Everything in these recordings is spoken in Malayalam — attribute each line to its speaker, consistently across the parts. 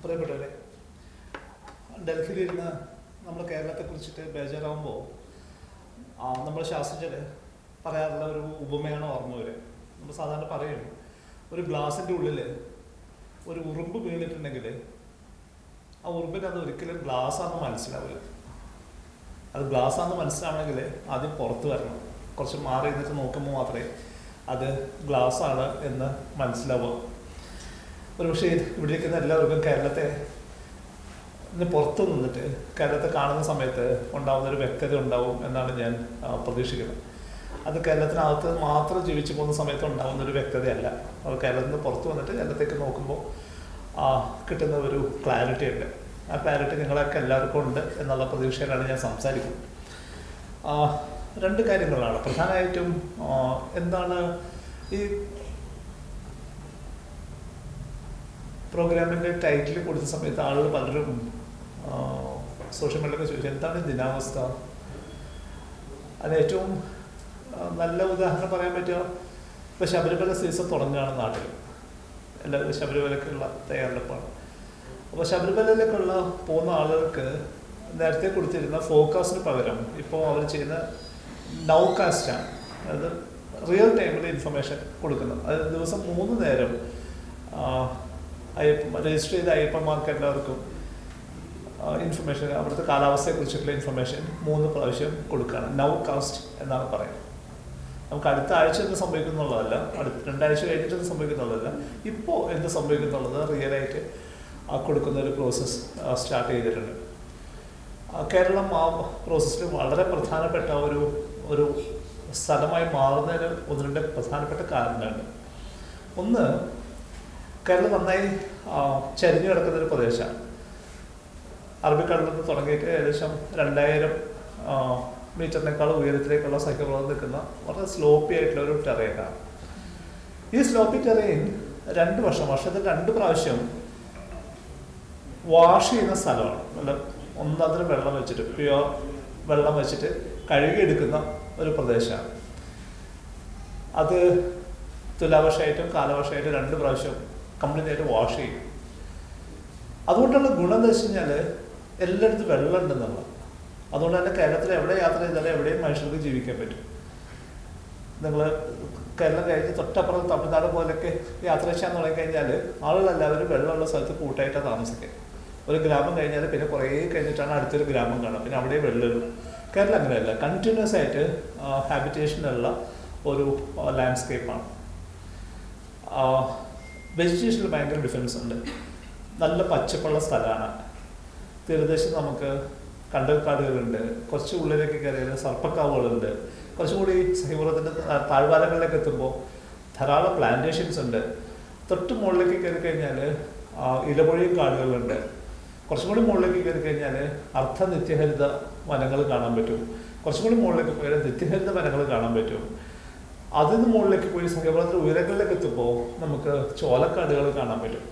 Speaker 1: പ്രിയപ്പെട്ടവരെ, ഡൽഹിയിലിരുന്ന് നമ്മൾ കേരളത്തെക്കുറിച്ചിട്ട് ബേജാറാകുമ്പോൾ നമ്മൾ ശാസ്ത്രജ്ഞർ പറയാറുള്ള ഒരു ഉപമയാണ് ഓർമ്മ വരെ. നമ്മൾ സാധാരണ പറയും, ഒരു ഗ്ലാസിൻ്റെ ഉള്ളിൽ ഒരു ഉറുമ്പ് വീണിട്ടുണ്ടെങ്കിൽ ആ ഉറുമ്പിന് അത് ഒരിക്കലും ഗ്ലാസ്സാണെന്ന് മനസ്സിലാവില്ല. അത് ഗ്ലാസ്സാണെന്ന് മനസ്സിലാവണമെങ്കിൽ ആദ്യം പുറത്ത് വരണം. കുറച്ച് മാറി നിന്നിട്ട് നോക്കുമ്പോൾ മാത്രമേ അത് ഗ്ലാസ്സാണ് എന്ന് മനസ്സിലാവുക. ഒരു പക്ഷേ ഇവിടെ ഇരിക്കുന്ന എല്ലാവർക്കും കേരളത്തെ പുറത്തു നിന്നിട്ട് കേരളത്തെ കാണുന്ന സമയത്ത് ഉണ്ടാകുന്നൊരു വ്യക്തത ഉണ്ടാവും എന്നാണ് ഞാൻ പ്രതീക്ഷിക്കുന്നത്. അത് കേരളത്തിനകത്ത് മാത്രം ജീവിച്ചു പോകുന്ന സമയത്ത് ഉണ്ടാകുന്നൊരു വ്യക്തതയല്ല. അത് കേരളത്തിൽ നിന്ന് പുറത്ത് വന്നിട്ട് കേരളത്തേക്ക് നോക്കുമ്പോൾ കിട്ടുന്ന ഒരു ക്ലാരിറ്റി ഉണ്ട്. ആ ക്ലാരിറ്റി നിങ്ങളൊക്കെ എല്ലാവർക്കും ഉണ്ട് എന്നുള്ള പ്രതീക്ഷയിലാണ് ഞാൻ സംസാരിക്കുന്നത്. രണ്ട് കാര്യങ്ങളാണ് പ്രധാനമായിട്ടും. എന്താണ് ഈ പ്രോഗ്രാമിൻ്റെ ടൈറ്റിൽ കൊടുത്ത സമയത്ത് ആളുകൾ പലരും സോഷ്യൽ മീഡിയയിലൊക്കെ ചോദിച്ചു, എന്താണ് ദിനാവസ്ഥ? അതിന് ഏറ്റവും നല്ല ഉദാഹരണം പറയാൻ പറ്റുക, ഇപ്പോൾ ശബരിമല സീസൺ തുടങ്ങുകയാണ് നാട്ടിൽ. എല്ലാവരും ശബരിമലക്കുള്ള തയ്യാറെടുപ്പാണ്. അപ്പോൾ ശബരിമലയിലേക്കുള്ള പോകുന്ന ആളുകൾക്ക് നേരത്തെ കൊടുത്തിരുന്ന ഫോക്കാസ്റ്റിന് പകരം ഇപ്പോൾ അവർ ചെയ്യുന്ന നൗകാസ്റ്റാണ്. അതായത് റിയൽ ടൈമിൽ ഇൻഫർമേഷൻ കൊടുക്കുന്നത്. അത് ദിവസം 3 നേരം രജിസ്റ്റർ ചെയ്ത അയ്യപ്പന്മാർക്ക് എല്ലാവർക്കും ഇൻഫർമേഷൻ, അവിടുത്തെ കാലാവസ്ഥയെക്കുറിച്ചിട്ടുള്ള ഇൻഫർമേഷൻ 3 പ്രാവശ്യം കൊടുക്കുകയാണ്. നൗകാസ്റ്റ് എന്നാണ് പറയുന്നത്. നമുക്ക് അടുത്ത ആഴ്ച എന്ത് സംഭവിക്കുന്നുള്ളതല്ല, അടുത്ത 2 ആഴ്ച കഴിഞ്ഞിട്ട് എന്ത് സംഭവിക്കുന്നുള്ളതല്ല, ഇപ്പോൾ എന്ത് സംഭവിക്കുന്നുള്ളത് റിയലായിട്ട് കൊടുക്കുന്ന ഒരു പ്രോസസ്സ് സ്റ്റാർട്ട് ചെയ്തിട്ടുണ്ട്. കേരളം ആ പ്രോസസ്സിൽ വളരെ പ്രധാനപ്പെട്ട ഒരു സ്ഥലമായി മാറുന്നതിന് 1-2 പ്രധാനപ്പെട്ട കാരണങ്ങളുണ്ട്. ഒന്ന്, കേരളം നന്നായി ചരിഞ്ഞു കിടക്കുന്നൊരു പ്രദേശമാണ്. അറബിക്കടലിൽ നിന്ന് തുടങ്ങിയിട്ട് ഏകദേശം 2000 മീറ്ററിനേക്കാൾ ഉയരത്തിലേക്കുള്ള സൈക്കിളുകൾ നിൽക്കുന്ന വളരെ സ്ലോപ്പി ആയിട്ടുള്ള ഒരു ടെറൈനാണ്. ഈ സ്ലോപ്പി ടെറൈൻ 2 വർഷത്തിൽ 2 പ്രാവശ്യം വാഷ് ചെയ്യുന്ന സ്ഥലമാണ്. നല്ല ഒന്നതിന് വെള്ളം വെച്ചിട്ട്, പ്യുവർ വെള്ളം വെച്ചിട്ട് കഴുകിയെടുക്കുന്ന ഒരു പ്രദേശമാണ്. അത് തുലാവർഷമായിട്ടും കാലവർഷമായിട്ടും 2 പ്രാവശ്യം കംപ്ലീറ്റ് ആയിട്ട് വാഷ് ചെയ്യും. അതുകൊണ്ടുള്ള ഗുണം എന്താ വെച്ച് കഴിഞ്ഞാൽ എല്ലായിടത്തും വെള്ളം ഉണ്ടെന്നുള്ള. അതുകൊണ്ട് തന്നെ കേരളത്തിൽ എവിടെ യാത്ര ചെയ്താലും എവിടെയും മനുഷ്യർക്ക് ജീവിക്കാൻ പറ്റും. നിങ്ങൾ കേരളം കഴിഞ്ഞ് തൊട്ടപ്പുറം തമിഴ്നാട് പോലൊക്കെ യാത്ര ചെയ്യാൻ തുടങ്ങിക്കഴിഞ്ഞാൽ ആളുകളെല്ലാവരും വെള്ളമുള്ള സ്ഥലത്ത് കൂട്ടായിട്ടാണ് താമസിക്കുക. ഒരു ഗ്രാമം കഴിഞ്ഞാൽ പിന്നെ കുറേ കഴിഞ്ഞിട്ടാണ് അടുത്തൊരു ഗ്രാമം കാണുക, പിന്നെ അവിടെ വെള്ളമുള്ളൂ. കേരളം അങ്ങനെയല്ല, കണ്ടിന്യൂസ് ആയിട്ട് ഹാബിറ്റേഷനുള്ള ഒരു ലാൻഡ്സ്കേപ്പാണ്. വെജിറ്റേഷനിൽ ഭയങ്കര ഡിഫറൻസ് ഉണ്ട്. നല്ല പച്ചപ്പുള്ള സ്ഥലമാണ്. തീരദേശത്ത് നമുക്ക് കണ്ടൽക്കാടുകളുണ്ട്, കുറച്ച് ഉള്ളിലേക്ക് കയറിയാൽ സർപ്പക്കാവുകളുണ്ട്. കുറച്ചും കൂടി സഹിപുറത്തിൻ്റെ താഴ്വാരങ്ങളിലേക്ക് എത്തുമ്പോൾ ധാരാളം പ്ലാന്റേഷൻസ് ഉണ്ട്. തൊട്ട് മുകളിലേക്ക് കയറി കഴിഞ്ഞാൽ ഇലപൊഴിയും കാടുകളുണ്ട്. കുറച്ചും കൂടി മുകളിലേക്ക് കയറി കഴിഞ്ഞാൽ നിത്യഹരിത വനങ്ങൾ കാണാൻ പറ്റും. കുറച്ചും കൂടി മുകളിലേക്ക് പോയാൽ നിത്യഹരിത വനങ്ങൾ കാണാൻ പറ്റും. അതിന് മുകളിലേക്ക് പോയി സഹ്യപുറത്തിൻ്റെ ഉയരങ്ങളിലേക്ക് എത്തുമ്പോൾ നമുക്ക് ചോലക്കാടുകൾ കാണാൻ പറ്റും.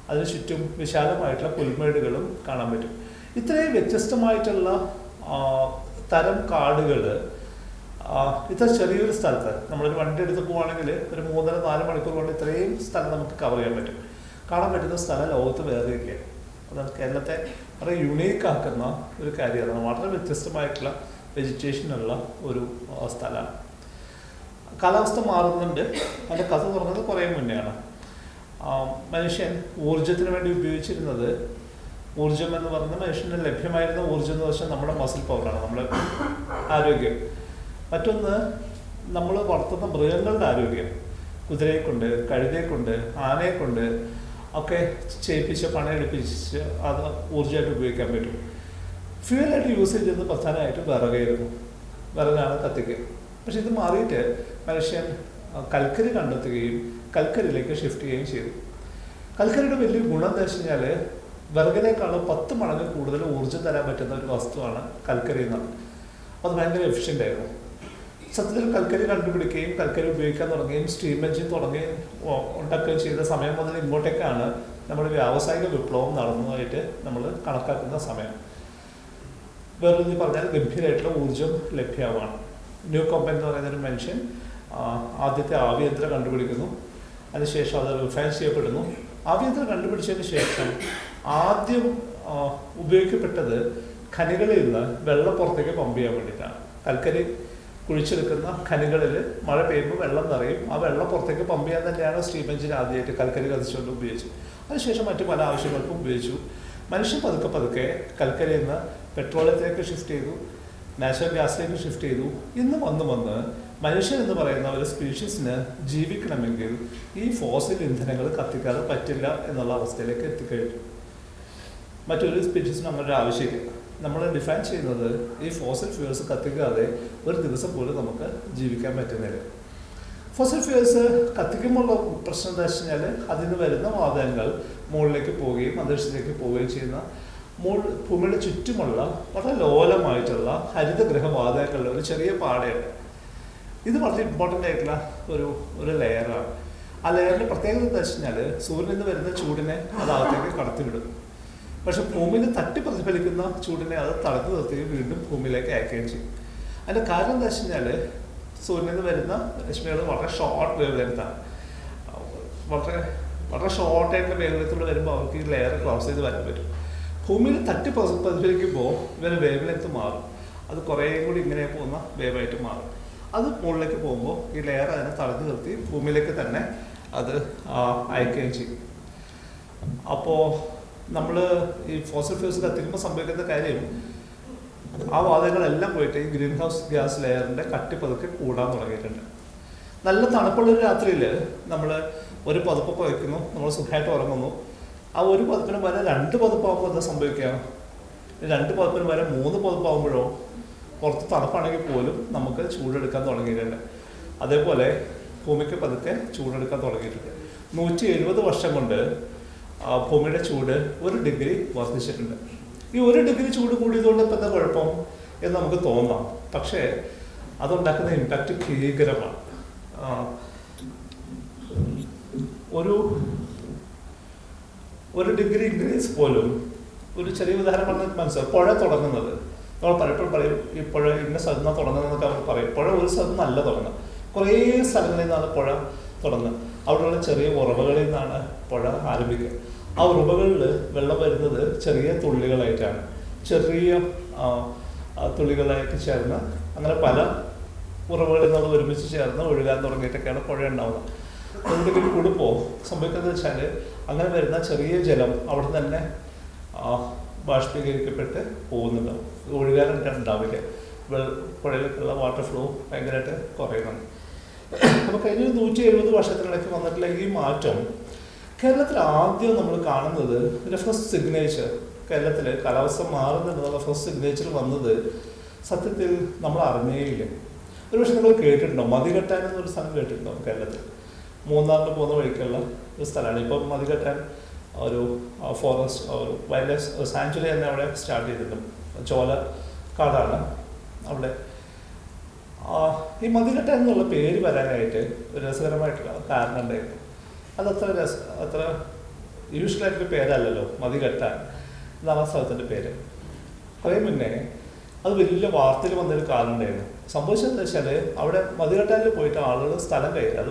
Speaker 1: അതിന് ചുറ്റും വിശാലമായിട്ടുള്ള പുൽമേടുകളും കാണാൻ പറ്റും. ഇത്രയും വ്യത്യസ്തമായിട്ടുള്ള തരം കാടുകൾ ഇത്ര ചെറിയൊരു സ്ഥലത്ത് നമ്മളൊരു വണ്ടി എടുത്ത് പോവുകയാണെങ്കിൽ ഒരു 3-4 മണിക്കൂർ കൊണ്ട് ഇത്രയും സ്ഥലം നമുക്ക് കവർ ചെയ്യാൻ പറ്റും. കാണാൻ പറ്റുന്ന സ്ഥലം ലോകത്ത് വേറെ ഇല്ല. അതാണ് കേരളത്തെ വളരെ യുണീക്ക് ആക്കുന്ന ഒരു കാര്യമാണ്. വളരെ വ്യത്യസ്തമായിട്ടുള്ള വെജിറ്റേഷനുള്ള ഒരു സ്ഥലമാണ്. കാലാവസ്ഥ മാറുന്നുണ്ട്. അതിൻ്റെ കഥ തുറന്നത് കുറേ മുന്നെയാണ്. മനുഷ്യൻ ഊർജത്തിന് വേണ്ടി ഉപയോഗിച്ചിരുന്നത്, ഊർജം എന്ന് പറയുന്നത് മനുഷ്യന് ലഭ്യമായിരുന്ന ഊർജം എന്ന് വെച്ചാൽ നമ്മുടെ മസിൽ പവറാണ്, നമ്മുടെ ആരോഗ്യം. മറ്റൊന്ന്, നമ്മൾ വളർത്തുന്ന മൃഗങ്ങളുടെ ആരോഗ്യം. കുതിരയെക്കൊണ്ട്, കഴുതയെക്കൊണ്ട്, ആനയെക്കൊണ്ട് ഒക്കെ ചെയ്യിപ്പിച്ച് പണയെടുപ്പിച്ച് അത് ഊർജ്ജമായിട്ട് ഉപയോഗിക്കാൻ പറ്റും. ഫ്യൂവലായിട്ട് യൂസ് ചെയ്തിരുന്നത് പ്രധാനമായിട്ട് വിറകായിരുന്നു. വിറകാണ് കത്തിക്കുക. പക്ഷെ ഇത് മാറിയിട്ട് മനുഷ്യൻ കൽക്കരി കണ്ടെത്തുകയും കൽക്കരിയിലേക്ക് ഷിഫ്റ്റ് ചെയ്യുകയും ചെയ്തു. കൽക്കരിയുടെ വലിയ ഗുണം എന്താ വെച്ച് കഴിഞ്ഞാൽ വിറകിനേക്കാളും 10 മടങ്ങ് കൂടുതൽ ഊർജ്ജം തരാൻ പറ്റുന്ന ഒരു വസ്തുവാണ് കൽക്കരി എന്നത്. അത് ഭയങ്കര എഫിഷ്യൻ്റ് ആയിരുന്നു. സത്യത്തിൽ കൽക്കരി കണ്ടുപിടിക്കുകയും കൽക്കരി ഉപയോഗിക്കാൻ തുടങ്ങുകയും സ്റ്റീം എഞ്ചിൻ ഉണ്ടാക്കുകയും ചെയ്ത സമയം മുതൽ ഇങ്ങോട്ടേക്കാണ് നമ്മുടെ വ്യാവസായിക വിപ്ലവം നടന്നതായിട്ട് നമ്മൾ കണക്കാക്കുന്ന സമയം. വേറൊരു പറഞ്ഞാൽ ഗംഭീരമായിട്ടുള്ള ഊർജ്ജം ലഭ്യമാണ്. ന്യൂകോംബൻ എന്ന് പറയുന്നൊരു മനുഷ്യൻ ആദ്യത്തെ ആവിയന്ത്രം കണ്ടുപിടിക്കുന്നു. അതിനുശേഷം അത് റിഫൈൻ ചെയ്യപ്പെടുന്നു. ആവിയന്ത്രം കണ്ടുപിടിച്ചതിന് ശേഷം ആദ്യം ഉപയോഗിക്കപ്പെട്ടത് ഖനികളിൽ നിന്ന് വെള്ളം പുറത്തേക്ക് പമ്പ് ചെയ്യാൻ വേണ്ടിയിട്ടാണ്. കൽക്കരി കുഴിച്ചെടുക്കുന്ന ഖനികളിൽ മഴ പെയ്യുമ്പോൾ വെള്ളം നിറയും. ആ വെള്ളം പുറത്തേക്ക് പമ്പ് ചെയ്യാൻ തന്നെയാണ് സ്റ്റീം എഞ്ചിൻ ആദ്യമായിട്ട് കൽക്കരി കത്തിച്ചുകൊണ്ട് ഉപയോഗിച്ചത്. അതിനുശേഷം മറ്റു പല ആവശ്യങ്ങൾക്കും ഉപയോഗിച്ചു. മനുഷ്യൻ പതുക്കെ പതുക്കെ കൽക്കരിയിൽ നിന്ന് പെട്രോളിയത്തിലേക്ക് ഷിഫ്റ്റ് ചെയ്തു, നാച്ചുറൽ ഗ്യാസിലേക്ക് ഷിഫ്റ്റ് ചെയ്തു. ഇന്ന് വന്ന് മനുഷ്യൻ എന്ന് പറയുന്ന ഒരു സ്പീഷീസിന് ജീവിക്കണമെങ്കിൽ ഈ ഫോസിൽ ഇന്ധനങ്ങൾ കത്തിക്കാതെ പറ്റില്ല എന്നുള്ള അവസ്ഥയിലേക്ക് എത്തിക്കഴിഞ്ഞു. മറ്റൊരു സ്പീഷീസിനും അങ്ങനെ ഒരു ആവശ്യമില്ല. നമ്മൾ ഡിഫൈൻ ചെയ്യുന്നത് ഈ ഫോസിൽ ഫ്യൂൽസ് കത്തിക്കാതെ ഒരു ദിവസം പോലും നമുക്ക് ജീവിക്കാൻ പറ്റുന്നില്ല. ഫോസിൽ ഫ്യൂൽസ് കത്തിക്കുമ്പോഴുള്ള പ്രശ്നം എന്താ വെച്ച് കഴിഞ്ഞാൽ അതിന് വരുന്ന വാതകങ്ങൾ മുകളിലേക്ക് പോവുകയും അന്തരീക്ഷത്തിലേക്ക് പോവുകയും ചെയ്യുന്ന ഭൂമിയുടെ ചുറ്റുമുള്ള വളരെ ലോലമായിട്ടുള്ള ഹരിതഗ്രഹ വാതകങ്ങളുടെ ഒരു ചെറിയ പാടയുണ്ട്. ഇത് വളരെ ഇമ്പോർട്ടൻ്റ് ആയിട്ടുള്ള ഒരു ലെയറാണ്. ആ ലെയറിൻ്റെ പ്രത്യേകത എന്താ വെച്ച് കഴിഞ്ഞാൽ സൂര്യനിൽ നിന്ന് വരുന്ന ചൂടിനെ അത് അകത്തേക്ക് കടത്തിവിടും. പക്ഷെ ഭൂമിയിൽ തട്ടി പ്രതിഫലിക്കുന്ന ചൂടിനെ അത് തടഞ്ഞു നിർത്തുകയും വീണ്ടും ഭൂമിയിലേക്ക് അയക്കുകയും ചെയ്യും. അതിൻ്റെ കാരണം എന്താ വെച്ച് കഴിഞ്ഞാൽ സൂര്യനിൽ നിന്ന് വരുന്ന രശ്മികൾ വളരെ ഷോർട്ട് വേവ് ലെങ്താണ്. വളരെ ഷോർട്ടായിട്ടുള്ള വേവ് ലെങ്ത്തിലൂടെ വരുമ്പോൾ അവർക്ക് ഈ ലെയർ ക്രോസ് ചെയ്ത് വരാൻ പറ്റും. ഭൂമിയിൽ തട്ടി പ്രതിഫലിക്കുമ്പോൾ ഇവരുടെ വേവ് ലെങ്ത്ത് മാറും. അത് കുറേ കൂടി ഇങ്ങനെ പോകുന്ന വേവായിട്ട് മാറും. അത് മുകളിലേക്ക് പോകുമ്പോൾ ഈ ലെയർ അതിനെ തടഞ്ഞു നിർത്തി ഭൂമിയിലേക്ക് തന്നെ അത് അയക്കുകയും ചെയ്യും. അപ്പോൾ നമ്മൾ ഈ ഫോസിൽ ഫ്യൂൽസ് കത്തിക്കുമ്പോൾ സംഭവിക്കുന്ന കാര്യം ആ വാതകങ്ങളെല്ലാം പോയിട്ട് ഈ ഗ്രീൻ ഹൗസ് ഗ്യാസ് ലെയറിൻ്റെ കട്ടി പതുക്കെ കൂടാൻ തുടങ്ങിയിട്ടുണ്ട്. നല്ല തണുപ്പുള്ളൊരു രാത്രിയിൽ നമ്മൾ ഒരു പതുപ്പൊക്കെ വയ്ക്കുന്നു, നമ്മൾ സുഖമായിട്ട് ഉറങ്ങുന്നു. ആ ഒരു പതുപ്പിന് വരെ 2 പതുപ്പാകുമ്പോൾ എന്താ സംഭവിക്കുക? 2 പതുപ്പിന് വരെ 3 പതുപ്പാകുമ്പോഴോ പുറത്ത് തണുപ്പാണെങ്കിൽ പോലും നമുക്ക് ചൂടെടുക്കാൻ തുടങ്ങിയിട്ടുണ്ട്. അതേപോലെ ഭൂമിക്ക് പതുക്കെ ചൂടെടുക്കാൻ തുടങ്ങിയിട്ടുണ്ട്. 170 വർഷം കൊണ്ട് ഭൂമിയുടെ ചൂട് 1 ഡിഗ്രി വർദ്ധിച്ചിട്ടുണ്ട്. ഈ 1 ഡിഗ്രി ചൂട് കൂടിയതുകൊണ്ട് ഇപ്പം എന്താ കുഴപ്പം എന്ന് നമുക്ക് തോന്നാം. പക്ഷേ അതുണ്ടാക്കുന്ന ഇമ്പാക്റ്റ് ഭീകരമാണ്. ഒരു ഡിഗ്രി ഇൻക്രീസ് പോലും ഒരു ചെറിയ ഉദാഹരണം പറഞ്ഞാൽ മനസ്സിലാവും. പുഴ തുടങ്ങുന്നത് നമ്മൾ പലപ്പോഴും പറയും ഈ പുഴ ഇന്ന സ്ഥലത്ത് നിന്നാണ് തുടങ്ങുന്നതെന്നൊക്കെ അവർ പറയും. പുഴ ഒരു സ്ഥലത്ത് നല്ല തുടങ്ങുക, കുറേ സ്ഥലങ്ങളിൽ നിന്നാണ് പുഴ തുടങ്ങുന്നത്. അവിടെയുള്ള ചെറിയ ഉറവകളിൽ നിന്നാണ് പുഴ ആരംഭിക്കുക. ആ ഉറവകളിൽ വെള്ളം വരുന്നത് ചെറിയ തുള്ളികളായിട്ടാണ്, ചെറിയ തുള്ളികളായിട്ട് ചേർന്ന് അങ്ങനെ പല ഉറവകളിൽ നിന്നത് ഒരുമിച്ച് ചേർന്ന് ഒഴുകാൻ തുടങ്ങിയിട്ടൊക്കെയാണ് പുഴ ഉണ്ടാവുന്നത്. എവിടെയെങ്കിലും കൂടുമ്പോൾ സംഭവിക്കുന്നത് വെച്ചാൽ അങ്ങനെ വരുന്ന ചെറിയ ജലം അവിടെ തന്നെ ബാഷ്പീകരിക്കപ്പെട്ട് പോകുന്നുണ്ടാവും. ഒഴുകാനുണ്ടാവില്ല. പുഴയിലേക്കുള്ള വാട്ടർ ഫ്ലോ ഭയങ്കരമായിട്ട് കുറയുന്നുണ്ട്. അപ്പോൾ കഴിഞ്ഞ 170 വർഷത്തിനിടയ്ക്ക് വന്നിട്ടുള്ള ഈ മാറ്റം കേരളത്തിൽ ആദ്യം നമ്മൾ കാണുന്നത് ഒരു ഫസ്റ്റ് സിഗ്നേച്ചർ, കേരളത്തിൽ കാലാവസ്ഥ മാറുന്നുണ്ടെന്നുള്ള ഫസ്റ്റ് സിഗ്നേച്ചർ വന്നത് സത്യത്തിൽ നമ്മൾ അറിഞ്ഞേയില്ല. ഒരുപക്ഷെ നിങ്ങൾ കേട്ടിട്ടുണ്ടോ, മതികെട്ടാൻ എന്നൊരു സ്ഥലം കേട്ടിട്ടുണ്ടോ? കേരളത്തിൽ മൂന്നാറിന് പോകുന്ന വഴിക്കുള്ള ഒരു സ്ഥലമാണ്. ഇപ്പം മതികെട്ടാൻ ഒരു ഫോറസ്റ്റ്, ഒരു വൈൽഡ് ലൈഫ് സാങ്ച്വറി തന്നെ അവിടെ സ്റ്റാർട്ട് ചെയ്തിട്ടുണ്ട്. ചോലക്കാടാണ് അവിടെ. ഈ മതികെട്ടാൻ എന്നുള്ള പേര് വരാനായിട്ട് ഒരു രസകരമായിട്ടുള്ള കാരണം ഉണ്ടായിരുന്നു. അത്ര യൂഷ്വലായിട്ടൊരു പേരല്ലല്ലോ മതികെട്ടാൻ എന്നാണ് ആ സ്ഥലത്തിൻ്റെ പേര്. കുറേ മുന്നേ അത് വലിയ വാർത്തയിൽ വന്നൊരു കാലം ഉണ്ടായിരുന്നു. സംഭവിച്ചതെന്ന് വെച്ചാൽ അവിടെ മതികെട്ടാനിൽ പോയിട്ട് ആളുകൾ സ്ഥലം കയറി. അത്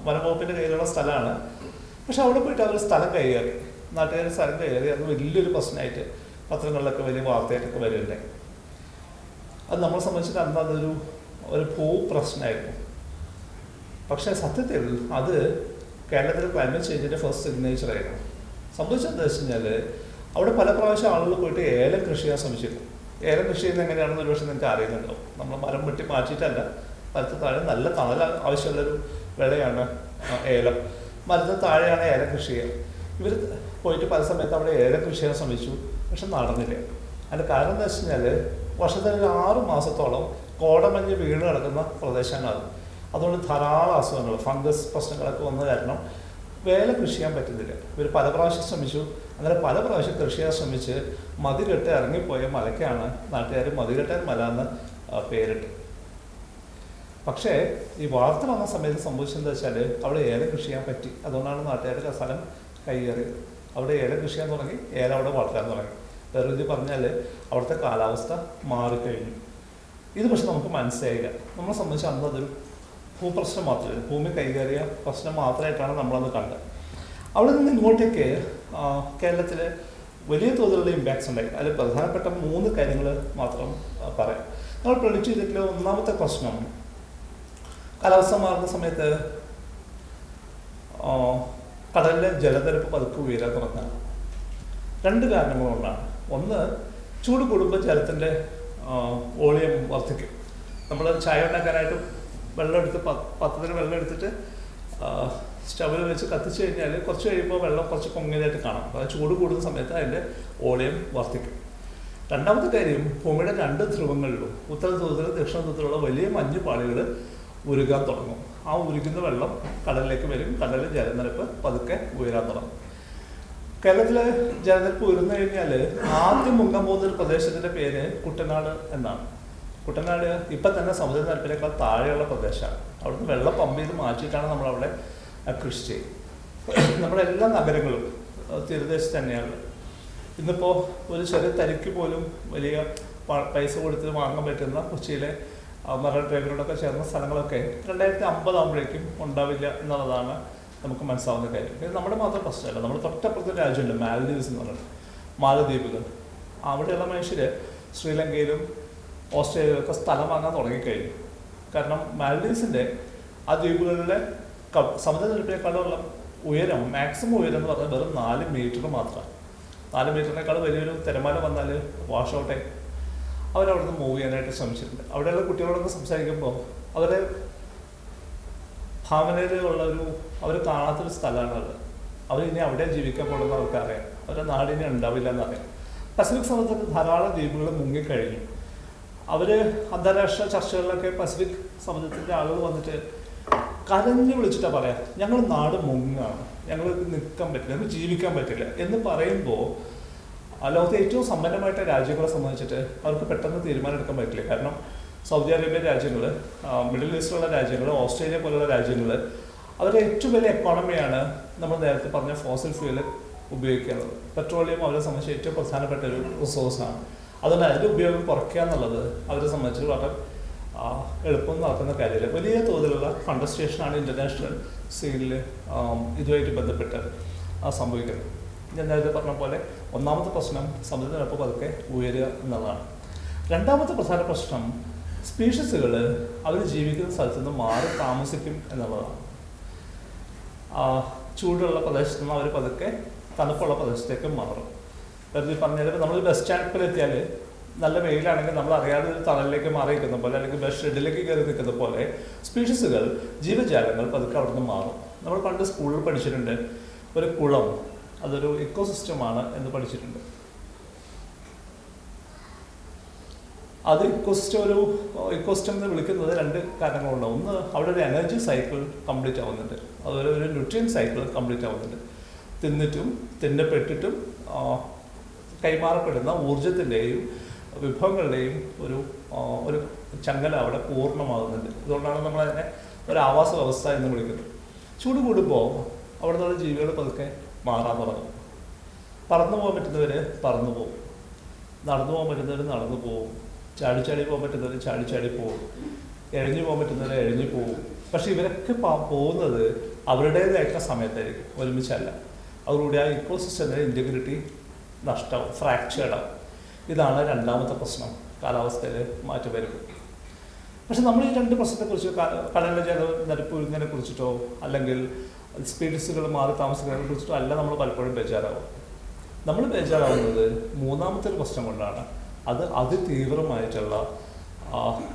Speaker 1: വനംവകുപ്പിൻ്റെ കയ്യിലുള്ള സ്ഥലമാണ്. പക്ഷെ അവിടെ പോയിട്ട് അവർ സ്ഥലം കൈകാറി, നാട്ടുകാർ സ്ഥലം കൈകാറി. അത് വലിയൊരു പ്രശ്നമായിട്ട് പത്രങ്ങളിലൊക്കെ വലിയ വാർത്തയായിട്ടൊക്കെ വരുന്നുണ്ടായി. അത് നമ്മളെ സംബന്ധിച്ചിട്ട് അന്ന് അതൊരു ഭൂപ്രശ്നമായിരുന്നു. പക്ഷേ സത്യത്തിൽ അത് കേരളത്തിൽ ക്ലൈമറ്റ് ചേഞ്ചിൻ്റെ ഫസ്റ്റ് സിഗ്നേച്ചർ ആയിരുന്നു. സംഭവിച്ചതെന്ന് വെച്ച് കഴിഞ്ഞാൽ അവിടെ പല പ്രാവശ്യം ആളുകൾ പോയിട്ട് ഏലം കൃഷി ചെയ്യാൻ ശ്രമിച്ചിരുന്നു. ഏലം കൃഷി ചെയ്യുന്നത് എങ്ങനെയാണെന്ന് ഒരു പക്ഷേ നിങ്ങൾക്ക് അറിയുന്നുണ്ടാവും. നമ്മൾ മരം വെട്ടി മാറ്റിയിട്ടല്ല, മരത്തിന് താഴെ നല്ല തണൽ ആവശ്യമുള്ളൊരു വിളയാണ് ഏലം. മരത്തിന് താഴെയാണ് ഏലം കൃഷി ചെയ്യുക. ഇവർ പോയിട്ട് പല സമയത്ത് അവിടെ ഏലം കൃഷി ചെയ്യാൻ ശ്രമിച്ചു, പക്ഷെ നടന്നില്ല. അതിൻ്റെ കാരണം എന്താ വെച്ച് കഴിഞ്ഞാൽ വർഷത്തിൽ 6 മാസത്തോളം കോടമഞ്ഞ് വീണ് കിടക്കുന്ന പ്രദേശമാണ് അത്. അതുകൊണ്ട് ധാരാളം അസുഖങ്ങൾ, ഫംഗസ് പ്രശ്നങ്ങളൊക്കെ വന്ന കാരണം വേല കൃഷി ചെയ്യാൻ പറ്റുന്നില്ല. ഇവർ പല പ്രാവശ്യം ശ്രമിച്ചു. അങ്ങനെ പല പ്രാവശ്യം കൃഷി ചെയ്യാൻ ശ്രമിച്ച് മതികെട്ട് ഇറങ്ങിപ്പോയ മലയ്ക്കാണ് നാട്ടുകാർ മതികെട്ടാൻ മല എന്ന് പേരിട്ട്. പക്ഷേ ഈ വാർത്ത വന്ന സമയത്ത് സംഭവിച്ചതെന്ന് വെച്ചാൽ അവിടെ ഏലം കൃഷി ചെയ്യാൻ പറ്റി. അതുകൊണ്ടാണ് നാട്ടുകാർക്ക് ആ സ്ഥലം കൈയേറിയത്. അവിടെ ഏലം കൃഷി ചെയ്യാൻ തുടങ്ങി, ഏലം അവിടെ വളർത്താൻ തുടങ്ങി. വേറെ ഇത് പറഞ്ഞാൽ അവിടുത്തെ കാലാവസ്ഥ മാറിക്കഴിഞ്ഞു. ഇത് പക്ഷെ നമുക്ക് മനസ്സിലായില്ല. നമ്മളെ സംബന്ധിച്ച് അന്ന് അതൊരു ഭൂപ്രശ്നം മാത്രമല്ല, ഭൂമി കൈകാര്യ പ്രശ്നം മാത്രമായിട്ടാണ് നമ്മളത് കണ്ടത്. അവിടെ നിന്ന് ഇങ്ങോട്ടേക്ക് കേരളത്തിൽ വലിയ തോതിലുള്ള ഇമ്പാക്ട്സ് ഉണ്ടായി. അതിൽ പ്രധാനപ്പെട്ട 3 കാര്യങ്ങൾ മാത്രം പറയാം. നമ്മൾ പ്രൊഡിക്റ്റ് ചെയ്തിട്ടുള്ള ഒന്നാമത്തെ പ്രശ്നം, കാലാവസ്ഥ മാറുന്ന സമയത്ത് കടലിലെ ജലനിരപ്പ് പതുക്കെ ഉയരാൻ തുടങ്ങുകയാണ്. 2 കാരണങ്ങൾ കൊണ്ടാണ്. ഒന്ന്, ചൂട് കൂടുമ്പോൾ ജലത്തിൻ്റെ വോളിയം വർദ്ധിക്കും. നമ്മൾ ചായ ഉണ്ടാക്കാനായിട്ട് വെള്ളം എടുത്ത് പാത്രത്തിൽ വെള്ളം എടുത്തിട്ട് സ്റ്റവിൽ വെച്ച് കത്തിച്ച് കഴിഞ്ഞാൽ കുറച്ച് കഴിയുമ്പോൾ വെള്ളം കുറച്ച് പൊങ്ങിയതായിട്ട് കാണാം. അപ്പോൾ ചൂട് കൂടുന്ന സമയത്ത് അതിൻ്റെ വോളിയം വർദ്ധിക്കും. രണ്ടാമത്തെ കാര്യം, ഭൂമിയുടെ 2 ധ്രുവങ്ങളിലും ഉത്തര ധ്രുവത്തിലും ദക്ഷിണ ധ്രുവത്തിലുള്ള വലിയ മഞ്ഞ് പാളികൾ ഉരുകാൻ തുടങ്ങും. ആ ഉരുകുന്ന വെള്ളം കടലിലേക്ക് വരും. കടലിൽ ജലനിരപ്പ് പതുക്കെ ഉയരാൻ തുടങ്ങും. കേരളത്തിലെ ജലനിരപ്പ് ഉയർന്നു കഴിഞ്ഞാൽ ആദ്യം മുങ്ങാൻ പോകുന്നൊരു പ്രദേശത്തിൻ്റെ പേര് കുട്ടനാട് എന്നാണ്. കുട്ടനാട് ഇപ്പം തന്നെ സമുദ്രനിരപ്പിനേക്കാൾ താഴെയുള്ള പ്രദേശമാണ്. അവിടുന്ന് വെള്ളം പമ്പ് ചെയ്ത് മാറ്റിയിട്ടാണ് നമ്മളവിടെ കൃഷി ചെയ്യും. നമ്മുടെ എല്ലാ നഗരങ്ങളും തീരദേശത്ത് തന്നെയാണ്. ഇന്നിപ്പോൾ ഒരു ചെറിയ തരിക്ക് പോലും വലിയ പൈസ കൊടുത്ത് വാങ്ങാൻ പറ്റുന്ന കൊച്ചിയിലെ മറൈൻ ഡ്രൈവറോടൊക്കെ ചേർന്ന സ്ഥലങ്ങളൊക്കെ 2050 ആകുമ്പോഴേക്കും ഉണ്ടാവില്ല എന്നുള്ളതാണ് നമുക്ക് മനസ്സിലാവുന്ന കാര്യം. ഇത് നമ്മുടെ മാത്രം പ്രശ്നമല്ല. നമ്മുടെ തൊട്ടപ്പുറത്തെ രാജ്യമുണ്ട് മാലദ്വീപ്സ് എന്ന് പറഞ്ഞിട്ട്, മാലദ്വീപുകൾ. അവിടെയുള്ള മനുഷ്യർ ശ്രീലങ്കയിലും ഓസ്ട്രേലിയയിലൊക്കെ സ്ഥലം വാങ്ങാൻ തുടങ്ങിക്കഴിഞ്ഞു. കാരണം മാലദ്വീപ്സിൻ്റെ ആ ദ്വീപുകളിലെ സമുദ്രനിരപ്പിനേക്കാളുള്ള ഉയരം, മാക്സിമം ഉയരം എന്ന് പറഞ്ഞാൽ വെറും 4 മീറ്റർ മാത്രമാണ്. 4 മീറ്ററിനേക്കാൾ വലിയൊരു തിരമാല വന്നാൽ വാഷ് ഔട്ടായി അവരവിടുന്ന് മൂവ് ചെയ്യാനായിട്ട് ശ്രമിച്ചിട്ടുണ്ട്. അവിടെയുള്ള കുട്ടികളോടൊക്കെ സംസാരിക്കുമ്പോൾ അവരെ ഭാവനയിലുള്ള അവർ കാണാത്തൊരു സ്ഥലമാണ് അത്. അവരിനി അവിടെ ജീവിക്കാൻ പോകുന്നത് അവർക്കറിയാം. അവരുടെ നാടിനി ഉണ്ടാവില്ല എന്നറിയാം. പസഫിക് സമുദ്രത്തിൽ ധാരാളം ദ്വീപുകൾ മുങ്ങിക്കഴിഞ്ഞു. അവർ അന്താരാഷ്ട്ര ചർച്ചകളിലൊക്കെ പസഫിക് സമുദ്രത്തിൻ്റെ ആളുകൾ വന്നിട്ട് കരഞ്ഞു വിളിച്ചിട്ടാണ് പറയാം, ഞങ്ങൾ നാട് മുങ്ങാണ്, ഞങ്ങൾക്ക് നിൽക്കാൻ പറ്റില്ല, ഞങ്ങൾക്ക് ജീവിക്കാൻ പറ്റില്ല എന്ന് പറയുമ്പോൾ ലോകത്തെ ഏറ്റവും സമ്പന്നമായിട്ട് രാജ്യങ്ങളെ സംബന്ധിച്ചിട്ട് അവർക്ക് പെട്ടെന്ന് തീരുമാനം എടുക്കാൻ പറ്റില്ല. കാരണം സൗദി അറേബ്യ രാജ്യങ്ങൾ, മിഡിൽ ഈസ്റ്റിലുള്ള രാജ്യങ്ങൾ, ഓസ്ട്രേലിയ പോലുള്ള രാജ്യങ്ങൾ, അവരുടെ ഏറ്റവും വലിയ എക്കോണമിയാണ് നമ്മൾ നേരത്തെ പറഞ്ഞ ഫോസിൽ ഫ്യൂവൽ ഉപയോഗിക്കുന്നത്. പെട്രോളിയം അവരെ സംബന്ധിച്ച് ഏറ്റവും പ്രധാനപ്പെട്ട ഒരു റിസോഴ്സാണ്. അതുകൊണ്ട് അതിൻ്റെ ഉപയോഗം കുറയ്ക്കുക എന്നുള്ളത് അവരെ സംബന്ധിച്ച് വളരെ എളുപ്പം നടക്കുന്ന കാര്യമില്ല. വലിയ തോതിലുള്ള കണ്ടസ്റ്റേഷനാണ് ഇൻ്റർനാഷണൽ സീനിൽ ഇതുമായിട്ട് ബന്ധപ്പെട്ട് സംഭവിക്കുന്നത്. ഞാൻ നേരത്തെ പറഞ്ഞ പോലെ ഒന്നാമത്തെ പ്രശ്നം സമുദ്രനിരപ്പ് പതുക്കെ ഉയരുക എന്നുള്ളതാണ്. രണ്ടാമത്തെ പ്രധാന പ്രശ്നം സ്പീഷീസുകൾ അവർ ജീവിക്കുന്ന സ്ഥലത്ത് നിന്ന് മാറി താമസിക്കും എന്നുള്ളതാണ്. ചൂടുള്ള പ്രദേശത്ത് നിന്ന് അവർ പതുക്കെ തണുപ്പുള്ള പ്രദേശത്തേക്ക് മാറും. വെറുതെ പറഞ്ഞാൽ നമ്മൾ ബസ് സ്റ്റാൻഡിലെത്തിയാൽ നല്ല വെയിലാണെങ്കിൽ നമ്മൾ അറിയാതെ ഒരു തണലിലേക്ക് മാറി നിൽക്കുന്ന പോലെ, അല്ലെങ്കിൽ ബസ് ഷെഡിലേക്ക് കയറി നിൽക്കുന്ന പോലെ സ്പീഷീസുകൾ, ജീവജാലങ്ങൾ പതുക്കെ അവിടെ നിന്ന് മാറും. നമ്മൾ പണ്ട് സ്കൂളിൽ പഠിച്ചിട്ടുണ്ട്, ഒരു കുളം അതൊരു ഇക്കോസിസ്റ്റമാണ് എന്ന് പഠിച്ചിട്ടുണ്ട്. അത് ഇക്കോസിസ്റ്റം എന്ന് വിളിക്കുന്നത് 2 കാരണങ്ങളുണ്ട്. ഒന്ന്, അവിടെ ഒരു എനർജി സൈക്കിൾ കംപ്ലീറ്റ് ആവുന്നുണ്ട്. അതുപോലെ ഒരു ന്യൂട്രിയൻ സൈക്കിൾ കംപ്ലീറ്റ് ആവുന്നുണ്ട്. തിന്നപ്പെട്ടിട്ടും കൈമാറപ്പെടുന്ന ഊർജത്തിൻ്റെയും വിഭവങ്ങളുടെയും ഒരു ചങ്ങല അവിടെ പൂർണ്ണമാകുന്നുണ്ട്. അതുകൊണ്ടാണ് നമ്മളതിനെ ഒരു ആവാസ വ്യവസ്ഥ എന്ന് വിളിക്കുന്നത്. ചൂട് കൂടുമ്പോൾ അവിടെ നിന്നുള്ള ജീവികൾ പതുക്കെ മാറാൻ തുടങ്ങും. പറന്നു പോകാൻ പറ്റുന്നവർ പറന്നു പോകും, നടന്നു പോകാൻ പറ്റുന്നവർ നടന്നു പോകും, ചാടി പോകാൻ പറ്റുന്നവർ ചാടി പോകും, എഴഞ്ഞു പോകാൻ പറ്റുന്നവർ എഴഞ്ഞു പോകും. പക്ഷെ ഇവരൊക്കെ പോകുന്നത് അവരുടേതായിട്ടുള്ള സമയത്തായിരിക്കും, ഒരുമിച്ചല്ല. അതോടുകൂടി ആ ഇക്കോസിസ്റ്റത്തിൻ്റെ ഇൻറ്റഗ്രിറ്റി നഷ്ടമാവും, ഫ്രാക്ചേർഡാവും. ഇതാണ് രണ്ടാമത്തെ പ്രശ്നം, കാലാവസ്ഥയിൽ മാറ്റം വരുന്നത്. പക്ഷെ നമ്മൾ ഈ 2 പ്രശ്നത്തെക്കുറിച്ച്, കടലിലെ ജലനിരപ്പ് ഉയരുന്നതിനെ കുറിച്ചിട്ടോ അല്ലെങ്കിൽ സ്പീഷീസുകൾ മാറി താമസിക്കുന്നതിനെ കുറിച്ചിട്ടോ അല്ല നമ്മൾ പലപ്പോഴും ബേജാറാവും. നമ്മൾ ബേജാറാവുന്നത് മൂന്നാമത്തെ ഒരു പ്രശ്നം കൊണ്ടാണ്. അത് അതിതീവ്രമായിട്ടുള്ള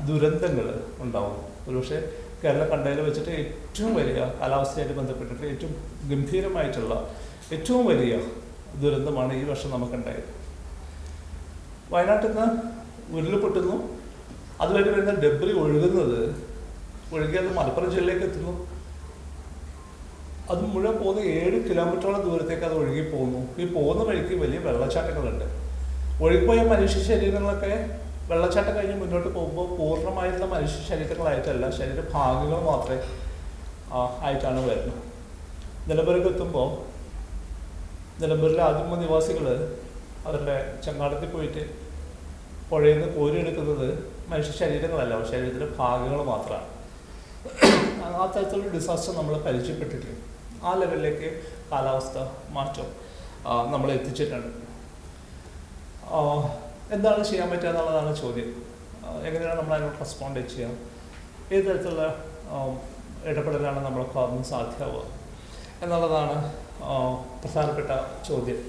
Speaker 1: ദുരന്തങ്ങൾ ഉണ്ടാവും. ഒരുപക്ഷെ കേരളം കണ്ടതിൽ വെച്ചിട്ട് ഏറ്റവും വലിയ കാലാവസ്ഥയായിട്ട് ബന്ധപ്പെട്ടിട്ട് ഏറ്റവും ഗംഭീരമായിട്ടുള്ള ഏറ്റവും വലിയ ദുരന്തമാണ് ഈ വർഷം നമുക്കുണ്ടായത്. വയനാട്ടിൽ നിന്ന് ഉരുൾപൊട്ടുന്നു, അതുവഴി വരുന്ന ഡെബ്രി ഒഴുകിയത് മലപ്പുറം ജില്ലയിലേക്ക് എത്തുന്നു. അത് മുഴുവൻ പോകുന്ന 7 കിലോമീറ്ററോളം ദൂരത്തേക്ക് അത് ഒഴുകി പോകുന്നു. ഈ പോകുന്ന വഴിക്ക് വലിയ വെള്ളച്ചാട്ടങ്ങളുണ്ട്. ഒഴുകിപ്പോയ മനുഷ്യ ശരീരങ്ങളൊക്കെ വെള്ളച്ചാട്ടം കഴിഞ്ഞ് മുന്നോട്ട് പോകുമ്പോൾ പൂർണ്ണമായിട്ടുള്ള മനുഷ്യ ശരീരങ്ങളായിട്ടല്ല, ശരീരഭാഗങ്ങൾ മാത്രമേ ആയിട്ടാണ് വരുന്നത്. നിലമ്പൂരൊക്കെ എത്തുമ്പോൾ നിലമ്പൂരിലെ ആദിമ നിവാസികൾ അവരുടെ ചങ്ങാടത്തിൽ പോയിട്ട് പുഴയിൽ നിന്ന് കോരിയെടുക്കുന്നത് മനുഷ്യ ശരീരങ്ങളല്ല, ശരീരത്തിൻ്റെ ഭാഗങ്ങൾ മാത്രമാണ്. ആ തരത്തിലുള്ള ഡിസാസ്റ്റർ നമ്മൾ പരിചയപ്പെട്ടിട്ടില്ല. ആ ലെവലിലേക്ക് കാലാവസ്ഥ മാറ്റം നമ്മളെ എത്തിച്ചിട്ടുണ്ട്. എന്താണ് ചെയ്യാൻ പറ്റുക എന്നുള്ളതാണ് ചോദ്യം. എങ്ങനെയാണ് നമ്മൾ അതിനോട് റെസ്പോണ്ട് ചെയ്യുക? ഏത് തരത്തിലുള്ള ഇടപെടലാണ് നമ്മളൊക്കെ അതിന് സാധ്യമാവുക എന്നുള്ളതാണ് പ്രധാനപ്പെട്ട ചോദ്യം.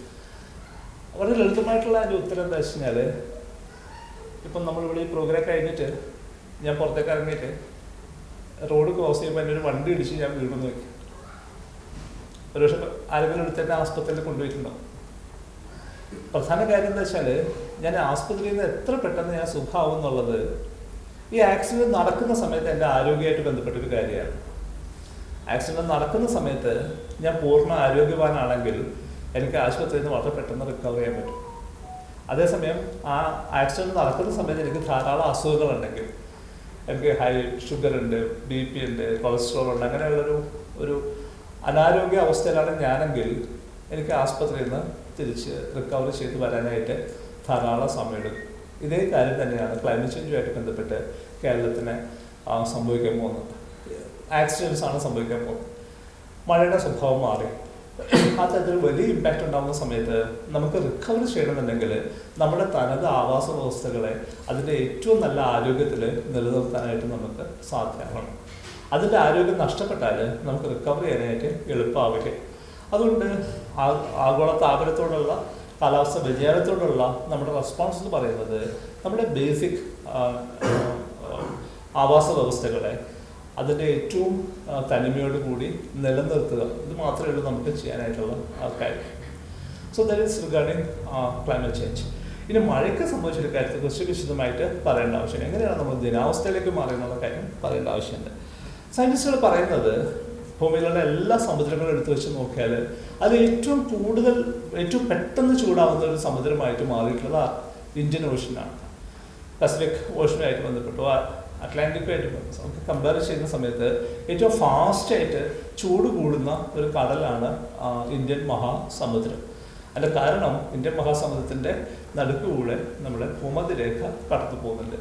Speaker 1: വളരെ ലളിതമായിട്ടുള്ള അതിൻ്റെ ഉത്തരം എന്താ വെച്ച് കഴിഞ്ഞാൽ, ഇപ്പം നമ്മളിവിടെ ഈ പ്രോഗ്രാം കഴിഞ്ഞിട്ട് ഞാൻ പുറത്തേക്ക് ഇറങ്ങിയിട്ട് റോഡ് ക്രോസ് ചെയ്യുമ്പോൾ എൻ്റെ ഒരു വണ്ടി ഇടിച്ച് ഞാൻ വീടുന്ന് വയ്ക്കും. ഒരു പക്ഷേ ആരെങ്കിലും എടുത്ത് തന്നെ ആസ്പത്രിയിൽ കൊണ്ടുപോയിട്ടുണ്ടാവും. പ്രധാന കാര്യം എന്താ വെച്ചാൽ, ഞാൻ ആസ്പത്രിയിൽ നിന്ന് എത്ര പെട്ടെന്ന് ഞാൻ സുഖമാവും എന്നുള്ളത് ഈ ആക്സിഡൻറ്റ് നടക്കുന്ന സമയത്ത് എൻ്റെ ആരോഗ്യമായിട്ട് ബന്ധപ്പെട്ടൊരു കാര്യമാണ്. ആക്സിഡൻറ്റ് നടക്കുന്ന സമയത്ത് ഞാൻ പൂർണ്ണ ആരോഗ്യവാനാണെങ്കിൽ എനിക്ക് ആശുപത്രിയിൽ നിന്ന് വളരെ പെട്ടെന്ന് റിക്കവർ ചെയ്യാൻ പറ്റും. അതേസമയം ആ ആക്സിഡൻറ്റ് നടക്കുന്ന സമയത്ത് എനിക്ക് ധാരാളം അസുഖങ്ങളുണ്ടെങ്കിൽ, എനിക്ക് ഹൈ ഷുഗർ ഉണ്ട്, BP ഉണ്ട്, കൊളസ്ട്രോൾ ഉണ്ട്, അങ്ങനെയുള്ളൊരു അനാരോഗ്യ അവസ്ഥയിലാണ് ഞാനെങ്കിൽ എനിക്ക് ആസ്പത്രിയിൽ നിന്ന് തിരിച്ച് റിക്കവർ ചെയ്ത് വരാനായിട്ട് ധാരാളം സമയമെടുക്കും. ഇതേ കാര്യം തന്നെയാണ് ക്ലൈമറ്റ് ചേഞ്ചുമായിട്ട് ബന്ധപ്പെട്ട് കേരളത്തിന് സംഭവിക്കാൻ പോകുന്നത്. ആക്സിഡൻസ് ആണ് സംഭവിക്കാൻ പോകുന്നത്. മഴയുടെ സ്വഭാവം മാറി ആ തരത്തിൽ വലിയ ഇമ്പാക്റ്റ് ഉണ്ടാകുന്ന സമയത്ത് നമുക്ക് റിക്കവർ ചെയ്യണമെന്നുണ്ടെങ്കിൽ നമ്മുടെ തനത് ആവാസ വ്യവസ്ഥകളെ അതിൻ്റെ ഏറ്റവും നല്ല ആരോഗ്യത്തിൽ നിലനിർത്താനായിട്ട് നമുക്ക് സാധ്യമാകണം. അതിൻ്റെ ആരോഗ്യം നഷ്ടപ്പെട്ടാൽ നമുക്ക് റിക്കവർ ചെയ്യാനായിട്ട് എളുപ്പമാവില്ല. അതുകൊണ്ട് ആഗോള താപനത്തോടുള്ള കാലാവസ്ഥ വ്യതിയാനത്തോടുള്ള നമ്മുടെ റെസ്പോൺസ് എന്ന് പറയുന്നത് നമ്മുടെ ബേസിക് ആവാസ വ്യവസ്ഥകളെ അതിൻ്റെ ഏറ്റവും തനിമയോട് കൂടി നിലനിർത്തുക. ഇത് മാത്രമേ ഉള്ളൂ നമുക്ക് ചെയ്യാനായിട്ടുള്ള കാര്യം. So that is regarding climate change. ഇനി മഴയ്ക്ക് സംബന്ധിച്ചൊരു കാര്യത്തെ കുറിച്ച് വിശദമായിട്ട് പറയേണ്ട ആവശ്യമില്ല. എങ്ങനെയാണ് നമ്മൾ ദിനാവസ്ഥയിലേക്ക് മാറിയെന്നുള്ള കാര്യം പറയേണ്ട ആവശ്യമുണ്ട്. സയൻറ്റിസ്റ്റുകൾ പറയുന്നത് ഭൂമിയിലുള്ള എല്ലാ സമുദ്രങ്ങളും എടുത്തു വെച്ച് നോക്കിയാൽ അത് ഏറ്റവും പെട്ടെന്ന് ചൂടാവുന്ന ഒരു സമുദ്രമായിട്ട് മാറിയിട്ടുള്ളത് ഇന്ത്യൻ ഓഷ്യനാണ്. പസഫിക് ഓഷ്യനുമായിട്ട് ബന്ധപ്പെട്ടു അറ്റ്ലാന്റിക്കുമായിട്ട് നമുക്ക് കമ്പയർ ചെയ്യുന്ന സമയത്ത് ഏറ്റവും ഫാസ്റ്റായിട്ട് ചൂട് കൂടുന്ന ഒരു കടലാണ് ഇന്ത്യൻ മഹാസമുദ്രം. അതിൻ്റെ കാരണം ഇന്ത്യൻ മഹാസമുദ്രത്തിൻ്റെ നടുക്കുകൂടെ നമ്മുടെ ഭൂമധ്യരേഖ കടന്നു പോകുന്നുണ്ട്.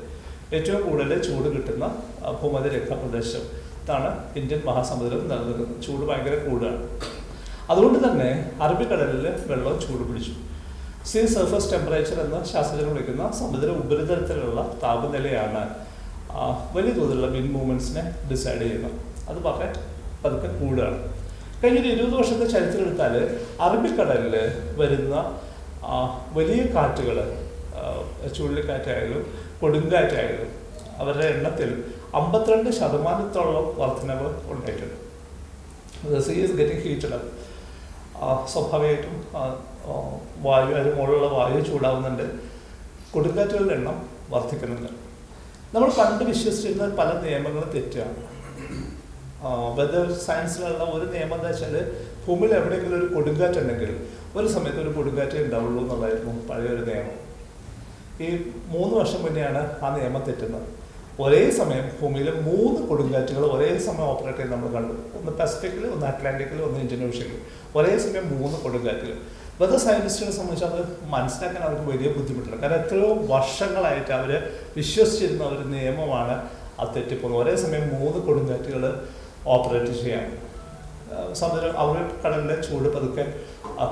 Speaker 1: ഏറ്റവും കൂടുതൽ ചൂട് കിട്ടുന്ന ഭൂമധ്യരേഖ പ്രദേശം ാണ് ഇന്ത്യൻ മഹാസമുദ്രം നിലനിൽക്കുന്നത്. ചൂട് ഭയങ്കര കൂടുതലാണ്. അതുകൊണ്ട് തന്നെ അറബിക്കടലിൽ വെള്ളം ചൂട് പിടിച്ചു. സീ സർഫസ് ടെമ്പറേച്ചർ എന്ന് ശാസ്ത്രജ്ഞർ വിളിക്കുന്ന സമുദ്ര ഉപരിതലത്തിലുള്ള താപനിലയാണ് വലിയ തോതിലുള്ള വിൻഡ് മൂവ്മെൻറ്റ്സിനെ ഡിസൈഡ് ചെയ്യുന്നത്. അത് വളരെ പതുക്കെ കൂടുകയാണ്. കഴിഞ്ഞൊരു 20 വർഷത്തെ ചരിത്രം എടുത്താൽ അറബിക്കടലിൽ വരുന്ന വലിയ കാറ്റുകൾ, ചുഴലിക്കാറ്റായാലും കൊടുങ്കാറ്റായാലും അവരുടെ എണ്ണത്തിൽ 52% വർധനവ് ഉണ്ടായിട്ടുണ്ട്. Sea is getting heated up. സ്വാഭാവികമായിട്ടും അതിന് മുകളിലുള്ള വായു ചൂടാവുന്നുണ്ട്. കൊടുങ്കാറ്റുകളുടെ എണ്ണം വർദ്ധിക്കുന്നുണ്ട്. നമ്മൾ പണ്ട് വിശ്വസിച്ചിരുന്ന പല നിയമങ്ങളും തെറ്റാണ്. വെതർ സയൻസിലുള്ള ഒരു നിയമം എന്താ വെച്ചാൽ, ഭൂമിയിൽ എവിടെയെങ്കിലും ഒരു കൊടുങ്കാറ്റുണ്ടെങ്കിൽ ഒരു സമയത്ത് ഒരു കൊടുങ്കാറ്റേ ഉണ്ടാവുള്ളൂ എന്നുള്ളതായിരുന്നു പഴയൊരു നിയമം. ഈ 3 വർഷം മുന്നെയാണ് ആ നിയമം തെറ്റുന്നത്. ഒരേ സമയം ഭൂമിയിലെ 3 കൊടുങ്കാറ്റുകൾ ഒരേ സമയം ഓപ്പറേറ്റ് ചെയ്ത് നമ്മൾ കണ്ടു. ഒന്ന് പസഫിക്കിൽ, ഒന്ന് അറ്റ്ലാന്റിക്കിൽ, ഒന്ന് ഇന്ത്യൻ ഓഷ്യനിൽ. ഒരേ സമയം 3 കൊടുങ്കാറ്റുകൾ. വെതർ സയൻറ്റിസ്റ്റുകളെ സംബന്ധിച്ച് അത് മനസ്സിലാക്കാൻ അവർക്ക് വലിയ ബുദ്ധിമുട്ടുണ്ട്. കാരണം എത്രയോ വർഷങ്ങളായിട്ട് അവർ വിശ്വസിച്ചിരുന്ന ഒരു നിയമമാണ് അത് തെറ്റിപ്പോകുന്നത്. ഒരേ സമയം 3 കൊടുങ്കാറ്റുകൾ ഓപ്പറേറ്റ് ചെയ്യാൻ കടലിലെ ചൂട് പതുക്കെ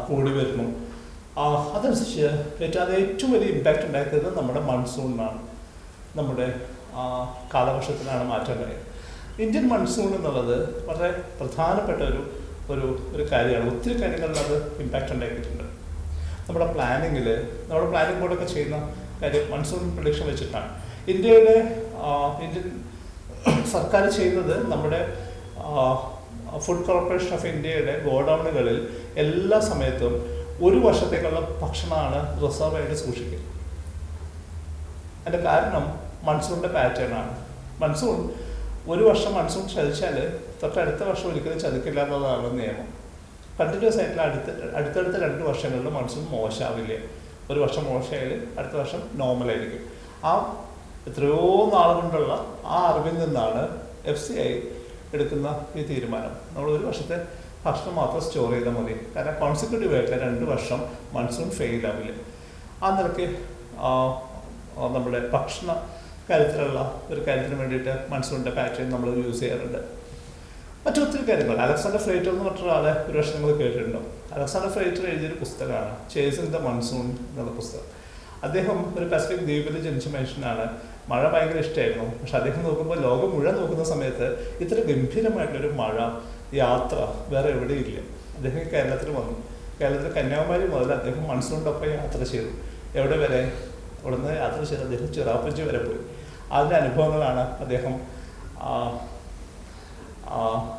Speaker 1: കൂടി വരുന്നു. അതനുസരിച്ച് ഏറ്റവും വലിയ ഇമ്പാക്റ്റ് ഉണ്ടാക്കിയത് നമ്മുടെ മൺസൂണിനാണ്, നമ്മുടെ കാലവർഷത്തിനാണ് മാറ്റം ഉണ്ടായത്. ഇന്ത്യൻ മൺസൂൺ എന്നുള്ളത് വളരെ പ്രധാനപ്പെട്ട ഒരു കാര്യമാണ്. ഒത്തിരി കാര്യങ്ങളിൽ അത് ഇമ്പാക്റ്റ് ഉണ്ടാക്കിയിട്ടുണ്ട്. നമ്മുടെ പ്ലാനിംഗ് ബോർഡൊക്കെ ചെയ്യുന്ന കാര്യം മൺസൂൺ പ്രഡിക്ഷൻ വെച്ചിട്ടാണ്. ഇന്ത്യൻ സർക്കാർ ചെയ്യുന്നത് നമ്മുടെ ഫുഡ് കോർപ്പറേഷൻ ഓഫ് ഇന്ത്യയുടെ ഗോഡൗണുകളിൽ എല്ലാ സമയത്തും 1 വർഷത്തേക്കുള്ള ഭക്ഷണമാണ് റിസർവ് ആയിട്ട് സൂക്ഷിക്കുക. അതിൻ്റെ കാരണം മൺസൂണിൻ്റെ പാറ്റേൺ ആണ്. ഒരു വർഷം മൺസൂൺ ചതിച്ചാൽ തൊട്ടടുത്ത വർഷം ഒരിക്കലും ചതിക്കില്ല എന്നുള്ളതാണ് നിയമം. കണ്ടിന്യൂസ് ആയിട്ടുള്ള അടുത്തടുത്ത 2 വർഷങ്ങളിൽ മൺസൂൺ മോശമാവില്ല. ഒരു വർഷം മോശമായാൽ അടുത്ത വർഷം നോർമലായിരിക്കും. എത്രയോ നാൾ കൊണ്ടുള്ള അറിവിൽ നിന്നാണ് FCI എടുക്കുന്ന ഈ തീരുമാനം. നമ്മൾ 1 വർഷത്തെ ഭക്ഷണം മാത്രം സ്റ്റോർ ചെയ്താൽ മതി. കാരണം കോൺസിക്യൂട്ടീവ് ആയിട്ട് 2 വർഷം മൺസൂൺ ഫെയിൽ ആവില്ല. ആ നിലയ്ക്ക് നമ്മുടെ ഭക്ഷണ കാര്യത്തിലുള്ള ഒരു കാര്യത്തിന് വേണ്ടിയിട്ട് മൺസൂണിൻ്റെ പാറ്റേൺ നമ്മൾ യൂസ് ചെയ്യാറുണ്ട്. മറ്റൊത്തിരി കാര്യങ്ങൾ. അലക്സാണ്ടർ ഫ്ലേറ്റർ എന്ന് പറഞ്ഞ ഒരാളെ ഒരു വർഷം നിങ്ങൾ കേട്ടിട്ടുണ്ടോ? അലക്സാണ്ടർ ഫ്ലേറ്റർ എഴുതിയൊരു പുസ്തകമാണ് ചേസിങ് ദ മൺസൂൺ എന്നുള്ള പുസ്തകം. അദ്ദേഹം ഒരു പസഫിക് ദ്വീപിൽ ജനിച്ച മനുഷ്യനാണ്. മഴ ഭയങ്കര ഇഷ്ടമായിരുന്നു. പക്ഷെ അദ്ദേഹം നോക്കുമ്പോൾ ലോകം മുഴുവൻ നോക്കുന്ന സമയത്ത് ഇത്ര ഗംഭീരമായിട്ടൊരു മഴ യാത്ര വേറെ എവിടെയില്ല. അദ്ദേഹം കേരളത്തിൽ വന്നു. കേരളത്തിൽ കന്യാകുമാരി മുതൽ അദ്ദേഹം മൺസൂണിനൊപ്പം യാത്ര ചെയ്തു. എവിടെ വരെ? അവിടെ നിന്ന് യാത്ര ചെയ്ത് അദ്ദേഹം ചിറാപ്പുഞ്ചി വരെ പോയി. അതിൻ്റെ അനുഭവങ്ങളാണ് അദ്ദേഹം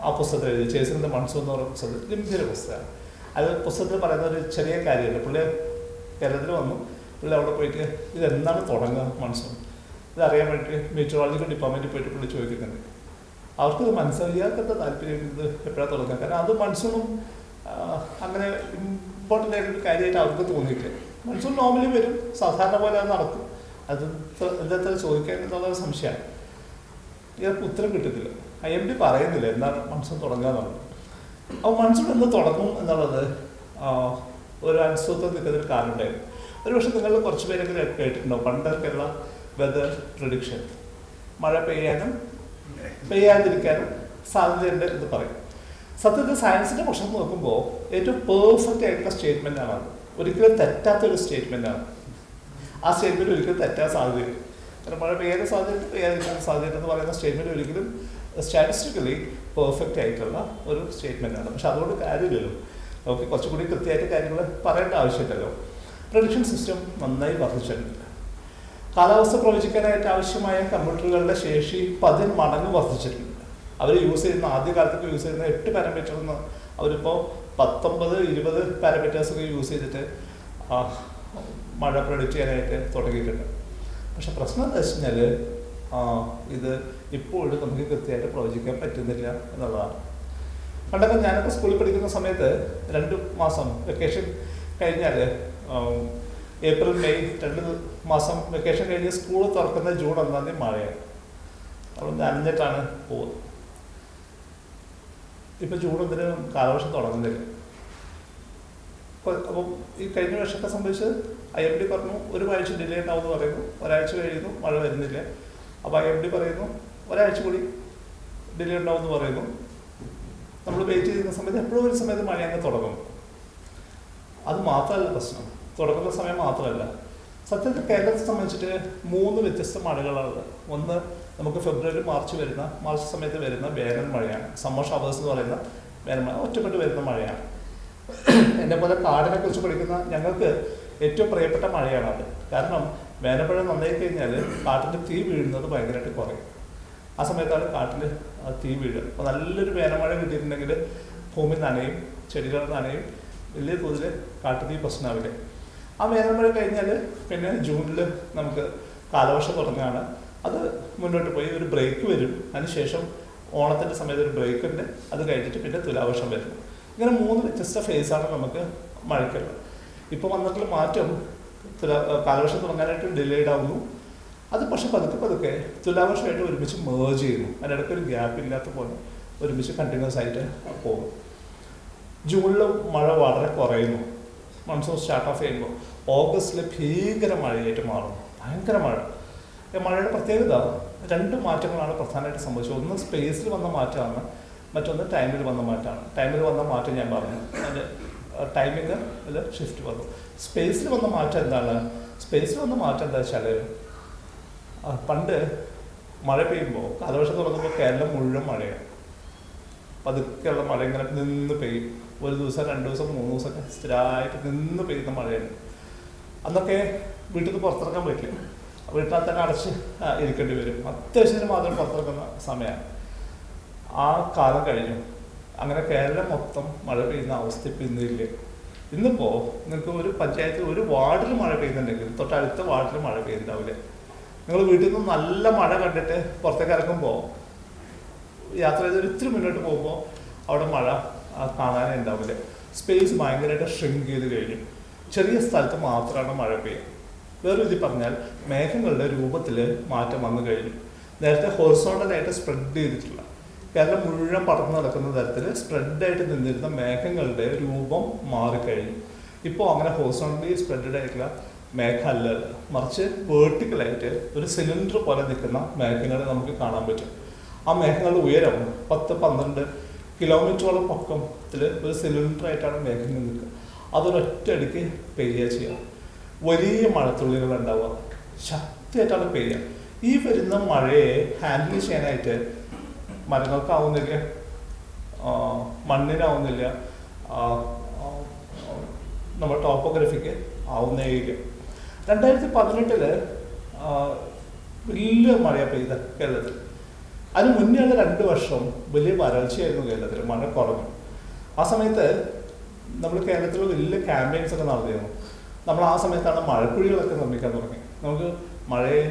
Speaker 1: ആ പുസ്തകത്തിൽ എഴുതി. ചേസിങ് ദ മൺസൂൺ എന്ന് പറയുന്ന പുസ്തകത്തിൽ ഗംഭീര പുസ്തകമാണ്. അത് പുസ്തകത്തിൽ പറയുന്ന ഒരു ചെറിയ കാര്യമല്ല. പുള്ളി കേരളത്തിൽ വന്നു. പുള്ളി അവിടെ പോയിട്ട് ഇതെന്താണ് തുടങ്ങുക മൺസൂൺ ഇതറിയാൻ വേണ്ടി മീറ്ററോളജിക്കൽ ഡിപ്പാർട്ട്മെൻറ്റിൽ പോയിട്ട് പുള്ളി ചോദിക്കുന്നുണ്ട്. അവർക്കത് മനസ്സിലാക്കാത്ത താല്പര്യം ഇത് എപ്പോഴാണ് തുടങ്ങുക. കാരണം അത് മൺസൂണും അങ്ങനെ ഇമ്പോർട്ടൻ്റ് ആയിട്ടൊരു കാര്യമായിട്ട് അവർക്ക് തോന്നിയിട്ടില്ല. മൺസൂൺ നോർമലി വരും, സാധാരണ പോലെ അത് നടക്കും. അത് എന്താ ചോദിക്കാൻ എന്നുള്ളൊരു സംശയമാണ്. ഇതൊക്കെ ഉത്തരം കിട്ടത്തില്ല. IMD പറയുന്നില്ല എന്താണ് മൺസൂൺ തുടങ്ങുക എന്നുള്ളത്. അപ്പോൾ മൺസൂൺ എന്ന് തുടങ്ങും എന്നുള്ളത് ഒരു അനിശ്ചിതത്വം നിൽക്കുന്നൊരു കാലം ഉണ്ടായിരുന്നു. ഒരു പക്ഷേ നിങ്ങൾ കുറച്ച് പേരൊക്കെ കേട്ടിട്ടുണ്ടാവും പണ്ടൊക്കെയുള്ള വെതർ പ്രിഡിക്ഷൻ. മഴ പെയ്യാനും പെയ്യാതിരിക്കാനും സാധ്യതയുണ്ട് എന്ന് പറയും. സത്യത്തിൽ സയൻസിൻ്റെ പക്ഷം നോക്കുമ്പോൾ ഏറ്റവും പെർഫെക്റ്റ് ആയിട്ടുള്ള സ്റ്റേറ്റ്മെൻ്റ് ആണ് അത്. ഒരിക്കലും തെറ്റാത്തൊരു സ്റ്റേറ്റ്മെൻ്റാണ്. ആ സ്റ്റേറ്റ്മെൻറ്റ് ഒരിക്കലും തെറ്റാൻ സാധ്യതയില്ല. കാരണം മഴ പെയ്യാൻ സാധ്യത പെയ്യാതിരിക്കാൻ സാധ്യത എന്ന് പറയുന്ന സ്റ്റേറ്റ്മെൻറ്റ് ഒരിക്കലും സ്റ്റാറ്റിസ്റ്റിക്കലി പെർഫെക്റ്റ് ആയിട്ടുള്ള ഒരു സ്റ്റേറ്റ്മെൻറ്റാണ്. പക്ഷെ അതുകൊണ്ട് കാര്യമില്ലല്ലോ. നമുക്ക് കുറച്ചുകൂടി കൃത്യമായിട്ട് കാര്യങ്ങൾ പറയേണ്ട ആവശ്യമില്ലല്ലോ. പ്രഡിക്ഷൻ സിസ്റ്റം നന്നായി വർദ്ധിച്ചിട്ടുണ്ട്. കാലാവസ്ഥ പ്രവചിക്കാനായിട്ട് ആവശ്യമായ കമ്പ്യൂട്ടറുകളുടെ ശേഷി 10 മടങ്ങ് വർദ്ധിച്ചിട്ടുണ്ട്. അവർ യൂസ് ചെയ്യുന്ന ആദ്യകാലത്തൊക്കെ യൂസ് ചെയ്യുന്ന 8 പാരാമീറ്റർ എന്ന് അവരിപ്പോൾ 19-20 പാരാമീറ്റേഴ്സൊക്കെ യൂസ് ചെയ്തിട്ട് മഴ പ്രൊഡിക്റ്റ് ചെയ്യാനായിട്ട് തുടങ്ങിയിട്ടുണ്ട്. പക്ഷെ പ്രശ്നം എന്താ വെച്ച് കഴിഞ്ഞാൽ ഇത് ഇപ്പോഴും നമുക്ക് കൃത്യമായിട്ട് പ്രവചിക്കാൻ പറ്റുന്നില്ല എന്നുള്ളതാണ്. പണ്ടൊക്കെ ഞാനൊക്കെ സ്കൂളിൽ പഠിക്കുന്ന സമയത്ത് 2 മാസം വെക്കേഷൻ കഴിഞ്ഞാൽ ഏപ്രിൽ മെയ് 2 മാസം വെക്കേഷൻ കഴിഞ്ഞ് സ്കൂൾ തുറക്കുന്ന ജൂൺ 1 മഴയാണ്. അവിടെ നനഞ്ഞിട്ടാണ് പോകുന്നത്. ഇപ്പം ജൂൺ 1 കാലവർഷം തുടങ്ങുന്നില്ല. അപ്പം ഈ കഴിഞ്ഞ വർഷത്തെ സംബന്ധിച്ച് IMD പറഞ്ഞു 1 ആഴ്ച ഡിലേ ഉണ്ടാവുമെന്ന് പറയുന്നു. ഒരാഴ്ച കഴിയുന്നു, മഴ വരുന്നില്ല. അപ്പോൾ IMD പറയുന്നു ഒരാഴ്ച കൂടി ഡിലേ ഉണ്ടാവുമെന്ന് പറയുന്നു. നമ്മൾ വെയിറ്റ് ചെയ്യുന്ന സമയത്ത് എപ്പോഴും ഒരു സമയത്ത് മഴ അങ്ങ് തുടങ്ങും. അത് മാത്രമല്ല പ്രശ്നം, തുടങ്ങുന്ന സമയം മാത്രമല്ല. സത്യത്തിൽ കേരളത്തെ സംബന്ധിച്ചിട്ട് 3 വ്യത്യസ്ത മഴകളാണ്. ഒന്ന് നമുക്ക് ഫെബ്രുവരി മാർച്ച് സമയത്ത് വരുന്ന വേനൽ മഴയാണ്. സമ്മർ ഷവേഴ്സ് എന്ന് പറയുന്ന വേനൽ മഴ ഒറ്റപ്പെട്ട് വരുന്ന മഴയാണ്. എന്നെ പോലെ കാടിനെ കുറിച്ച് പഠിക്കുന്ന ഞങ്ങൾക്ക് ഏറ്റവും പ്രിയപ്പെട്ട മഴയാണ് അത്. കാരണം വേനൽമഴ നന്നായി കഴിഞ്ഞാൽ കാട്ടിൽ തീ വീഴുന്നത് ഭയങ്കരമായിട്ട് കുറയും. ആ സമയത്താണ് കാട്ടിൽ തീ വീഴുക. അപ്പോൾ നല്ലൊരു വേനൽമഴ കിട്ടിയിട്ടുണ്ടെങ്കിൽ ഭൂമി നനയും, ചെടികൾ നനയും, വലിയ തോതിൽ കാട്ടുതീ പ്രശ്നമാവില്ല. ആ വേനൽമഴ കഴിഞ്ഞാൽ പിന്നെ ജൂണിൽ നമുക്ക് കാലവർഷം തുടങ്ങുകയാണ്. അത് മുന്നോട്ട് പോയി ഒരു ബ്രേക്ക് വരും. അതിനുശേഷം ഓണത്തിൻ്റെ സമയത്ത് ഒരു ബ്രേക്ക് ഉണ്ട്. അത് കഴിഞ്ഞിട്ട് പിന്നെ തുലാവർഷം വരുന്നു. ഇങ്ങനെ 3 വ്യത്യസ്ത ഫേസാണ് നമുക്ക് മഴയ്ക്കുള്ളത്. ഇപ്പോൾ വന്നിട്ടുള്ള മാറ്റം കാലവർഷം തുടങ്ങാനായിട്ട് ഡിലേഡ് ആവുന്നു. അത് പക്ഷെ പതുക്കെ തുലാവർഷമായിട്ട് ഒരുമിച്ച് മേർജ് ചെയ്യുന്നു. അതിനിടയ്ക്ക് ഒരു ഗ്യാപ്പ് ഇല്ലാത്ത പോലെ ഒരുമിച്ച് കണ്ടിന്യൂസ് ആയിട്ട് പോകും. ജൂണിൽ മഴ വളരെ കുറയുന്നു. മൺസൂൺ സ്റ്റാർട്ട് ഓഫ് ചെയ്യുമ്പോൾ ഓഗസ്റ്റിൽ ഭീകര മഴയായിട്ട് മാറുന്നു. ഭയങ്കര മഴ. മഴയുടെ പ്രത്യേകത 2 മാറ്റങ്ങളാണ് പ്രധാനമായിട്ട് സംഭവിച്ചത്. ഒന്ന് സ്പേസിൽ വന്ന മാറ്റമാണ്, മറ്റൊന്ന് ടൈമിൽ വന്ന മാറ്റമാണ്. ടൈമിൽ വന്ന മാറ്റം ഞാൻ പറഞ്ഞു, അതിൻ്റെ ടൈമിങ് ഷിഫ്റ്റ് വന്നു. സ്പേസിൽ വന്ന മാറ്റം എന്താണ്? സ്പേസിൽ വന്ന മാറ്റം എന്താ വെച്ചാൽ പണ്ട് മഴ പെയ്യുമ്പോൾ കാലവർഷം തുടങ്ങുമ്പോൾ കേരളം മുഴുവൻ മഴയാണ്. പതുക്കെയുള്ള മഴ ഇങ്ങനെ നിന്ന് പെയ്യും. 1 ദിവസം 2 ദിവസം 3 ദിവസമൊക്കെ സ്ഥിരമായിട്ട് നിന്ന് പെയ്യുന്ന മഴയാണ്. അന്നൊക്കെ വീട്ടിൽ നിന്ന് പുറത്തിറങ്ങാൻ പറ്റില്ല. വീട്ടിനകത്ത് തന്നെ അടച്ച് ഇരിക്കേണ്ടി വരും. അത്യാവശ്യത്തിന് മാത്രം പുറത്തിറങ്ങുന്ന സമയമാണ്. ആ കാലം കഴിഞ്ഞു. അങ്ങനെ കേരളം മൊത്തം മഴ പെയ്യുന്ന അവസ്ഥ ഇപ്പം ഇന്നില്ല. ഇന്നിപ്പോൾ നിങ്ങൾക്ക് ഒരു പഞ്ചായത്തിൽ ഒരു വാർഡിൽ മഴ പെയ്യുന്നുണ്ടെങ്കിൽ തൊട്ടടുത്ത വാർഡിൽ മഴ പെയ്യുന്നുണ്ടാവില്ല. നിങ്ങൾ വീട്ടിൽ നിന്ന് നല്ല മഴ കണ്ടിട്ട് പുറത്തേക്ക് ഇറങ്ങുമ്പോൾ യാത്ര ചെയ്ത് ഇത്തിരി മുന്നോട്ട് പോകുമ്പോൾ അവിടെ മഴ കാണാനേ ഉണ്ടാവില്ല. സ്പേസ് ഭയങ്കരമായിട്ട് ഷ്രിങ്ക് ചെയ്ത് കഴിഞ്ഞു. ചെറിയ സ്ഥലത്ത് മാത്രമാണ് മഴ പെയ്യുക. വേറെ രീതി പറഞ്ഞാൽ മേഘങ്ങളുടെ രൂപത്തിൽ മാറ്റം വന്നു കഴിഞ്ഞു. നേരത്തെ ഹൊറിസോണ്ടലായിട്ട് സ്പ്രെഡ് ചെയ്തിട്ടുള്ള കേരളം മുഴുവൻ പടർന്നു നടക്കുന്ന തരത്തിൽ സ്പ്രെഡായിട്ട് നിന്നിരുന്ന മേഘങ്ങളുടെ രൂപം മാറിക്കഴിഞ്ഞു. ഇപ്പോൾ അങ്ങനെ ഹൊറിസോണ്ടലി സ്പ്രെഡഡ് ആയിട്ടുള്ള മേഘമല്ല, മറിച്ച് വേർട്ടിക്കലായിട്ട് ഒരു സിലിണ്ടർ പോലെ നിൽക്കുന്ന മേഘങ്ങളെ നമുക്ക് കാണാൻ പറ്റും. ആ മേഘങ്ങളുടെ ഉയരം 10-12 കിലോമീറ്ററോളം പൊക്കത്തിൽ ഒരു സിലിണ്ടറായിട്ടാണ് മേഘങ്ങൾ നിൽക്കുക. അതൊരൊറ്റയടിക്ക് പെയ്യുക ചെയ്യുക. വലിയ മഴത്തുള്ളികൾ ഉണ്ടാവുക, ശക്തിയായിട്ടാണ് പെയ്യുക. ഈ വരുന്ന മഴയെ ഹാൻഡിൽ ചെയ്യാനായിട്ട് മരങ്ങൾക്കാവുന്നില്ല, മണ്ണിനാവുന്നില്ല, നമ്മുടെ ടോപ്പോഗ്രഫിക്ക് ആവുന്നേയില്ല. 2018 വലിയ മഴയാണ് പെയ്ത കേരളത്തിൽ. അതിന് മുന്നെയുള്ള 2 വർഷം വലിയ വരൾച്ചയായിരുന്നു കേരളത്തിൽ, മഴ കുറഞ്ഞു. ആ സമയത്ത് നമ്മൾ കേരളത്തിൽ വലിയ ക്യാമ്പയിൻസ് ഒക്കെ നടത്തിയിരുന്നു. നമ്മൾ ആ സമയത്താണ് മഴക്കുഴികളൊക്കെ നിർമ്മിക്കാൻ തുടങ്ങി. നമുക്ക് മഴയെ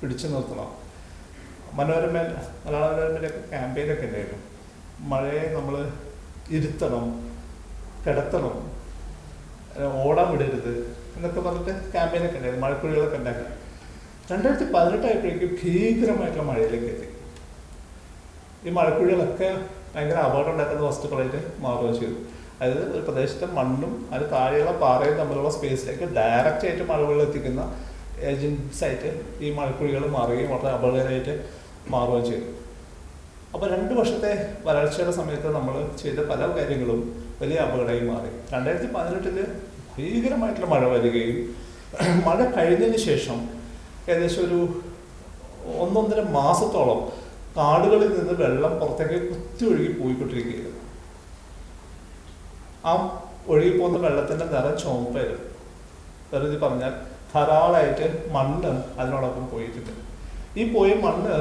Speaker 1: പിടിച്ചു നിർത്തണം. മലയാള മനോരമയിലൊക്കെ ക്യാമ്പയിനൊക്കെ ഉണ്ടായിരുന്നു. മഴയെ നമ്മൾ ഇരുത്തണം, കിടത്തണം, ഓടാൻ വിടരുത് എന്നൊക്കെ പറഞ്ഞിട്ട് ക്യാമ്പയിനൊക്കെ ഉണ്ടായിരുന്നു. മഴക്കുഴികളൊക്കെ ഉണ്ടാക്കി. 2018 ആയപ്പോഴേക്കും ഭീകരമായിട്ടുള്ള മഴയിലേക്ക് എത്തി. ഈ മഴക്കുഴികളൊക്കെ ഭയങ്കര അപകടം ഉണ്ടാക്കുന്ന വസ്തുക്കളായിട്ട് മാറുകയും ചെയ്തു. അതായത് ഒരു പ്രദേശത്തെ മണ്ണും അതിന് താഴെയുള്ള പാറയും തമ്മിലുള്ള സ്പേസിലേക്ക് ഡയറക്റ്റ് ആയിട്ട് മഴവെള്ളം എത്തിക്കുന്ന ഏജൻസ് ആയിട്ട് ഈ മഴക്കുഴികൾ മാറുകയും വളരെ അപകടകരമായിട്ട് മാറുകയും ചെയ്തു. അപ്പോൾ 2 വർഷത്തെ വരൾച്ചയുടെ സമയത്ത് നമ്മൾ ചെയ്ത പല കാര്യങ്ങളും വലിയ അപകടമായി മാറി. 2018 ഭീകരമായിട്ടുള്ള മഴ വരികയും മഴ കഴിഞ്ഞതിന് ശേഷം ഏകദേശം ഒരു 1.5 മാസത്തോളം കാടുകളിൽ നിന്ന് വെള്ളം പുറത്തേക്ക് കുത്തി ഒഴുകി പോയിക്കൊണ്ടിരിക്കുകയായിരുന്നു. ആ ഒഴുകി പോകുന്ന വെള്ളത്തിൻ്റെ നിറം ചുവപ്പായിരുന്നു. വെറുതെ പറഞ്ഞാൽ ധാരാളമായിട്ട് മണ്ണ് അതിനോടൊപ്പം പോയിട്ടുണ്ട്. ഈ പോയ മണ്ണ്,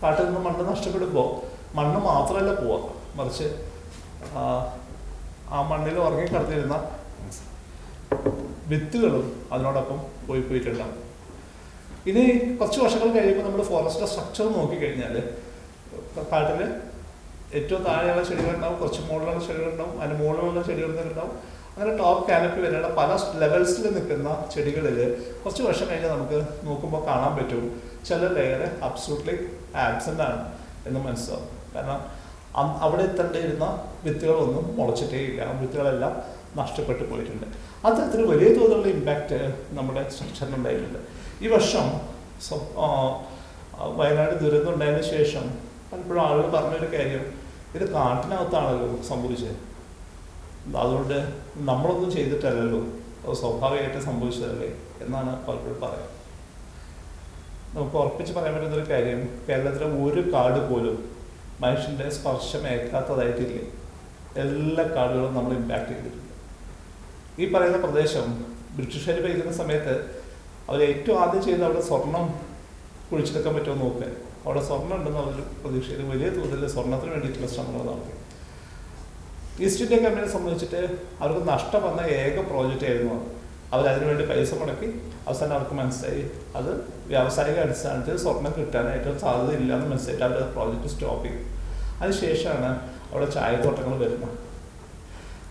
Speaker 1: കാട്ടിൽ നിന്ന് മണ്ണ് നഷ്ടപ്പെടുമ്പോൾ മണ്ണ് മാത്രമല്ല പോവുക, മറിച്ച് ആ മണ്ണിൽ ഉറങ്ങി കിടന്നിരുന്ന വിത്തുകളും അതിനോടൊപ്പം പോയിട്ടുണ്ടാകും. ഇനി കുറച്ച് വർഷങ്ങൾ കഴിയുമ്പോൾ നമ്മൾ ഫോറസ്റ്റ് സ്ട്രക്ചർ നോക്കിക്കഴിഞ്ഞാൽ കാട്ടിൽ ഏറ്റവും താഴെയുള്ള ചെടികളുണ്ടാവും, കുറച്ച് മുകളിലുള്ള ചെടികളുണ്ടാവും, അതിന് മുകളിലുള്ള ചെടികളുണ്ടാവും. അങ്ങനെ ടോപ്പ് കാനപ്പി വരെയുള്ള പല ലെവൽസിൽ നിൽക്കുന്ന ചെടികളിൽ കുറച്ച് വർഷം കഴിഞ്ഞ് നമുക്ക് നോക്കുമ്പോൾ കാണാൻ പറ്റും ചില ലെയർ അബ്സൊല്യൂട്ട്ലി ആബ്സെൻ്റ് ആണ് എന്ന് മനസ്സിലാവും. കാരണം അവിടെ എത്തേണ്ടിയിരുന്ന വിത്തുകളൊന്നും മുളച്ചിട്ടേ ഇല്ല, വിത്തുകളെല്ലാം നഷ്ടപ്പെട്ടു പോയിട്ടുണ്ട്. അത്തരത്തിൽ വലിയ തോതിലുള്ള ഇമ്പാക്റ്റ് നമ്മുടെ സ്ട്രക്ചറിനുണ്ടായിട്ടുണ്ട്. ഈ വർഷം വയനാട് ദുരന്തം ഉണ്ടായതിനു ശേഷം പലപ്പോഴും ആളുകൾ പറഞ്ഞൊരു കാര്യം, ഇത് കാട്ടിനകത്താണല്ലോ സംഭവിച്ചത്, അതുകൊണ്ട് നമ്മളൊന്നും ചെയ്തിട്ടല്ലല്ലോ, അത് സ്വാഭാവികമായിട്ട് സംഭവിച്ചതല്ലേ എന്നാണ് പലപ്പോഴും പറയുന്നത്. നമുക്ക് ഉറപ്പിച്ച് പറയാൻ പറ്റുന്നൊരു കാര്യം, കേരളത്തിലെ ഒരു കാട് പോലും മനുഷ്യൻ്റെ സ്പർശം ഏൽക്കാത്തതായിട്ടില്ല. എല്ലാ കാടുകളും നമ്മൾ ഇമ്പാക്റ്റ് ചെയ്തിട്ടുണ്ട്. ഈ പറയുന്ന പ്രദേശം ബ്രിട്ടീഷുകാർ ഭരിക്കുന്ന സമയത്ത് അവർ ഏറ്റവും ആദ്യം ചെയ്ത് അവിടെ സ്വർണം കുഴിച്ചെടുക്കാൻ പറ്റുമോ നോക്കുക. അവിടെ സ്വർണ്ണം ഉണ്ടെന്ന് അവർ പ്രതീക്ഷയിൽ വലിയ തോതിൽ സ്വർണ്ണത്തിന് വേണ്ടിയിട്ടുള്ള ശ്രമങ്ങൾ നടത്തി. ഈസ്റ്റ് ഇന്ത്യ കമ്പനിയെ സംബന്ധിച്ചിട്ട് അവർക്ക് നഷ്ടം വന്ന ഏക പ്രോജക്റ്റ് ആയിരുന്നു അത്. അവരതിനുവേണ്ടി പൈസ മുടക്കി. അവസാനം അവർക്ക് മനസ്സിലായി അത് വ്യാവസായിക അടിസ്ഥാനത്തിൽ സ്വർണം കിട്ടാനായിട്ട് സാധ്യതയില്ല എന്ന് മനസ്സിലായിട്ട് അവർ പ്രോജക്റ്റ് സ്റ്റോപ്പ് ചെയ്തു. അതിനുശേഷമാണ് അവിടെ ചായത്തോട്ടങ്ങൾ വരുന്നത്,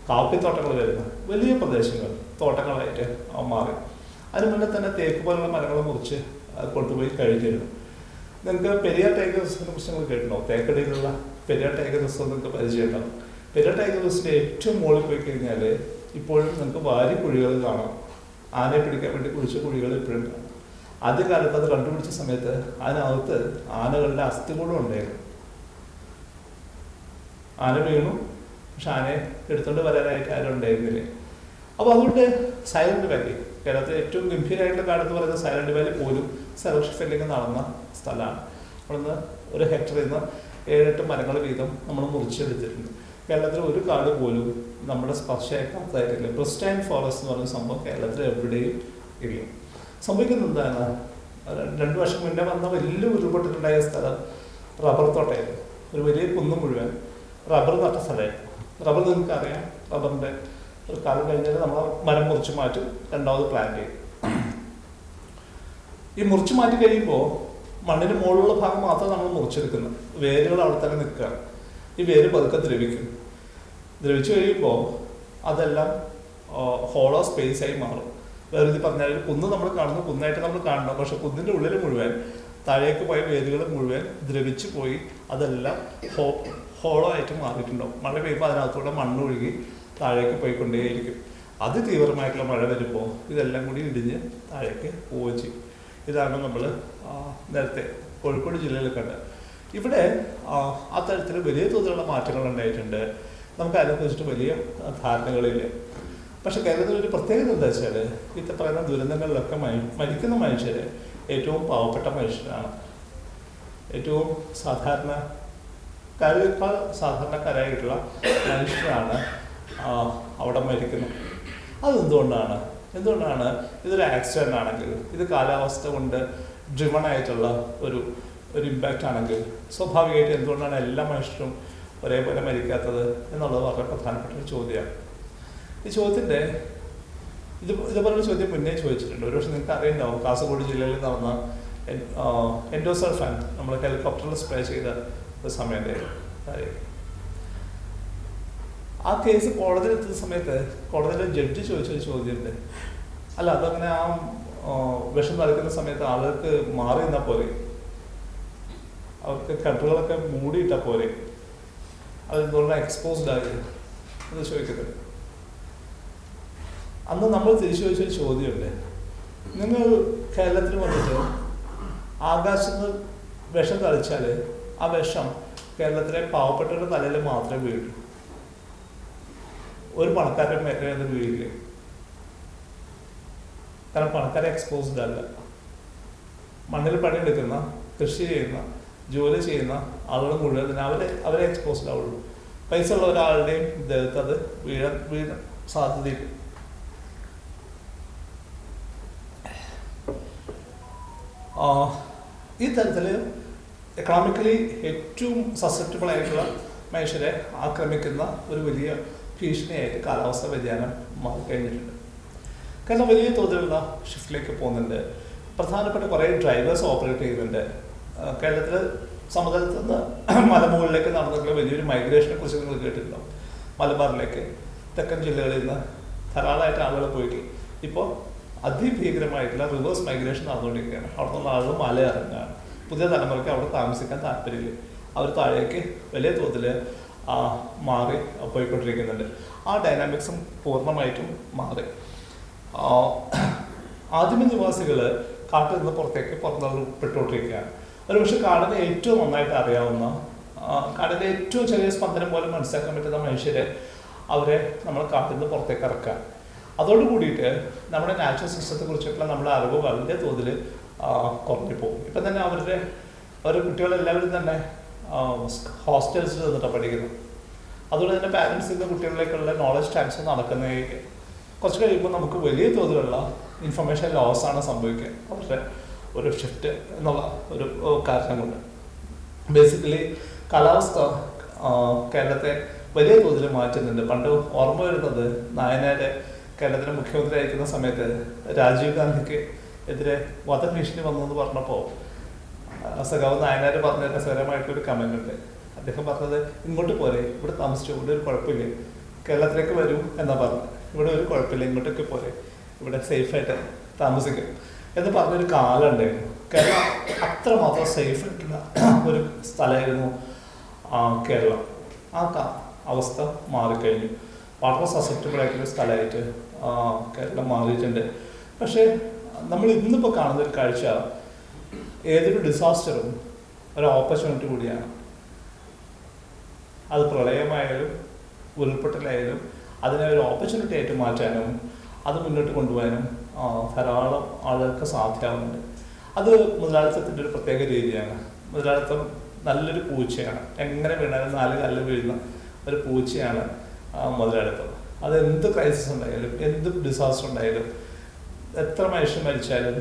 Speaker 1: കാപ്പിത്തോട്ടങ്ങൾ വരുന്നത്, വലിയ പ്രദേശങ്ങൾ തോട്ടങ്ങളായിട്ട് മാറി. അതിന് മുന്നേ തന്നെ തേക്ക് പോലുള്ള മരങ്ങൾ മുറിച്ച് കൊണ്ടുപോയി കഴിഞ്ഞിരുന്നു. നിങ്ങൾക്ക് പെരിയാർ ടൈഗർ റിസർവിനെ കുറിച്ച് നിങ്ങൾ കേട്ടിട്ടുണ്ടോ? തേക്കടിയിലുള്ള പെരിയാർ ടൈഗർ റിസർവ് നിങ്ങൾക്ക് പരിചയമുണ്ടാവും. പെരിയാർ ടൈഗർ റിസർവിൻ്റെ ഏറ്റവും മുകളിൽ പോയി കഴിഞ്ഞാൽ ഇപ്പോഴും നിങ്ങൾക്ക് വാരി കുഴികൾ കാണാം. ആനയെ പിടിക്കാൻ വേണ്ടി കുഴിച്ച കുഴികൾ ഇപ്പോഴും കാണാം. ആദ്യകാലത്ത് അത് കണ്ടുപിടിച്ച സമയത്ത് അതിനകത്ത് ആനകളുടെ അസ്ഥികൂടം ഉണ്ടായിരുന്നു. ആന വീണു, പക്ഷെ ആനയെ എടുത്തുകൊണ്ട് വരാനായിട്ട് ആരും ഉണ്ടായിരുന്നില്ലേ. അപ്പോൾ അതുകൊണ്ട് സൈലന്റ് വാലി, കേരളത്തിലെ ഏറ്റവും ഗംഭീരമായിട്ടുള്ള കാടെന്ന് പറയുന്ന സൈലന്റ് വാലി പോലും സെലക്ഷൻ ഫെല്ലിങ് നടന്ന സ്ഥലമാണ്. അവിടുന്ന് ഒരു ഹെക്ടറിൽ നിന്ന് 7-8 മരങ്ങൾ വീതം നമ്മൾ മുറിച്ചെടുത്തിട്ടുണ്ട്. കേരളത്തിൽ ഒരു കാട് പോലും നമ്മുടെ സ്പർശേക്കാത്തതായിട്ടില്ല. പ്രിസ്റ്റൈൻ ഫോറസ്റ്റ് എന്ന് പറയുന്ന സംഭവം കേരളത്തിൽ എവിടെയും ഇല്ല. സംഭവിക്കുന്നത് എന്താണ്? 2 വർഷം മുന്നേ വന്ന വലിയ ഉരുൾപൊട്ടലുണ്ടായ സ്ഥലം റബ്ബർ തോട്ടമായിരുന്നു. ഒരു വലിയ കുന്ന് മുഴുവൻ റബ്ബർ നട്ട സ്ഥലമായിരുന്നു. റബ്ബർ നിങ്ങൾക്കറിയാം, റബ്ബറിൻ്റെ ഒരു കാലം കഴിഞ്ഞാൽ നമ്മൾ മരം മുറിച്ച് മാറ്റും, രണ്ടാമത് പ്ലാന്റ് ചെയ്യും. ഈ മുറിച്ച് മാറ്റി കഴിയുമ്പോൾ മണ്ണിന് മുകളിലുള്ള ഭാഗം മാത്രം നമ്മൾ മുറിച്ചെടുക്കുന്നത്, വേരുകൾ അവിടെ തന്നെ നിൽക്കുകയാണ്. ഈ വേര് പതുക്കെ ദ്രവിക്കും. ദ്രവിച്ചു കഴിയുമ്പോൾ അതെല്ലാം ഹോളോ സ്പേസായി മാറും. വേറെ പറഞ്ഞാൽ കുന്ന് നമ്മൾ കാണുന്നു, കുന്നായിട്ട് നമ്മൾ കാണണം, പക്ഷെ കുന്നിൻ്റെ ഉള്ളിൽ മുഴുവൻ താഴേക്ക് പോയ വേരുകൾ മുഴുവൻ ദ്രവിച്ചു പോയി അതെല്ലാം ഹോളോ ആയിട്ട് മാറിയിട്ടുണ്ടാവും. മഴ പെയ്യുമ്പോൾ അതിനകത്തൂടെ മണ്ണൊഴുകി താഴേക്ക് പോയിക്കൊണ്ടേയിരിക്കും. അതിതീവ്രമായിട്ടുള്ള മഴ വരുമ്പോൾ ഇതെല്ലാം കൂടി ഇടിഞ്ഞ് താഴേക്ക് പോവുകയും ചെയ്യും. ഇതാണ് നമ്മൾ നേരത്തെ കോഴിക്കോട് ജില്ലയിൽ കണ്ടത്. ഇവിടെ ആ തരത്തിൽ വലിയ തോതിലുള്ള മാറ്റങ്ങൾ ഉണ്ടായിട്ടുണ്ട്. നമുക്ക് അതിനെക്കുറിച്ചിട്ട് വലിയ ധാരണകളില്ല. പക്ഷെ കേരളത്തിലൊരു പ്രത്യേകത എന്താ വെച്ചാൽ ഇത്തെ പറയുന്ന ദുരന്തങ്ങളിലൊക്കെ മരിക്കുന്ന മനുഷ്യർ ഏറ്റവും പാവപ്പെട്ട മനുഷ്യരാണ്. ഏറ്റവും സാധാരണക്കാരായിട്ടുള്ള മനുഷ്യരാണ് അവിടെ മരിക്കുന്നത്. അതെന്തുകൊണ്ടാണ്? ഇതൊരു ആക്സിഡൻ്റ് ആണെങ്കിൽ, ഇത് കാലാവസ്ഥ കൊണ്ട് ഡ്രിവൺ ആയിട്ടുള്ള ഒരു ഇമ്പാക്റ്റ് ആണെങ്കിൽ സ്വാഭാവികമായിട്ട് എന്തുകൊണ്ടാണ് എല്ലാ മനുഷ്യരും ഒരേപോലെ മരിക്കാത്തത് എന്നുള്ളത് വളരെ പ്രധാനപ്പെട്ട ഒരു ചോദ്യമാണ്. ഈ ചോദ്യത്തിൻ്റെ ഇതുപോലൊരു ചോദ്യം മുന്നേ ചോദിച്ചിട്ടുണ്ട്. ഒരുപക്ഷെ നിങ്ങൾക്ക് അറിയുന്നുണ്ടാവും, കാസർഗോഡ് ജില്ലയിൽ നടന്ന എൻഡോസൾഫാൻ നമ്മൾ ഹെലികോപ്റ്ററിൽ സ്പ്രേ ചെയ്ത ഒരു സമയത്തെ കാര്യം. ആ കേസ് കോടതിയിലെത്തുന്ന സമയത്ത് കോടതിയിലെ ജഡ്ജി ചോദിച്ചൊരു ചോദ്യമുണ്ട്. അല്ല, അതങ്ങനെ ആ വിഷം തളിക്കുന്ന സമയത്ത് ആളുകൾക്ക് മാറി നിന്നാൽ പോരെ, അവർക്ക് കട്ടുകളൊക്കെ മൂടിയിട്ടാൽ പോരെ, അതെന്തുകൊണ്ടാണ് എക്സ്പോസ്ഡ് ആയത് എന്ന് ചോദിക്കുന്നത്. അന്ന് നമ്മൾ തിരിച്ചു ചോദിച്ചൊരു ചോദ്യമുണ്ട്. നിങ്ങൾ കേരളത്തിൽ വന്നിട്ട് ആകാശത്ത് വിഷം തളിച്ചാൽ ആ വിഷം കേരളത്തിലെ പാവപ്പെട്ടവരുടെ തലയിൽ മാത്രമേ വീഴൂ, ഒരു പണക്കാരുടെ മേഖല അത് വീഴില്ല. കാരണം പണക്കാരെ എക്സ്പോസ്ഡ് അല്ല. മണ്ണിൽ പണിയെടുക്കുന്ന, കൃഷി ചെയ്യുന്ന, ജോലി ചെയ്യുന്ന ആളുകൾ മുഴുവൻ അവരെ എക്സ്പോസ്ഡ് ആവുള്ളൂ. പൈസ ഉള്ള ഒരാളുടെയും ദേഹത്ത് അത് വീഴാൻ സാധ്യതയില്ല. ഈ തരത്തിൽ എക്കണോമിക്കലി ഏറ്റവും സസെപ്റ്റബിൾ ആയിട്ടുള്ള മനുഷ്യരെ ആക്രമിക്കുന്ന ഒരു വലിയ ഭീഷണിയായിട്ട് കാലാവസ്ഥ വ്യതിയാനം മാറിക്കഴിഞ്ഞിട്ടുണ്ട്. കാരണം വലിയ തോതിലുള്ള ഷിഫ്റ്റിലേക്ക് പോകുന്നുണ്ട്. പ്രധാനപ്പെട്ട കുറേ ഡ്രൈവേഴ്സ് ഓപ്പറേറ്റ് ചെയ്യുന്നുണ്ട്. കേരളത്തിൽ സമതലത്തിൽ നിന്ന് മലമുകളിലേക്ക് നടന്നിട്ടുള്ള വലിയൊരു മൈഗ്രേഷനെ കുറിച്ച് നിങ്ങൾ കേട്ടിട്ടുണ്ടാവും. മലബാറിലേക്ക് തെക്കൻ ജില്ലകളിൽ നിന്ന് ധാരാളമായിട്ട് ആളുകൾ പോയിട്ട് ഇപ്പോൾ അതിഭീകരമായിട്ടുള്ള റിവേഴ്സ് മൈഗ്രേഷൻ നടന്നുകൊണ്ടിരിക്കുകയാണ്. അവിടെ നിന്നുള്ള ആളുകൾ മല ഇറങ്ങുകയാണ്. പുതിയ തലമുറയ്ക്ക് അവിടെ താമസിക്കാൻ താല്പര്യമില്ല. അവർ താഴേക്ക് വലിയ തോതിൽ മാറി പോയിക്കൊണ്ടിരിക്കുന്നുണ്ട്. ആ ഡൈനാമിക്സും പൂർണ്ണമായിട്ടും മാറി. ആദിമ നിവാസികൾ കാട്ടിൽ നിന്ന് പുറന്തള്ളപ്പെട്ടുകൊണ്ടിരിക്കുകയാണ്. ഒരുപക്ഷെ കാടിനെ ഏറ്റവും നന്നായിട്ട് അറിയാവുന്ന, കാടിൻ്റെ ഏറ്റവും ചെറിയ സ്പന്ദനം പോലും മനസ്സിലാക്കാൻ പറ്റുന്ന മനുഷ്യരെ അവരെ നമ്മൾ കാട്ടിൽ നിന്ന് പുറത്തേക്ക് ഇറക്കുക. അതോട് കൂടിയിട്ട് നമ്മുടെ നാച്ചുറൽ സിസ്റ്റത്തെ കുറിച്ചിട്ടുള്ള നമ്മുടെ അറിവ് വളരെ തോതിൽ കുറഞ്ഞു പോകും. ഇപ്പം തന്നെ അവരുടെ കുട്ടികളെല്ലാവരും തന്നെ ഹോസ്റ്റൽസിൽ നിന്നിട്ടാണ് പഠിക്കുന്നത്. അതുകൊണ്ട് തന്നെ പാരൻസിൻ്റെ കുട്ടികളിലേക്കുള്ള നോളജ് ട്രാൻസ്ഫർ നടക്കുന്നേ കുറച്ച് കഴിയുമ്പോൾ നമുക്ക് വലിയ തോതിലുള്ള ഇൻഫർമേഷൻ ലോസാണ് സംഭവിക്കുക, അവരുടെ ഒരു ഷിഫ്റ്റ് എന്നുള്ള ഒരു കാരണം കൊണ്ട്. ബേസിക്കലി കാലാവസ്ഥ കേരളത്തെ വലിയ തോതിൽ മാറ്റുന്നുണ്ട്. പണ്ട് ഓർമ്മ വരുന്നത് നായനാര് കേരളത്തിലെ മുഖ്യമന്ത്രി ആയിരിക്കുന്ന സമയത്ത് രാജീവ് ഗാന്ധിക്ക് എതിരെ വധഭീഷണി വന്നു എന്ന് പറഞ്ഞപ്പോൾ സഖാവ് നായനാര് പറഞ്ഞ രസകരമായിട്ടൊരു കമന്റ് ഉണ്ട്. അദ്ദേഹം പറഞ്ഞത്, ഇങ്ങോട്ട് പോരെ, ഇവിടെ താമസിച്ചു, ഇവിടെ ഒരു കുഴപ്പമില്ല, കേരളത്തിലേക്ക് വരൂ എന്നാ പറഞ്ഞത്. ഇവിടെ ഒരു കുഴപ്പമില്ല, ഇങ്ങോട്ടൊക്കെ പോരെ, ഇവിടെ സേഫായിട്ട് താമസിക്കും എന്ന് പറഞ്ഞൊരു കാലം ഉണ്ടായിരുന്നു. കേരളം അത്രമാത്രം സേഫ് ആയിട്ടുള്ള ഒരു സ്ഥലമായിരുന്നു കേരളം. ആ അവസ്ഥ മാറിക്കഴിഞ്ഞു. വളരെ സസെപ്റ്റബിൾ ആയിട്ടുള്ള സ്ഥലമായിട്ട് കേരളം മാറിയിട്ടുണ്ട്. പക്ഷേ നമ്മൾ ഇന്നിപ്പോൾ കാണുന്ന ഒരു കാഴ്ച, ഏതൊരു ഡിസാസ്റ്ററും ഒരു ഓപ്പർച്യൂണിറ്റി കൂടിയാണ്. അത് പ്രളയമായാലും ഉരുൾപൊട്ടലായാലും അതിനെ ഒരു ഓപ്പർച്യൂണിറ്റി ആയിട്ട് മാറ്റാനും അത് മുന്നോട്ട് കൊണ്ടുപോകാനും ധാരാളം ആളുകൾക്ക് സാധ്യമാവുന്നുണ്ട്. അത് മുതലാളിത്തത്തിൻ്റെ ഒരു പ്രത്യേക രീതിയാണ്. മുതലാളിത്തം നല്ലൊരു പൂച്ചയാണ്. എങ്ങനെ വീണാലും 4 കല്ല് വീഴുന്ന ഒരു പൂച്ചയാണ് മുതലാളിത്തം. അത് എന്ത് ക്രൈസിസ് ഉണ്ടായാലും, എന്ത് ഡിസാസ്റ്റർ ഉണ്ടായാലും, എത്ര മനുഷ്യൻ മരിച്ചാലും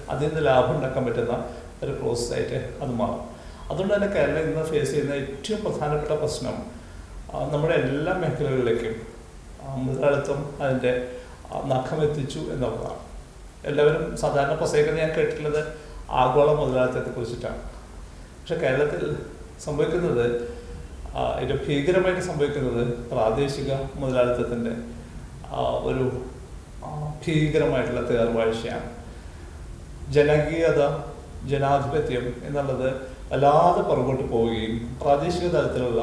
Speaker 1: അതിൽ നിന്ന് ലാഭം ഉണ്ടാക്കാൻ പറ്റുന്ന ഒരു പ്രോസസ്സായിട്ട് അത് മാറും. അതുകൊണ്ട് തന്നെ കേരളം ഇന്ന് ഫേസ് ചെയ്യുന്ന ഏറ്റവും പ്രധാനപ്പെട്ട പ്രശ്നം നമ്മുടെ എല്ലാ മേഖലകളിലേക്കും മുതലാളിത്തം അതിൻ്റെ നഖമെത്തിച്ചു എന്നുള്ളതാണ്. എല്ലാവരും സാധാരണ പ്രസംഗിക്കുന്നത് ഞാൻ കേട്ടിട്ടുള്ളത് ആഗോള മുതലാളിത്തത്തെ കുറിച്ചിട്ടാണ്. പക്ഷെ കേരളത്തിൽ സംഭവിക്കുന്നത്, ഏറ്റവും ഭീകരമായിട്ട് സംഭവിക്കുന്നത് പ്രാദേശിക മുതലാളിത്തത്തിൻ്റെ ഒരു ഭീകരമായിട്ടുള്ള തേർവാഴ്ചയാണ്. ജനകീയത, ജനാധിപത്യം എന്നുള്ളത് വല്ലാതെ പുറകോട്ട് പോവുകയും പ്രാദേശിക തലത്തിലുള്ള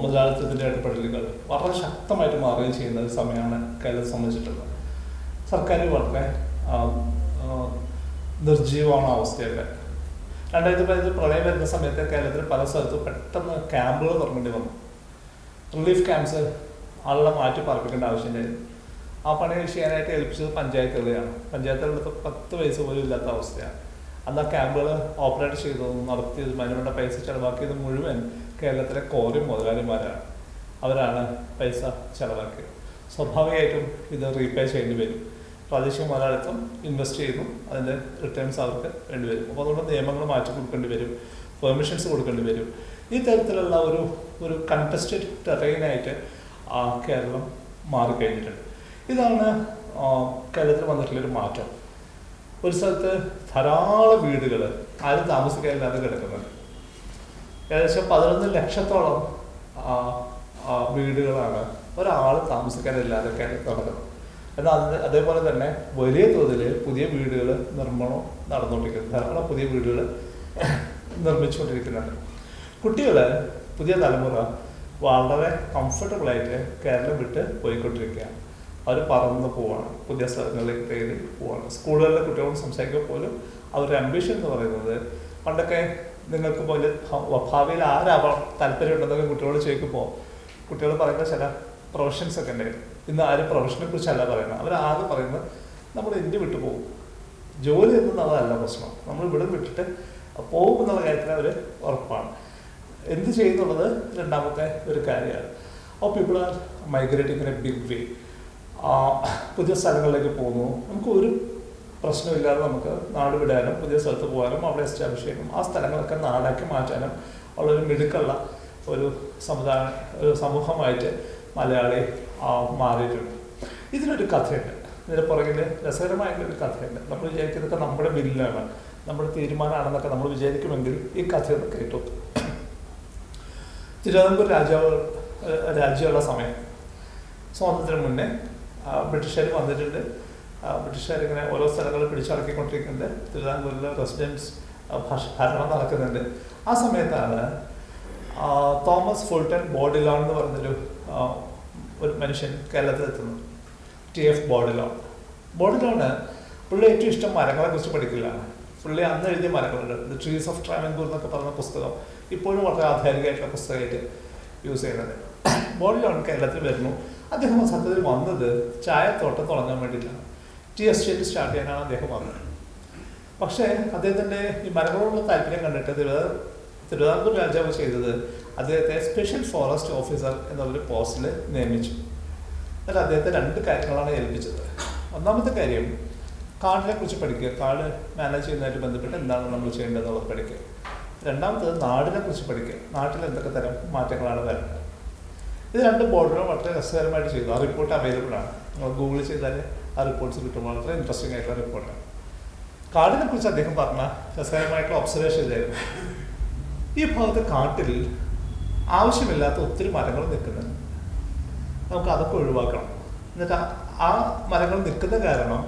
Speaker 1: മുതലാളിത്തത്തിൻ്റെ ഇടപെടലുകൾ വളരെ ശക്തമായിട്ട് മാറുകയും ചെയ്യുന്ന ഒരു സമയമാണ് കേരളത്തെ സംബന്ധിച്ചിട്ടുള്ളത്. സർക്കാർ വളരെ നിർജീവമാണ് അവസ്ഥയൊക്കെ. 2015 പ്രളയം വരുന്ന സമയത്ത് കേരളത്തിൽ പല സ്ഥലത്തും പെട്ടെന്ന് ക്യാമ്പുകൾ തുറക്കേണ്ടി വന്നു. റിലീഫ് ക്യാമ്പ്സ് ആളുകളെ മാറ്റി പാർപ്പിക്കേണ്ട ആവശ്യമുണ്ടായിരുന്നു. ആ പണി ചെയ്യാനായിട്ട് ഏൽപ്പിച്ചത് പഞ്ചായത്തുകളെയാണ്. പഞ്ചായത്തുകളുടെ 10 പൈസ പോലും ഇല്ലാത്ത അവസ്ഥയാണ്. അന്ന് ആ ക്യാമ്പുകൾ ഓപ്പറേറ്റ് ചെയ്തതും നടത്തിയതും അതിനുള്ള പൈസ ചെലവാക്കിയത് മുഴുവൻ കേരളത്തിലെ കോറി മുതലാളിമാരാണ്. അവരാണ് പൈസ ചെലവാക്കിയത്. സ്വാഭാവികമായിട്ടും ഇത് റീപേ ചെയ്യേണ്ടി വരും. പ്രാദേശിക മുതലാളിത്തം ഇൻവെസ്റ്റ് ചെയ്യുന്നു, അതിൻ്റെ റിട്ടേൺസ് അവർക്ക് വേണ്ടി വരും. അപ്പോൾ അതുകൊണ്ട് നിയമങ്ങൾ മാറ്റി കൊടുക്കേണ്ടി വരും, പെർമിഷൻസ് കൊടുക്കേണ്ടി വരും. ഈ തരത്തിലുള്ള ഒരു കണ്ടസ്റ്റഡ് ടെറൈനായിട്ട് കേരളം മാറിക്കഴിഞ്ഞിട്ടുണ്ട്. ഇതാണ് കേരളത്തിൽ വന്നിട്ടുള്ളൊരു മാറ്റം. ഒരു സ്ഥലത്ത് ധാരാളം വീടുകൾ ആരും താമസിക്കാനില്ലാതെ കിടക്കുന്നുണ്ട്. ഏകദേശം 11 ലക്ഷത്തോളം വീടുകളാണ് ഒരാൾ താമസിക്കാനില്ലാതെ കിടക്കുന്നത്. എന്നാൽ അതേപോലെ തന്നെ വലിയ തോതിൽ പുതിയ വീടുകൾ നിർമ്മാണം നടന്നുകൊണ്ടിരിക്കുന്നത്, ധാരാളം പുതിയ വീടുകൾ നിർമ്മിച്ചുകൊണ്ടിരിക്കുന്നുണ്ട്. കുട്ടികൾ, പുതിയ തലമുറ വളരെ കംഫർട്ടബിളായിട്ട് കേരളം വിട്ട് പോയിക്കൊണ്ടിരിക്കുകയാണ്. അവർ പറന്ന് പോവാണ്, പുതിയ സ്ഥലങ്ങളിലേക്ക് തേടി പോവാണ്. സ്കൂളുകളിലെ കുട്ടികളോട് സംസാരിക്കുമ്പോൾ പോലും അവരുടെ അംബിഷൻ എന്ന് പറയുന്നത്, പണ്ടൊക്കെ നിങ്ങൾക്ക് പോലെ ഭാവിയിൽ ആരാവാൻ താല്പര്യമുണ്ടെന്നൊക്കെ കുട്ടികളോട് ചോദിക്കുമ്പോൾ കുട്ടികൾ പറയുന്ന ചില പ്രൊഫഷൻസ് ഒക്കെ ഉണ്ടായിരുന്നു. ഇന്ന് ആരും പ്രൊഫഷനെ കുറിച്ചല്ല പറയുന്നത്. അവരാകെ പറയുന്നത് നമ്മൾ ഇന്ത്യ വിട്ടു പോകും, ജോലി എന്നതല്ല പ്രശ്നം, നമ്മൾ ഇവിടെ വിട്ടിട്ട് പോകും എന്നുള്ള കാര്യത്തിൽ അവർ ഉറപ്പാണ്. എന്ത് ചെയ്യുന്നുള്ളത് രണ്ടാമത്തെ ഒരു കാര്യമാണ്. അപ്പോൾ people are migrating in a big way. പുതിയ സ്ഥലങ്ങളിലേക്ക് പോകുന്നു. നമുക്ക് ഒരു പ്രശ്നമില്ലാതെ നമുക്ക് നാട് വിടാനും പുതിയ സ്ഥലത്ത് പോകാനും അവിടെ എസ്റ്റാബ്ലിഷ് ചെയ്യാനും ആ സ്ഥലങ്ങളൊക്കെ നാടാക്കി മാറ്റാനും ഉള്ളൊരു മിടുക്കുള്ള ഒരു സമൂഹമായിട്ട് മലയാളി മാറിയിട്ടുണ്ട്. ഇതിനൊരു കഥയുണ്ട്, ഇതിന് പുറകിൽ രസകരമായിട്ടൊരു കഥയുണ്ട്. നമ്മൾ വിചാരിക്കുന്നതൊക്കെ നമ്മുടെ ബില്ലാണ്, നമ്മുടെ തീരുമാനമാണെന്നൊക്കെ നമ്മൾ വിചാരിക്കുമെങ്കിൽ ഈ കഥയൊന്ന് കേട്ടു. തിരുവിതാംകൂർ രാജ്യമുള്ള സമയം, സ്വാതന്ത്ര്യം മുന്നേ ബ്രിട്ടീഷുകാർ വന്നിട്ടുണ്ട്. ബ്രിട്ടീഷുകാരിങ്ങനെ ഓരോ സ്ഥലങ്ങളിൽ പിടിച്ചടക്കിക്കൊണ്ടിരിക്കുന്നുണ്ട്. തിരുവിതാംകൂറിലെ റെസിഡൻസ് ഭരണം നടക്കുന്നുണ്ട്. ആ സമയത്താണ് തോമസ് ഫുൾട്ടൺ ബോഡിലോൺ എന്ന് പറഞ്ഞൊരു മനുഷ്യൻ കേരളത്തിലെത്തുന്നത്. TF ബോഡിലോണ് പുള്ളി ഏറ്റവും ഇഷ്ടം മരങ്ങളെ കുറിച്ച് പഠിക്കലാണ്. പുള്ളി അന്ന് എഴുതിയ മരങ്ങളുണ്ട്, ദ ട്രീസ് ഓഫ് ട്രാവൻകൂർ എന്നൊക്കെ പറഞ്ഞ പുസ്തകം ഇപ്പോഴും വളരെ ആധാരികമായിട്ടുള്ള പുസ്തകമായിട്ട് യൂസ് ചെയ്യുന്നത്. ബോഡിലോൺ കേരളത്തിൽ വരുന്നു. അദ്ദേഹം സത്യത്തിൽ വന്നത് ചായത്തോട്ടം തുടങ്ങാൻ വേണ്ടിയിട്ടാണ്. ടീ എസ്റ്റേറ്റ് സ്റ്റാർട്ട് ചെയ്യാനാണ് അദ്ദേഹം വന്നത്. പക്ഷേ അദ്ദേഹത്തിൻ്റെ ഈ മരങ്ങളോടുള്ള താല്പര്യം കണ്ടിട്ട് തിരുവിതാംകൂർ രാജാവ് ചെയ്തത് അദ്ദേഹത്തെ സ്പെഷ്യൽ ഫോറസ്റ്റ് ഓഫീസർ എന്നൊരു പോസ്റ്റിൽ നിയമിച്ചു. എന്നാൽ അദ്ദേഹത്തെ 2 കാര്യങ്ങളാണ് ഏൽപ്പിച്ചത്. ഒന്നാമത്തെ കാര്യം, കാടിനെ കുറിച്ച് പഠിക്കുക, കാട് മാനേജ് ചെയ്യുന്നതായിട്ട് ബന്ധപ്പെട്ട് എന്താണ് നമ്മൾ ചെയ്യേണ്ടതെന്നുള്ളത് പഠിക്കുക. രണ്ടാമത്തത് നാടിനെ കുറിച്ച് പഠിക്കുക, നാട്ടിൽ എന്തൊക്കെ തരം മാറ്റങ്ങളാണ് വരുന്നത്. ഇത് 2 ബോർഡറും വളരെ രസകരമായിട്ട് ചെയ്തു. ആ റിപ്പോർട്ട് അവൈലബിൾ ആണ്, നിങ്ങൾ ഗൂഗിൾ ചെയ്താൽ ആ റിപ്പോർട്ട്സ് കിട്ടുമ്പോൾ വളരെ ഇൻട്രസ്റ്റിംഗ് ആയിട്ടുള്ള റിപ്പോർട്ടാണ്. കാടിനെ കുറിച്ച് അദ്ദേഹം പറഞ്ഞ രസകരമായിട്ടുള്ള ഒബ്സർവേഷൻ ഇതായിരുന്നു. ഈ ഭാഗത്തെ കാട്ടിൽ ആവശ്യമില്ലാത്ത ഒത്തിരി മരങ്ങൾ നിൽക്കുന്നുണ്ട്, നമുക്ക് അതൊക്കെ ഒഴിവാക്കണം. എന്നിട്ട് ആ മരങ്ങൾ നിൽക്കുന്ന കാരണം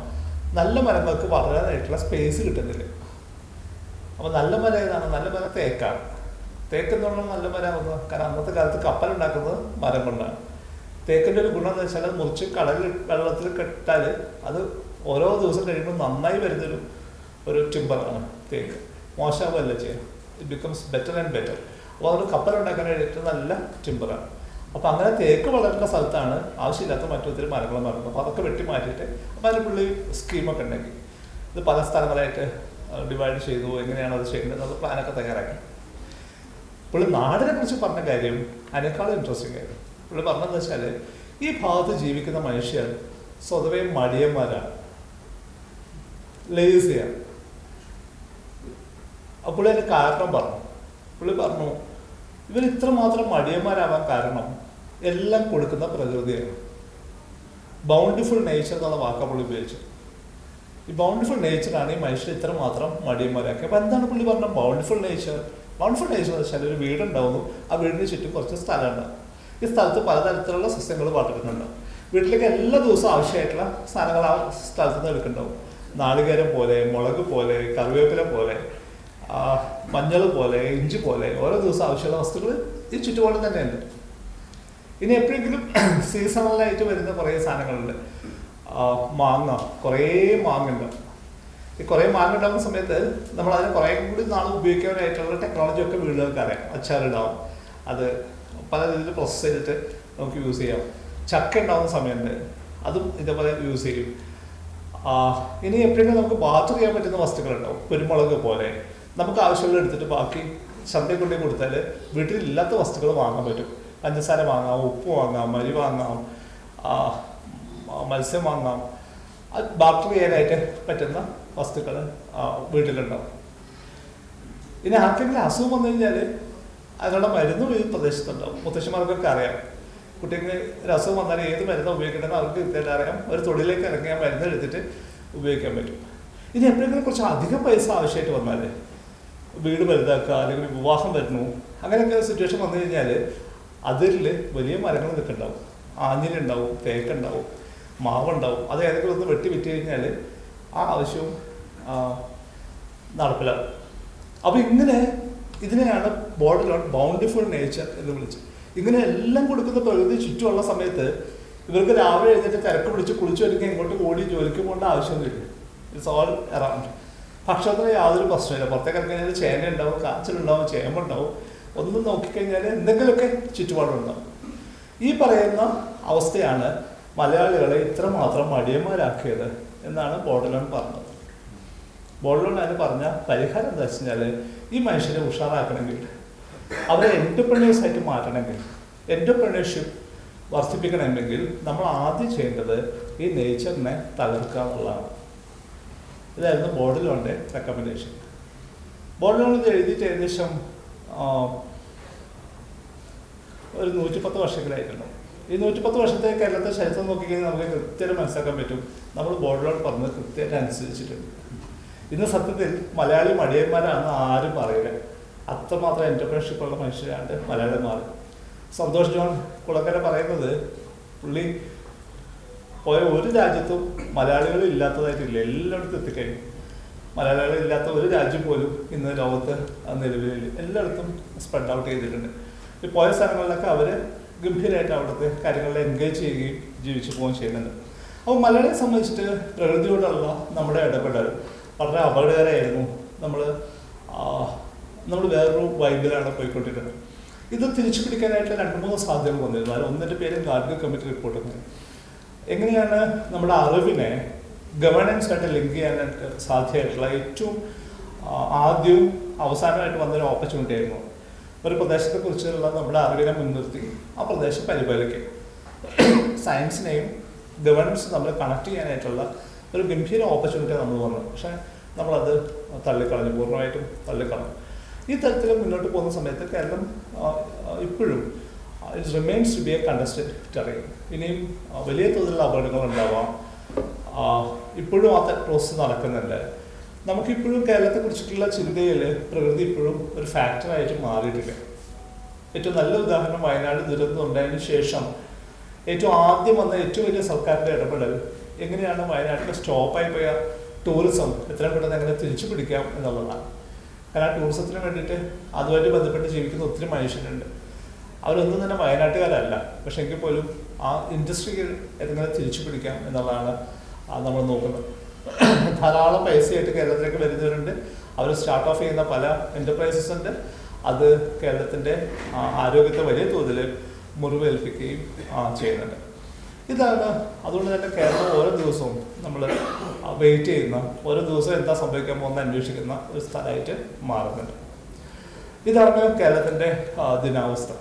Speaker 1: നല്ല മരങ്ങൾക്ക് വളരാനായിട്ടുള്ള സ്പേസ് കിട്ടുന്നില്ല. അപ്പോൾ നല്ല മരം ഏതാണ്? നല്ല മരം തേക്കാണ്. തേക്കെന്നുള്ള നല്ല മരമാകുന്നത് കാരണം അന്നത്തെ കാലത്ത് കപ്പലുണ്ടാക്കുന്നത് മരം കൊണ്ടാണ്. തേക്കിൻ്റെ ഒരു ഗുണം എന്ന് വെച്ചാൽ അത് മുറിച്ച് കടലിൽ വെള്ളത്തിൽ കെട്ടാൽ അത് ഓരോ ദിവസം കഴിയുമ്പോൾ നന്നായി വരുന്നൊരു ടിമ്പറാണ് തേക്ക്. മോശമാവല്ല ചെയ്യുക, it becomes better and better. അപ്പോൾ അതൊരു കപ്പലുണ്ടാക്കാൻ വേണ്ടിയിട്ട് നല്ല ടിമ്പറാണ്. അപ്പോൾ അങ്ങനെ തേക്ക് വളരുന്ന സ്ഥലത്താണ് ആവശ്യമില്ലാത്ത മറ്റൊത്തിരി മരങ്ങൾ നടക്കുന്നത്. അപ്പോൾ അതൊക്കെ വെട്ടി മാറ്റിയിട്ട് അപ്പോൾ അതിന് പുള്ളി സ്കീമൊക്കെ ഉണ്ടാക്കി. ഇത് പല സ്ഥലങ്ങളായിട്ട് ഡിവൈഡ് ചെയ്തു, എങ്ങനെയാണ് അത് ചെയ്യേണ്ടത് എന്നുള്ള പ്ലാനൊക്കെ തയ്യാറാക്കി. പുള്ളി നാടിനെ കുറിച്ച് പറഞ്ഞ കാര്യം അതിനേക്കാളും ഇൻട്രസ്റ്റിംഗ് ആയിരുന്നു. പുള്ളി പറഞ്ഞതെന്ന് വെച്ചാൽ ഈ ഭാഗത്ത് ജീവിക്കുന്ന മനുഷ്യർ സ്വതവേ മടിയന്മാരാണ്, ലേസിയാണ്. അപ്പോൾ പുള്ളി അതിന് കാരണം പറഞ്ഞു. പുള്ളി പറഞ്ഞു ഇവർ ഇത്രമാത്രം മടിയന്മാരാവാൻ കാരണം എല്ലാം കൊടുക്കുന്ന പ്രകൃതിയാണ്. ബൗണ്ടിഫുൾ നേച്ചർ എന്നുള്ള വാക്കാ പുള്ളി ഉപയോഗിച്ചു. ഈ ബൗണ്ടിഫുൾ നേച്ചറാണ് ഈ മനുഷ്യർ ഇത്രമാത്രം മടിയന്മാരാക്കി. അപ്പോൾ എന്താണ് പുള്ളി പറഞ്ഞത്? ബൗണ്ടിഫുൾ നേച്ചർ എന്ന് വെച്ചാൽ ഒരു വീടുണ്ടാവുന്നു, ആ വീടിന് ചുറ്റും കുറച്ച് സ്ഥലം ഉണ്ടാവും. ഈ സ്ഥലത്ത് പലതരത്തിലുള്ള സസ്യങ്ങൾ വളരുന്നുണ്ടാവും. വീട്ടിലേക്ക് എല്ലാ ദിവസവും ആവശ്യമായിട്ടുള്ള സാധനങ്ങൾ ആ സ്ഥലത്ത് നിന്ന് എടുക്കുന്നുണ്ടാവും. നാളികേരം പോലെ, മുളക് പോലെ, കറിവേപ്പില പോലെ, മഞ്ഞൾ പോലെ, ഇഞ്ചി പോലെ ഓരോ ദിവസം ആവശ്യമുള്ള വസ്തുക്കൾ ഈ ചുറ്റുപാടും തന്നെയുണ്ട്. ഇനി എപ്പോഴെങ്കിലും സീസണലായിട്ട് വരുന്ന കുറേ സാധനങ്ങളുണ്ട്. മാങ്ങ, കുറേ മാങ്ങ ഉണ്ട്. ഈ കുറേ മാങ്ങ ഉണ്ടാകുന്ന സമയത്ത് നമ്മൾ അതിനെ കുറേ കൂടി നാൾ ഉപയോഗിക്കാനായിട്ടുള്ള ടെക്നോളജി ഒക്കെ വീടുകൾക്ക് അറിയാം. അച്ചാറിടാം, അത് പല രീതിയിൽ പ്രോസസ്സ് ചെയ്തിട്ട് നമുക്ക് യൂസ് ചെയ്യാം. ചക്ക ഉണ്ടാകുന്ന സമയത്ത് അതും ഇതേപോലെ യൂസ് ചെയ്യും. ഇനി എപ്പോഴെങ്കിലും നമുക്ക് ബാറ്റർ ചെയ്യാൻ പറ്റുന്ന വസ്തുക്കളുണ്ടാവും. കുരുമുളക് പോലെ നമുക്ക് ആവശ്യമുള്ള എടുത്തിട്ട് ബാക്കി ചന്തയിൽ കൊണ്ടേ കൊടുത്താൽ വീട്ടിലില്ലാത്ത വസ്തുക്കൾ വാങ്ങാൻ പറ്റും. പഞ്ചസാര വാങ്ങാം, ഉപ്പ് വാങ്ങാം, മരി വാങ്ങാം, മത്സ്യം വാങ്ങാം. അത് ബാറ്റർ ചെയ്യാനായിട്ട് പറ്റുന്ന വസ്തുക്കൾ വീട്ടിലുണ്ടാവും. ഇനി ആർക്കെങ്കിലും അസുഖം വന്നു കഴിഞ്ഞാൽ അതിനുള്ള മരുന്നും ഈ പ്രദേശത്തുണ്ടാവും. മുത്തശ്ശിമാർക്കൊക്കെ അറിയാം. കുട്ടിക്ക് ഒരു അസുഖം വന്നാൽ ഏത് മരുന്ന് ഉപയോഗിക്കണമെന്ന് അവർക്ക് കൃത്യമായിട്ട് അറിയാം. ഒരു തൊഴിലേക്ക് ഇറങ്ങി ആ മരുന്ന് എടുത്തിട്ട് ഉപയോഗിക്കാൻ പറ്റും. ഇനി എപ്പോഴെങ്കിലും കുറച്ച് അധികം പൈസ ആവശ്യമായിട്ട് വന്നാൽ, വീട് വലുതാക്കുക അല്ലെങ്കിൽ വിവാഹം വരുന്നു, അങ്ങനെയൊക്കെ സിറ്റുവേഷൻ വന്നു കഴിഞ്ഞാൽ അതിൽ വലിയ മരങ്ങൾ നിൽക്കുന്നുണ്ടാവും. ആഞ്ഞിലുണ്ടാവും, തേക്കുണ്ടാവും, മാവുണ്ടാവും. അത് ഏതെങ്കിലും ഒന്ന് വെട്ടി വിറ്റ് കഴിഞ്ഞാൽ ആ ആവശ്യവും നടപ്പിലാവും. അപ്പോൾ ഇങ്ങനെ ഇതിനെയാണ് ബോർഡർ ലോൺ ബൗണ്ടിഫുൾ നേച്ചർ എന്ന് വിളിച്ചത്. ഇങ്ങനെ എല്ലാം കൊടുക്കുന്ന പ്രകൃതി ചുറ്റുമുള്ള സമയത്ത് ഇവർക്ക് രാവിലെ എഴുന്നേറ്റ് തിരക്ക് പിടിച്ച് കുളിച്ചു വരുമ്പോൾ ഇങ്ങോട്ട് ഓടി ജോലിക്ക് പോകേണ്ട ആവശ്യമൊന്നുമില്ല. It's all around. ഭക്ഷണത്തിന് യാതൊരു പ്രശ്നമില്ല. പുറത്തേക്ക് ഇറങ്ങി കഴിഞ്ഞാൽ ചേന ഉണ്ടാവും, കാച്ചിലുണ്ടാവും, ചേമ്പുണ്ടാവും. ഒന്നും നോക്കിക്കഴിഞ്ഞാൽ എന്തെങ്കിലുമൊക്കെ ചുറ്റുപാടുണ്ടാവും. ഈ പറയുന്ന അവസ്ഥയാണ് മലയാളികളെ ഇത്രമാത്രം മടിയന്മാരാക്കിയത് എന്നാണ് ബോർഡർലോൺ പറഞ്ഞത്. ബോർഡർലോൺ അതിന് പറഞ്ഞ പരിഹാരം എന്താ വെച്ച് കഴിഞ്ഞാൽ, ഈ മനുഷ്യരെ ഉഷാറാക്കണമെങ്കിൽ, അവരെ എൻ്റർപ്രണേഴ്സ് ആയിട്ട് മാറ്റണമെങ്കിൽ, എൻ്റർപ്രണർഷിപ്പ് വർദ്ധിപ്പിക്കണമെങ്കിൽ നമ്മൾ ആദ്യം ചെയ്യേണ്ടത് ഈ നേച്ചറിനെ തകർക്കുക എന്നുള്ളതാണ്. ഇതായിരുന്നു ബോർഡർലോണിൻ്റെ റെക്കമെൻഡേഷൻ. ബോർഡർലോൺ ഇത് എഴുതിയിട്ട് ഏകദേശം ഒരു 110 വർഷങ്ങളായിട്ടുണ്ടാവും. ഈ 110 വർഷത്തെ കേരളത്തെ ചരിത്രം നോക്കിക്കഴിഞ്ഞാൽ നമുക്ക് കൃത്യമായിട്ട് മനസ്സിലാക്കാൻ പറ്റും നമ്മൾ ബോർഡർലോൺ പറഞ്ഞത് കൃത്യമായിട്ട് അനുസരിച്ചിട്ടുണ്ട്. ഇന്ന് സത്യത്തിൽ മലയാളി മടിയന്മാരാണെന്ന് ആരും പറയില്ല. അത്രമാത്രം എൻ്റർപ്രണർഷിപ്പ് ഉള്ള മനുഷ്യരാണ് മലയാളിമാർ. സന്തോഷ് ജോൺ കുളക്കര പറയുന്നത്, പുള്ളി പോയ ഒരു രാജ്യത്തും മലയാളികൾ ഇല്ലാത്തതായിട്ടില്ല, എല്ലായിടത്തും എത്തിക്കഴിഞ്ഞു. മലയാളികൾ ഇല്ലാത്ത ഒരു രാജ്യം പോലും ഇന്ന് ലോകത്ത് നിലവിലില്ല. എല്ലായിടത്തും സ്പ്രെഡ് ഔട്ട് ചെയ്തിട്ടുണ്ട്. ഈ പോയ സ്ഥലങ്ങളിലൊക്കെ അവർ ഗംഭീരമായിട്ട് അവിടുത്തെ കാര്യങ്ങളിൽ എൻഗേജ് ചെയ്യുകയും ജീവിച്ചു പോവുകയും ചെയ്യുന്നുണ്ട്. അപ്പോൾ മലയാളിയെ സംബന്ധിച്ചിട്ട് പ്രകൃതിയോടുള്ള നമ്മുടെ ഇടപെടൽ വളരെ അപകടകരമായിരുന്നു. നമ്മൾ വേറൊരു വൈബിലാണ് പോയിക്കൊണ്ടിരുന്നത്. ഇത് തിരിച്ചു പിടിക്കാനായിട്ട് 2-3 സാധ്യതകൾ വന്നിരുന്നു. അതിൽ ഒന്നിൻ്റെ പേര് ഗാർഗിൽ കമ്മിറ്റി റിപ്പോർട്ട്. എങ്ങനെയാണ് നമ്മുടെ അറിവിനെ ഗവേണൻസ് ആയിട്ട് ലിങ്ക് ചെയ്യാനായിട്ട് സാധ്യമായിട്ടുള്ള ഏറ്റവും ആദ്യവും അവസാനമായിട്ട് വന്നൊരു ഓപ്പർച്യൂണിറ്റി ആയിരുന്നു. ഒരു പ്രദേശത്തെക്കുറിച്ചുള്ള നമ്മുടെ അറിവിനെ മുൻനിർത്തി ആ പ്രദേശം പരിപാലിക്കുക, സയൻസിനെയും ഗവേണൻസും നമ്മൾ കണക്ട് ചെയ്യാനായിട്ടുള്ള ഒരു ഗംഭീര ഓപ്പർച്യൂണിറ്റി നമ്മൾ വന്നു. പക്ഷേ നമ്മളത് തള്ളിക്കളഞ്ഞു, പൂർണ്ണമായിട്ടും തള്ളിക്കളഞ്ഞു. ഈ തരത്തിൽ മുന്നോട്ട് പോകുന്ന സമയത്ത് കേരളം ഇപ്പോഴും it remains to be a contested terrain. ഇനിയും വലിയ തോതിലുള്ള അപകടങ്ങൾ ഉണ്ടാവാം. ഇപ്പോഴും ആ പ്രോസസ്സ് നടക്കുന്നുണ്ട്. നമുക്കിപ്പോഴും കേരളത്തെക്കുറിച്ചിട്ടുള്ള ചിന്തയിൽ പ്രകൃതി ഇപ്പോഴും ഒരു ഫാക്ടറായിട്ട് മാറിയിട്ടില്ല. ഏറ്റവും നല്ല ഉദാഹരണം വയനാട് ദുരന്തം ഉണ്ടായതിനു ശേഷം ഏറ്റവും ആദ്യം വന്ന ഏറ്റവും വലിയ സർക്കാരിൻ്റെ ഇടപെടൽ എങ്ങനെയാണ് വയനാട്ടിൽ സ്റ്റോപ്പായി പോയ ടൂറിസം എത്രയും പെട്ടെന്ന് എങ്ങനെ തിരിച്ചു പിടിക്കാം എന്നുള്ളതാണ്. കാരണം ടൂറിസത്തിന് വേണ്ടിയിട്ട് അതുമായിട്ട് ബന്ധപ്പെട്ട് ജീവിക്കുന്ന ഒത്തിരി മനുഷ്യരുണ്ട്. അവരൊന്നും തന്നെ വയനാട്ടുകാരല്ല. പക്ഷെ എങ്കിൽ പോലും ആ ഇൻഡസ്ട്രിയിൽ എങ്ങനെ തിരിച്ചു പിടിക്കാം എന്നുള്ളതാണ് നമ്മൾ നോക്കുന്നത്. ധാരാളം പൈസയായിട്ട് കേരളത്തിലേക്ക് വരുന്നവരുണ്ട്. അവർ സ്റ്റാർട്ട് ഓഫ് ചെയ്യുന്ന പല എൻ്റർപ്രൈസസ് ഉണ്ട്. അത് കേരളത്തിൻ്റെ ആരോഗ്യത്തെ വലിയ തോതിൽ മുറിവേൽപ്പിക്കുകയും ചെയ്യുന്നുണ്ട്. ഇതാണ് അതുകൊണ്ട് തന്നെ കേരളം ഓരോ ദിവസവും നമ്മൾ വെയിറ്റ് ചെയ്യുന്ന, ഓരോ ദിവസവും എന്താ സംഭവിക്കാൻ പോകുന്ന അന്വേഷിക്കുന്ന ഒരു സ്ഥലമായിട്ട് മാറുന്നുണ്ട്. ഇതാണ് കേരളത്തിൻ്റെ ദിനാവസ്ഥ.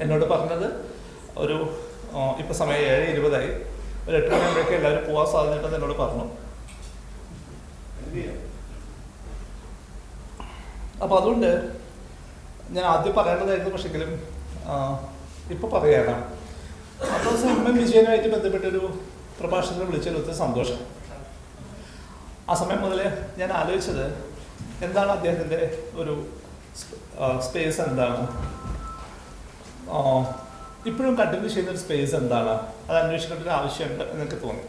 Speaker 1: എന്നോട് പറഞ്ഞത് ഒരു ഇപ്പം സമയം 7:20 ഒരു 8 മണിയാകുമ്പോഴേക്കും എല്ലാവരും പോകാൻ സാധ്യതയുണ്ടെന്ന് എന്നോട് പറഞ്ഞു. അപ്പോൾ അതുകൊണ്ട് ഞാൻ ആദ്യം പറയേണ്ടതായിരുന്നു, പക്ഷെങ്കിലും ഇപ്പോൾ പറയുകയാണ്. അപ്പോൾ എം വിജയനുമായിട്ട് ബന്ധപ്പെട്ടൊരു പ്രഭാഷണത്തിൽ വിളിച്ചതിൽ ഒത്തിരി സന്തോഷം. ആ സമയം മുതൽ ഞാൻ ആലോചിച്ചത് എന്താണ് അദ്ദേഹത്തിൻ്റെ ഒരു സ്പേസ്, എന്താണ് ഇപ്പോഴും കണ്ടിന്യൂ ചെയ്യുന്നൊരു സ്പേസ്, എന്താണ് അത് അന്വേഷിക്കേണ്ട ഒരു ആവശ്യമുണ്ട് എന്നൊക്കെ തോന്നി.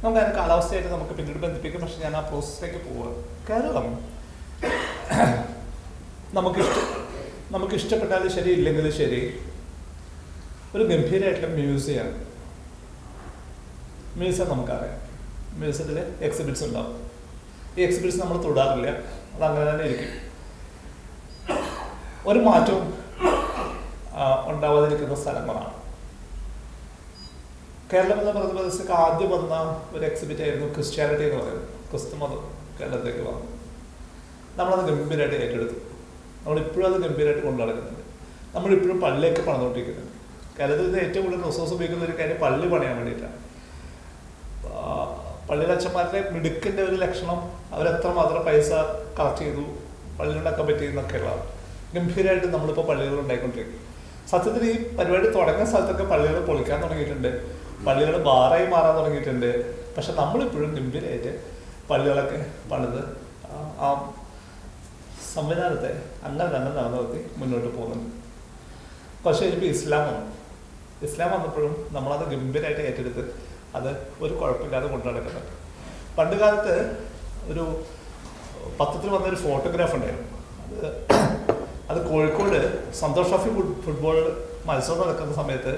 Speaker 1: നമുക്ക് അതിന് കാലാവസ്ഥയായിട്ട് നമുക്ക് പിന്നീട് ബന്ധിപ്പിക്കും. പക്ഷെ ഞാൻ ആ പ്രോസസ്സിലേക്ക് പോവുക. കേരളം നമുക്കിഷ്ടപ്പെട്ടാലും ശരി, ഇല്ലെങ്കിലും ശരി, ഒരു ഗംഭീരമായിട്ടുള്ള മ്യൂസിയമാണ്. മ്യൂസിയം നമുക്കറിയാം, മ്യൂസിയത്തിൽ എക്സിബിറ്റ്സ് ഉണ്ടാവും. ഈ എക്സിബിറ്റ്സ് നമ്മൾ തൊടാറില്ല, അതങ്ങനെ തന്നെ ഇരിക്കും. ഒരു മാറ്റവും ഉണ്ടാവാതിരിക്കുന്ന സ്ഥലങ്ങളാണ്. കേരളം എന്ന പ്രദേശത്തേക്ക് ആദ്യം വന്ന ഒരു എക്സിബിറ്റ് ആയിരുന്നു ക്രിസ്ത്യാനിറ്റി എന്ന് പറയുന്നത്. ക്രിസ്തു മതം കേരളത്തിലേക്ക് വന്നു. നമ്മളത് ഗംഭീരമായിട്ട് ഏറ്റെടുത്തു. നമ്മളിപ്പോഴും അത് ഗംഭീരമായിട്ട് കൊണ്ടു നടക്കുന്നുണ്ട്. നമ്മളിപ്പോഴും പള്ളിയൊക്കെ പണിതുകൊണ്ടിരിക്കുന്നുണ്ട്. കേരളത്തിൽ നിന്ന് ഏറ്റവും കൂടുതൽ റിസോഴ്സ് ഉപയോഗിക്കുന്ന ഒരു കാര്യം പള്ളി പണിയാൻ വേണ്ടിയിട്ടാണ്. പള്ളിയിലെ അച്ഛന്മാരുടെ മിടുക്കിൻ്റെ ഒരു ലക്ഷണം അവരെത്ര മാത്രം പൈസ കളക്ട് ചെയ്തു പള്ളിയിലുണ്ടാക്കാൻ പറ്റിയെന്നൊക്കെയുള്ളതാണ്. ഗംഭീരമായിട്ട് നമ്മളിപ്പോൾ പള്ളികൾ ഉണ്ടായിക്കൊണ്ടിരിക്കും. സത്യത്തിൽ ഈ പരിപാടി തുടങ്ങിയ സ്ഥലത്തൊക്കെ പള്ളികൾ പൊളിക്കാൻ തുടങ്ങിയിട്ടുണ്ട്, പള്ളികൾ ബാറായി മാറാൻ തുടങ്ങിയിട്ടുണ്ട്. പക്ഷെ നമ്മളിപ്പോഴും ഗംഭീരമായിട്ട് പള്ളികളൊക്കെ പണിത് ആ സംവിധാനത്തെ അങ്ങനെ തന്നെ നിലനിർത്തി മുന്നോട്ട് പോകുന്നുണ്ട്. പക്ഷേ ഇപ്പോൾ ഇസ്ലാം വന്നപ്പോഴും നമ്മളത് ഗംഭീരമായിട്ട് ഏറ്റെടുത്ത് അത് ഒരു കുഴപ്പമില്ലാതെ കൊണ്ടു നടക്കുന്നുണ്ട്. പണ്ട് കാലത്ത് ഒരു പത്രത്തിൽ വന്നൊരു ഫോട്ടോഗ്രാഫ് ഉണ്ടായിരുന്നു. അത് കോഴിക്കോട് സന്തോഷ് ട്രോഫി ഫുട്ബോൾ മത്സരം നടക്കുന്ന സമയത്ത്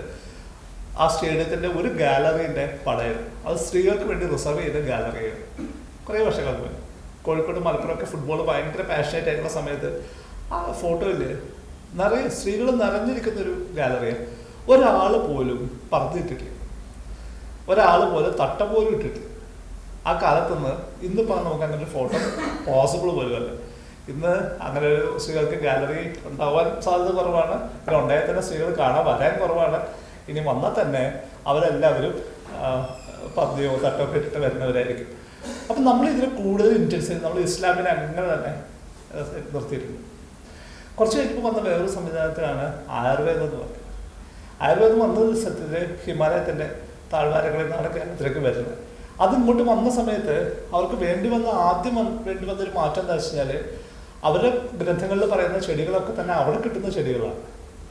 Speaker 1: ആ സ്റ്റേഡിയത്തിൻ്റെ ഒരു ഗാലറീൻ്റെ പടമായിരുന്നു. അത് സ്ത്രീകൾക്ക് വേണ്ടി റിസർവ് ചെയ്ത ഗാലറിയായിരുന്നു. കുറേ വർഷങ്ങൾക്ക് മുന്നേ കോഴിക്കോട് മലപ്പുറമൊക്കെ ഫുട്ബോൾ ഭയങ്കര പാഷനേറ്റ് ആയിട്ടുള്ള സമയത്ത് ആ ഫോട്ടോയിൽ നിറയെ സ്ത്രീകൾ നിറഞ്ഞിരിക്കുന്നൊരു ഗാലറിയാണ്. ഒരാൾ പോലും പറഞ്ഞിട്ടില്ല, ഒരാൾ പോലും തട്ട പോലും ഇട്ടിട്ട്. ആ കാലത്തുനിന്ന് ഇന്നിപ്പോൾ നമുക്ക് അങ്ങനെ ഒരു ഫോട്ടോ പോസിബിൾ പോലും അല്ല. ഇന്ന് അങ്ങനെ ഒരു സ്ത്രീകൾക്ക് ഗാലറി ഉണ്ടാവാൻ സാധ്യത കുറവാണ്. പിന്നെ ഉണ്ടായാൽ തന്നെ സ്ത്രീകൾ കാണാൻ വരാൻ കുറവാണ്. ഇനി വന്നാൽ തന്നെ അവരെല്ലാവരും പദ്യയോ തട്ടമൊക്കെ ഇട്ടിട്ട് വരുന്നവരായിരിക്കും. അപ്പം നമ്മൾ ഇതിന് കൂടുതൽ ഇൻട്രസ്റ്റ് നമ്മൾ ഇസ്ലാമിനെ അങ്ങനെ തന്നെ നിർത്തിയിട്ടുണ്ട്. കുറച്ച് കഴിഞ്ഞപ്പോൾ വന്ന വേറൊരു സംവിധാനത്തിലാണ് ആയുർവേദം എന്ന് പറയുന്നത്. ആയുർവേദം വന്നത് സത്യത്തിൽ ഹിമാലയത്തിൻ്റെ താഴ്വാരങ്ങളിൽ നിന്നാണ് കേരളത്തിലേക്ക് വരുന്നത്. അതിങ്ങോട്ട് വന്ന സമയത്ത് അവർക്ക് ആദ്യം വേണ്ടി വന്നൊരു മാറ്റം എന്താ വെച്ച് കഴിഞ്ഞാൽ അവരുടെ ഗ്രന്ഥങ്ങളിൽ പറയുന്ന ചെടികളൊക്കെ തന്നെ അവിടെ കിട്ടുന്ന ചെടികളാണ്,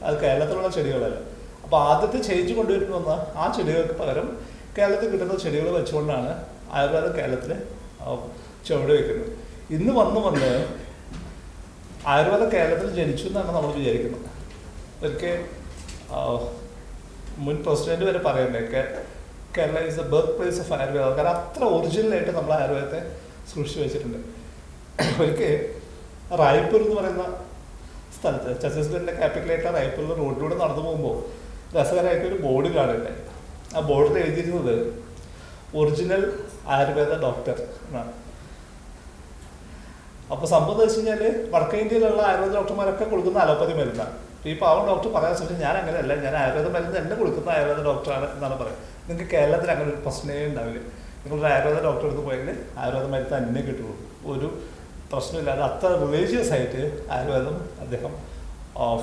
Speaker 1: അത് കേരളത്തിലുള്ള ചെടികളല്ല. അപ്പോൾ ആദ്യത്തെ ചേഞ്ച് കൊണ്ടുവരുന്ന വന്ന ആ ചെടികൾക്ക് പകരം കേരളത്തിൽ കിട്ടുന്ന ചെടികൾ വെച്ചുകൊണ്ടാണ് ആയുർവേദം കേരളത്തിൽ ചുവട് വയ്ക്കുന്നത്. ഇന്ന് വന്ന് ആയുർവേദം കേരളത്തിൽ ജനിച്ചു എന്നാണ് നമ്മൾ വിചാരിക്കുന്നത്. ഒരിക്കൽ മുൻ പ്രസിഡന്റ് വരെ പറയുന്നത് Kerala is the birth place of ആയുർവേദം. കാരണം അത്ര ഒറിജിനലായിട്ട് നമ്മൾ ആയുർവേദത്തെ സൂക്ഷിച്ചു വെച്ചിട്ടുണ്ട്. ഒരിക്കൽ റായ്പൂർ എന്ന് പറയുന്ന സ്ഥലത്ത്, ഛത്തീസ്ഗഡിൻ്റെ ക്യാപിറ്റലായിട്ട് റായ്പൂരിൽ റോഡിലൂടെ നടന്നു പോകുമ്പോൾ രസകരമായിട്ടൊരു ബോർഡ് കാണുന്നുണ്ടായി. ആ ബോർഡിൽ എഴുതിയിരുന്നത് ഒറിജിനൽ ആയുർവേദ ഡോക്ടർ എന്നാണ്. അപ്പോൾ സംഭവം എന്ന് വെച്ച് കഴിഞ്ഞാൽ വടക്കേ ഇന്ത്യയിലുള്ള ആയുർവേദ ഡോക്ടർമാരൊക്കെ കൊടുക്കുന്ന അലോപ്പതി മരുന്നാണ്. ഈ പാവം ഡോക്ടർ പറയാൻ ശ്രമിച്ചാൽ ഞാൻ അങ്ങനെയല്ല, ഞാൻ ആയുർവേദ മരുന്ന് തന്നെ കൊടുക്കുന്ന ആയുർവേദ ഡോക്ടറാണ് എന്നാണ് പറയുന്നത്. നിങ്ങൾക്ക് കേരളത്തിൽ അങ്ങനെ ഒരു പ്രശ്നമേ ഉണ്ടാവില്ല. നിങ്ങളൊരു ആയുർവേദ ഡോക്ടർ എടുത്ത് പോയെങ്കിൽ ആയുർവേദ മരുന്ന് തന്നെ കിട്ടുള്ളൂ, ഒരു പ്രശ്നമില്ലാതെ. അത്ര റിലീജിയസ് ആയിട്ട് ആയുർവേദം അദ്ദേഹം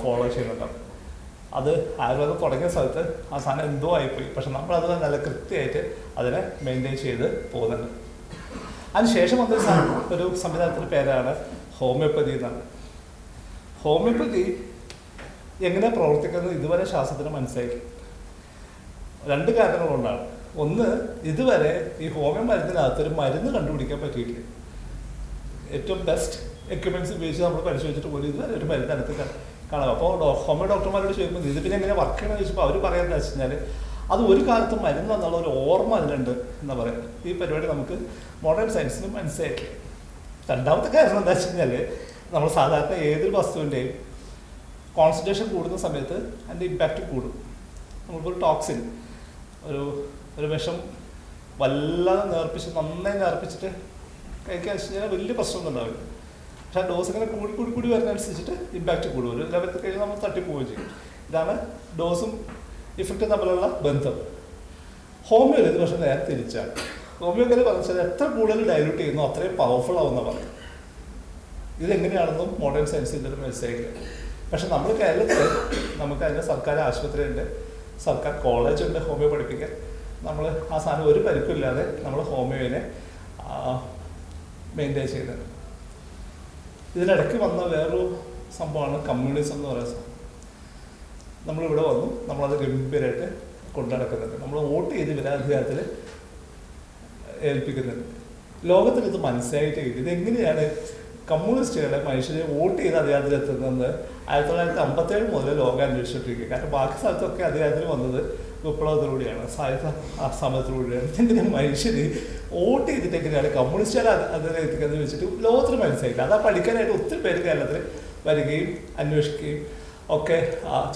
Speaker 1: ഫോളോ ചെയ്യുന്നുണ്ടാവും. അത് ആയുർവേദം തുടങ്ങിയ സ്ഥലത്ത് ആ സാധനം എന്തോ ആയിപ്പോയി, പക്ഷെ നമ്മളത് നല്ല കൃത്യമായിട്ട് അതിനെ മെയിൻറ്റെയിൻ ചെയ്ത് പോകുന്നുണ്ട്. അതിനുശേഷം വന്ന ഒരു സംവിധാനത്തിൻ്റെ പേരാണ് ഹോമിയോപ്പതി എന്നാണ്. ഹോമിയോപ്പതി എങ്ങനെ പ്രവർത്തിക്കുന്നത് ഇതുവരെ ശാസ്ത്രത്തിന് മനസ്സിലാക്കി. രണ്ട് കാരണങ്ങൾ കൊണ്ടാണ്. ഒന്ന്, ഇതുവരെ ഈ ഹോമിയോ മരുന്നിനകത്തൊരു മരുന്ന് കണ്ടുപിടിക്കാൻ പറ്റിയിട്ടില്ല. ഏറ്റവും ബെസ്റ്റ് എക്യുപ്മെൻറ്റ്സ് ഉപയോഗിച്ച് നമ്മൾ പരിശോധിച്ചിട്ട് പോലും ഇതുവരെ ഒരു മരുന്ന് അടുത്ത് കാണാം. അപ്പോൾ ഹോമിയോ ഡോക്ടർമാരോട് ചോദിക്കുമ്പോൾ ഇത് പിന്നെ എങ്ങനെ വർക്ക് ചെയ്യണമെന്ന് ചോദിച്ചപ്പോൾ അവർ പറയാമെന്ന് വെച്ച് കഴിഞ്ഞാൽ അത് ഒരു കാലത്തും മരുന്ന് എന്നുള്ള ഒരു ഓർമ്മ അതിലുണ്ട് എന്ന് പറയുന്നത്. ഈ പരിപാടി നമുക്ക് മോഡേൺ സയൻസിന് മനസ്സിലാക്കി. രണ്ടാമത്തെ കാര്യം എന്താ വെച്ച് കഴിഞ്ഞാൽ നമ്മൾ സാധാരണ ഏതൊരു വസ്തുവിൻ്റെയും കോൺസെൻട്രേഷൻ കൂടുന്ന സമയത്ത് അതിൻ്റെ ഇമ്പാക്റ്റ് കൂടും. നമ്മളിപ്പോൾ ഒരു ടോക്സിൻ, ഒരു വിഷം വല്ലാതെ നന്നായി നേർപ്പിച്ചിട്ട് കഴിക്കാൻ വെച്ച് കഴിഞ്ഞാൽ വലിയ പ്രശ്നമൊന്നും ഉണ്ടാവില്ല. പക്ഷെ ആ ഡോസ് ഇങ്ങനെ കൂടി വരുന്നതനുസരിച്ചിട്ട് ഇമ്പാക്റ്റ് കൂടും. ഒരു ലെവലിൽ കഴിഞ്ഞാൽ നമ്മൾ തട്ടിപ്പോവുകയും ചെയ്യും. ഇതാണ് ഡോസും ഇഫക്റ്റും തമ്മിലുള്ള ബന്ധം. ഹോമിയോയിൽ ഇത് പക്ഷേ നേരെ തിരിച്ചാണ്. ഹോമിയോക്കാര് പറഞ്ഞാൽ എത്ര കൂടുതൽ ഡൈല്യൂട്ട് ചെയ്യുന്നു അത്രയും പവർഫുൾ ആവുമെന്ന് പറഞ്ഞു. ഇതെങ്ങനെയാണെന്നും മോഡേൺ സയൻസ് ഇതൊരു മനസ്സിലാക്കുക. പക്ഷെ നമ്മൾ കേരളത്തിൽ നമുക്ക് അതിൻ്റെ സർക്കാർ ആശുപത്രി ഉണ്ട്, സർക്കാർ കോളേജ് ഉണ്ട് ഹോമിയോ പഠിപ്പിക്കാൻ. നമ്മൾ ആ സാധനം ഒരു പരിക്കില്ലാതെ നമ്മൾ ഹോമിയോനെ മെയിൻറ്റെയിൻ ചെയ്യുന്നത്. ഇതിനിടയ്ക്ക് വന്ന വേറൊരു സംഭവമാണ് കമ്മ്യൂണിസം എന്ന് പറയുന്ന സംഭവം. നമ്മളിവിടെ വന്നു, നമ്മളത് ഗംഭീരമായിട്ട് കൊണ്ടു നടക്കുന്നുണ്ട്. നമ്മൾ വോട്ട് ചെയ്ത് അധികാരത്തിൽ ഏൽപ്പിക്കുന്നുണ്ട്. ലോകത്തിൽ ഇത് മനസ്സിലായിട്ടേ ഇല്ല. ഇതെങ്ങനെയാണ് കമ്മ്യൂണിസ്റ്റുകളെ മനുഷ്യരെ വോട്ട് ചെയ്ത് അധികാരത്തിലെത്തുന്നത് 1957 മുതൽ ലോകം അന്വേഷിച്ചിട്ടിരിക്കുക. കാരണം ബാക്കി സ്ഥലത്തൊക്കെ അധികാരത്തിൽ വന്നത് വിപ്ലവത്തിലൂടെയാണ്, സായുധ സമരത്തിലൂടെയാണ്. എന്തിനും മനുഷ്യര് വോട്ട് ചെയ്തിട്ട് എങ്ങനെയാണ് കമ്മ്യൂണിസ്റ്റുകാരെ അതിനെ എത്തിക്കുന്നത് വെച്ചിട്ട് ലോകത്തിന് മനസ്സിലായില്ല. അതാ പഠിക്കാനായിട്ട് ഒത്തിരി പേര് കേരളത്തിൽ വരികയും അന്വേഷിക്കുകയും ഒക്കെ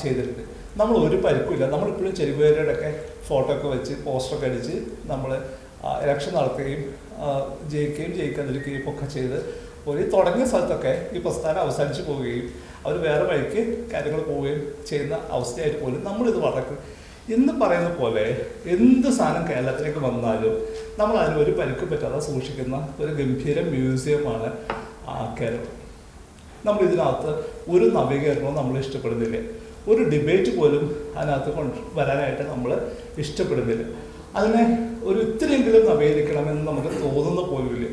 Speaker 1: ചെയ്തിട്ടുണ്ട്. നമ്മൾ ഒരു പരിക്കുമില്ല. നമ്മളിപ്പോഴും ചെരുവേരുടെയൊക്കെ ഫോട്ടോ ഒക്കെ വെച്ച് പോസ്റ്ററൊക്കെ അടിച്ച് നമ്മൾ ഇലക്ഷൻ നടത്തുകയും ജയിക്കുകയും ജയിക്കാതിരിക്കുകയും ഒക്കെ ചെയ്ത് ഒരു തുടങ്ങിയ സ്ഥലത്തൊക്കെ ഈ പ്രസ്ഥാനം അവസാനിച്ചു പോവുകയും അവർ വേറെ വഴിക്ക് കാര്യങ്ങൾ പോവുകയും ചെയ്യുന്ന അവസ്ഥയായിട്ട് പോലും നമ്മളിത് വളർക്കും എന്ന് പറയുന്ന പോലെ എന്ത് സാധനം കേരളത്തിലേക്ക് വന്നാലും നമ്മൾ അതിന് ഒരു പരിക്കും പറ്റാതെ സൂക്ഷിക്കുന്ന ഒരു ഗംഭീര മ്യൂസിയമാണ് കേരളം. നമ്മൾ ഇതിനകത്ത് ഒരു നവീകരണവും നമ്മൾ ഇഷ്ടപ്പെടുന്നില്ല. ഒരു ഡിബേറ്റ് പോലും അതിനകത്ത് വരാനായിട്ട് നമ്മൾ ഇഷ്ടപ്പെടുന്നില്ല. അതിനെ ഒരു ഇത്തിരിയെങ്കിലും നവീകരിക്കണമെന്ന് നമുക്ക് തോന്നുന്ന പോലുമില്ല.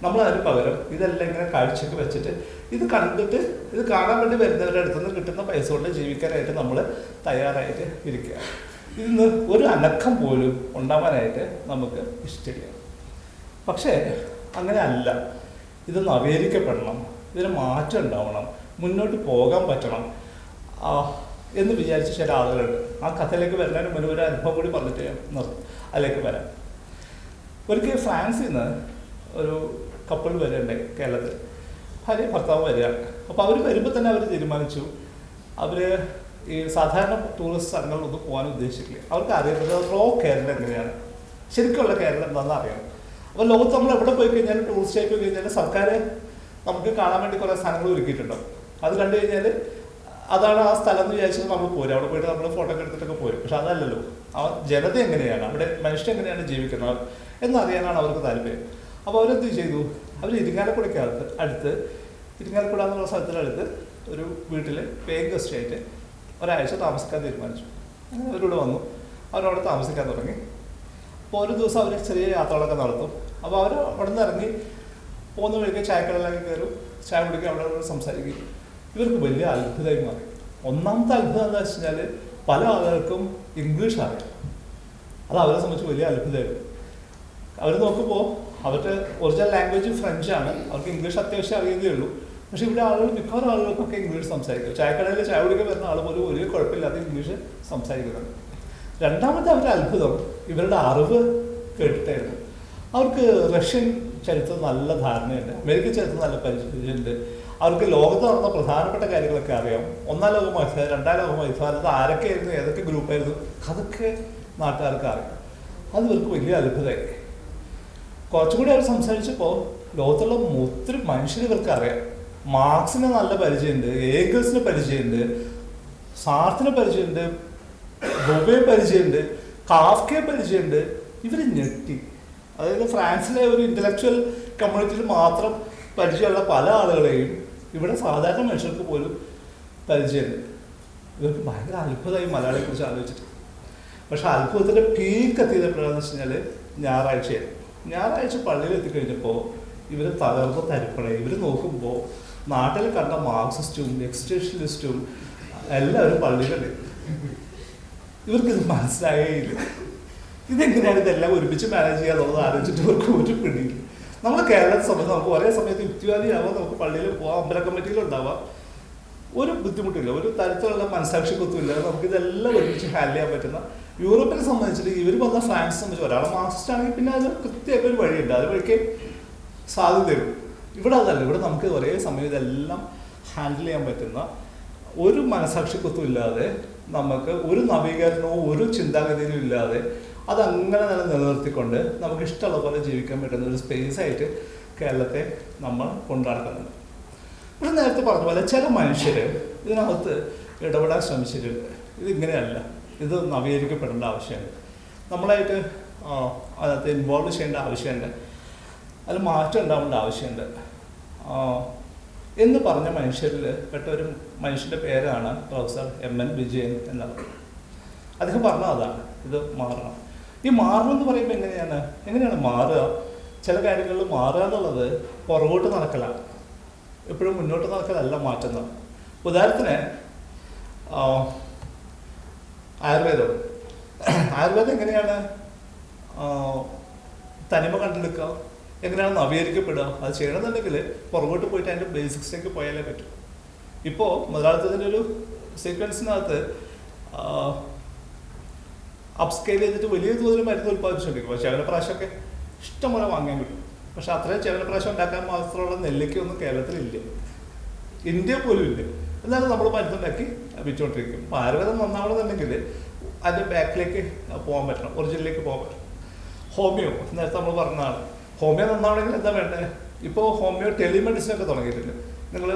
Speaker 1: നമ്മൾ അതിന് പകരം ഇതെല്ലാം ഇങ്ങനെ കാഴ്ചക്ക് വെച്ചിട്ട് ഇത് കണ്ടിട്ട് ഇത് കാണാൻ വേണ്ടി വരുന്നവരുടെ അടുത്ത് നിന്ന് കിട്ടുന്ന പൈസ കൊണ്ട് ജീവിക്കാനായിട്ട് നമ്മൾ തയ്യാറായിട്ട് ഇരിക്കുക. ഇതിന്ന് ഒരു അനക്കം പോലും ഉണ്ടാവാനായിട്ട് നമുക്ക് ഇഷ്ടമില്ല. പക്ഷേ അങ്ങനെ അല്ല. ഇത് നവീകരിക്കപ്പെടണം, ഇതിന് മാറ്റം ഉണ്ടാവണം, മുന്നോട്ട് പോകാൻ പറ്റണം എന്ന് വിചാരിച്ച ചില ആളുകളുണ്ട്. ആ കഥയിലേക്ക് വരുന്നതിന് മുന്നേ ഒരു അനുഭവം കൂടി പറഞ്ഞിട്ട് അതിലേക്ക് വരാം. ഒരിക്കൽ ഫ്രാൻസിൽ നിന്ന് ഒരു കപ്പിൾ വരണ്ടേ കേരളത്തിൽ, ഭാര്യ ഭർത്താവ് വരികയാണ്. അപ്പോൾ അവർ വരുമ്പോൾ തന്നെ അവർ തീരുമാനിച്ചു അവർ ഈ സാധാരണ ടൂറിസ്റ്റ് സ്ഥലങ്ങളിലൊന്നും പോകാൻ ഉദ്ദേശിക്കില്ല. അവർക്ക് അറിയുന്നത് റോ കേരളം എങ്ങനെയാണ്, ശരിക്കുള്ള കേരളം എന്താണെന്ന് അറിയണം. അപ്പോൾ ലോകത്ത് നമ്മൾ എവിടെ പോയി കഴിഞ്ഞാലും ടൂറിസ്റ്റായി പോയി കഴിഞ്ഞാൽ സർക്കാർ നമുക്ക് കാണാൻ വേണ്ടി കുറേ സ്ഥലങ്ങൾ ഒരുക്കിയിട്ടുണ്ടാവും. അത് കണ്ടു കഴിഞ്ഞാൽ അതാണ് ആ സ്ഥലം എന്ന് വിചാരിച്ചത് നമ്മൾ പോരും. അവിടെ പോയിട്ട് നമ്മൾ ഫോട്ടോ ഒക്കെ എടുത്തിട്ടൊക്കെ പോരും. പക്ഷെ അതല്ലല്ലോ, ആ ജനത എങ്ങനെയാണ്, അവിടെ മനുഷ്യൻ എങ്ങനെയാണ് ജീവിക്കുന്നത് എന്നറിയാനാണ് അവർക്ക് താല്പര്യം. അപ്പോൾ അവരെന്ത് ചെയ്തു, അവർ ഇരിങ്ങാലക്കുടയ്ക്ക് അടുത്ത് ഇരിങ്ങാലക്കുട എന്നുള്ള സ്ഥലത്തിനടുത്ത് ഒരു വീട്ടിൽ പേയിങ് ഗസ്റ്റ് ആയിട്ട് ഒരാഴ്ച താമസിക്കാൻ തീരുമാനിച്ചു. അങ്ങനെ അവരോട് വന്നു, അവരവിടെ താമസിക്കാൻ തുടങ്ങി. അപ്പോൾ ഒരു ദിവസം അവർ ചെറിയ യാത്രകളൊക്കെ നടത്തും. അപ്പോൾ അവർ അവിടെ നിന്ന് ഇറങ്ങി പോകുന്ന വഴിക്ക് ചായക്കടയിലേക്ക് കയറും, ചായ കുടിക്കുക, അവിടെ സംസാരിക്കും. ഇവർക്ക് വലിയ അത്ഭുതമായി മാറി. ഒന്നാമത്തെ അത്ഭുതം എന്താ വെച്ച് കഴിഞ്ഞാൽ പല ആളുകൾക്കും ഇംഗ്ലീഷ് അറിയാം. അത് അവരെ സംബന്ധിച്ച് വലിയ അത്ഭുതമായിരുന്നു. അവർ നോക്കുമ്പോൾ അവരുടെ ഒറിജിനൽ ലാംഗ്വേജ് ഫ്രഞ്ചാണ്, അവർക്ക് ഇംഗ്ലീഷ് അത്യാവശ്യം അറിയുന്നേ ഉള്ളൂ. പക്ഷേ ഇവിടെ ആളുകൾ മിക്കവാറും ആളുകൾക്കൊക്കെ ഇംഗ്ലീഷ് സംസാരിക്കും. ചായക്കടയിൽ ചായ കുടിക്കാൻ വരുന്ന ആൾ പോലും ഒരു കുഴപ്പമില്ലാതെ ഇംഗ്ലീഷ് സംസാരിക്കുന്നുണ്ട്. രണ്ടാമത്തെ അവരുടെ അത്ഭുതം ഇവരുടെ അറിവ് കേട്ടിട്ടായിരുന്നു. അവർക്ക് റഷ്യൻ ചരിത്രം നല്ല ധാരണയുണ്ട്, അമേരിക്കൻ ചരിത്രം നല്ല പരിചയമുണ്ട്. അവർക്ക് ലോകത്ത് നടന്ന പ്രധാനപ്പെട്ട കാര്യങ്ങളൊക്കെ അറിയാം. ഒന്നാം ലോക മത്സരം, രണ്ടാം ലോക മത്സരം, അത് ആരൊക്കെയായിരുന്നു, ഏതൊക്കെ ഗ്രൂപ്പായിരുന്നു, അതൊക്കെ നാട്ടുകാർക്ക് അറിയാം. അത് ഇവർക്ക് വലിയ അത്ഭുതമായി. കുറച്ചും കൂടി അവർ സംസാരിച്ചപ്പോൾ ലോകത്തുള്ള ഒത്തിരി മനുഷ്യർ ഇവർക്ക് അറിയാം. മാർക്സിന് നല്ല പരിചയമുണ്ട്, ഏഗൽസിന് പരിചയമുണ്ട്, സാർത്തിനെ പരിചയമുണ്ട്, ബൊബെ പരിചയമുണ്ട്, കാഫ്കയെ പരിചയമുണ്ട്. ഇവർ ഞെട്ടി. അതായത് ഫ്രാൻസിലെ ഒരു ഇൻ്റലക്ച്വൽ കമ്മ്യൂണിറ്റിയിൽ മാത്രം പരിചയമുള്ള പല ആളുകളെയും ഇവിടെ സാധാരണ മനുഷ്യർക്ക് പോലും പരിചയമുണ്ട്. ഇവർക്ക് ഭയങ്കര അത്ഭുതമായി മലയാളിയെ കുറിച്ച് ആലോചിച്ചിട്ട്. പക്ഷെ അത്ഭുതത്തിൻ്റെ പീക്ക് എത്തിയത് എപ്പോഴാണെന്ന് വെച്ച് കഴിഞ്ഞാൽ ഞായറാഴ്ചയായിരുന്നു. ഞായറാഴ്ച പള്ളിയിൽ എത്തിക്കഴിഞ്ഞപ്പോൾ ഇവർ തകർന്ന് തരിപ്പണേ. ഇവർ നോക്കുമ്പോൾ നാട്ടിൽ കണ്ട മാർക്സിസ്റ്റും എക്സ്റ്റേഷനിസ്റ്റും എല്ലാവരും പള്ളിയിലുണ്ട്. ഇവർക്കിത് മനസ്സിലായേയില്ല. ഇതെങ്ങനെയാണ് ഇതെല്ലാം ഒരുമിച്ച് മാനേജ് ചെയ്യാന്നുള്ളത് ആലോചിച്ചിട്ട് ഇവർക്ക് ഒരു പിടിയില്ല. നമ്മൾ കേരളത്തെ സംബന്ധിച്ച് നമുക്ക് ഒരേ സമയത്ത് യുക്തിവാദിയാവാം, നമുക്ക് പള്ളിയിൽ പോവാം, അമ്പല കമ്മിറ്റിയിലുണ്ടാവാം, ഒരു ബുദ്ധിമുട്ടില്ല, ഒരു തരത്തിലുള്ള മനസാക്ഷിക്കൊത്തുമില്ല. നമുക്കിതെല്ലാം ഒരുമിച്ച് ഹാൻഡിൽ ചെയ്യാൻ പറ്റുന്ന. യൂറോപ്പിനെ സംബന്ധിച്ചിട്ട് ഇവർ വന്ന ഫ്രാൻസിനെ സംബന്ധിച്ച് ഒരാൾ മാർക്സിസ്റ്റ് ആണെങ്കിൽ പിന്നെ അത് കൃത്യമായിട്ട് ഒരു വഴിയുണ്ട്, അത് വഴിക്ക് സാധ്യതയും. ഇവിടെ അതല്ല, ഇവിടെ നമുക്ക് ഒരേ സമയം ഇതെല്ലാം ഹാൻഡിൽ ചെയ്യാൻ പറ്റുന്ന ഒരു മനസാക്ഷിക്കൊത്തും ഇല്ലാതെ, നമുക്ക് ഒരു നവീകരണവും ഒരു ചിന്താഗതിയിലും ഇല്ലാതെ അതങ്ങനെ തന്നെ നിലനിർത്തിക്കൊണ്ട് നമുക്ക് ഇഷ്ടമുള്ള പോലെ ജീവിക്കാൻ പറ്റുന്ന ഒരു സ്പേസ് ആയിട്ട് കേരളത്തെ നമ്മൾ കൊണ്ടുനടക്കുന്നുണ്ട്. പക്ഷെ നേരത്തെ പറഞ്ഞ പോലെ ചില മനുഷ്യർ ഇതിനകത്ത് ഇടപെടാൻ ശ്രമിച്ചിട്ടുണ്ട്. ഇതിങ്ങനെയല്ല, ഇത് നവീകരിക്കപ്പെടേണ്ട ആവശ്യമുണ്ട്, നമ്മളായിട്ട് അതിനകത്ത് ഇൻവോൾവ് ചെയ്യേണ്ട ആവശ്യമുണ്ട്, അതിൽ മാറ്റം ഉണ്ടാവേണ്ട ആവശ്യമുണ്ട് എന്ന് പറഞ്ഞ മനുഷ്യരിൽ പെട്ട ഒരു മനുഷ്യൻ്റെ പേരാണ് പ്രൊഫസർ MN വിജയൻ എന്നുള്ളത്. അദ്ദേഹം പറഞ്ഞത് അതാണ്, ഇത് മാറണം. ഈ മാറണം എന്ന് പറയുമ്പോൾ എങ്ങനെയാണ് മാറുക? ചില കാര്യങ്ങളിൽ മാറുക എന്നുള്ളത് പുറകോട്ട് നടക്കലാണ്, എപ്പോഴും മുന്നോട്ട് നടക്കലല്ല മാറ്റുന്നത്. ഉദാഹരണത്തിന് ആയുർവേദം എങ്ങനെയാണ് തനിമ കണ്ടെടുക്കുക? എങ്ങനെയാണ് നവീകരിക്കപ്പെടുക? അത് ചെയ്യണമെന്നുണ്ടെങ്കിൽ പുറകോട്ട് പോയിട്ട് അതിൻ്റെ ബേസിക്സിലേക്ക് പോയാലേ പറ്റും. ഇപ്പോൾ മുതലാളിത്തത്തിൻ്റെ ഒരു സീക്വൻസിനകത്ത് അപ്സ്കെയിൽ ചെയ്തിട്ട് വലിയ തോതിൽ മരുന്ന് ഉൽപ്പാദിപ്പിച്ചുകൊണ്ടിരിക്കും. പക്ഷേ ചവനപ്രാശമൊക്കെ ഇഷ്ടംപോലെ വാങ്ങാൻ കിട്ടും. പക്ഷെ അത്രയും ചവനപ്രാശം ഉണ്ടാക്കാൻ മാത്രമുള്ള നെല്ലിക്കൊന്നും കേരളത്തിലില്ല, ഇന്ത്യ പോലും ഇല്ല. എന്നാലും നമ്മൾ മരുന്നുണ്ടാക്കി വിറ്റുകൊണ്ടിരിക്കും. അപ്പോൾ ആയുർവേദം നന്നാവണമെന്നുണ്ടെങ്കിൽ അതിൻ്റെ ബാക്കിലേക്ക് പോകാൻ പറ്റണം, ഒറിജിനിലേക്ക് പോകാൻ പറ്റണം. ഹോമിയോ നേരത്തെ നമ്മൾ പറഞ്ഞതാണ്. ഹോമിയോ നന്നാവണമെങ്കിൽ എന്താ വേണ്ടത്? ഇപ്പോൾ ഹോമിയോ ടെലിമെഡിസിനൊക്കെ തുടങ്ങിയിട്ടുണ്ട്. നിങ്ങൾ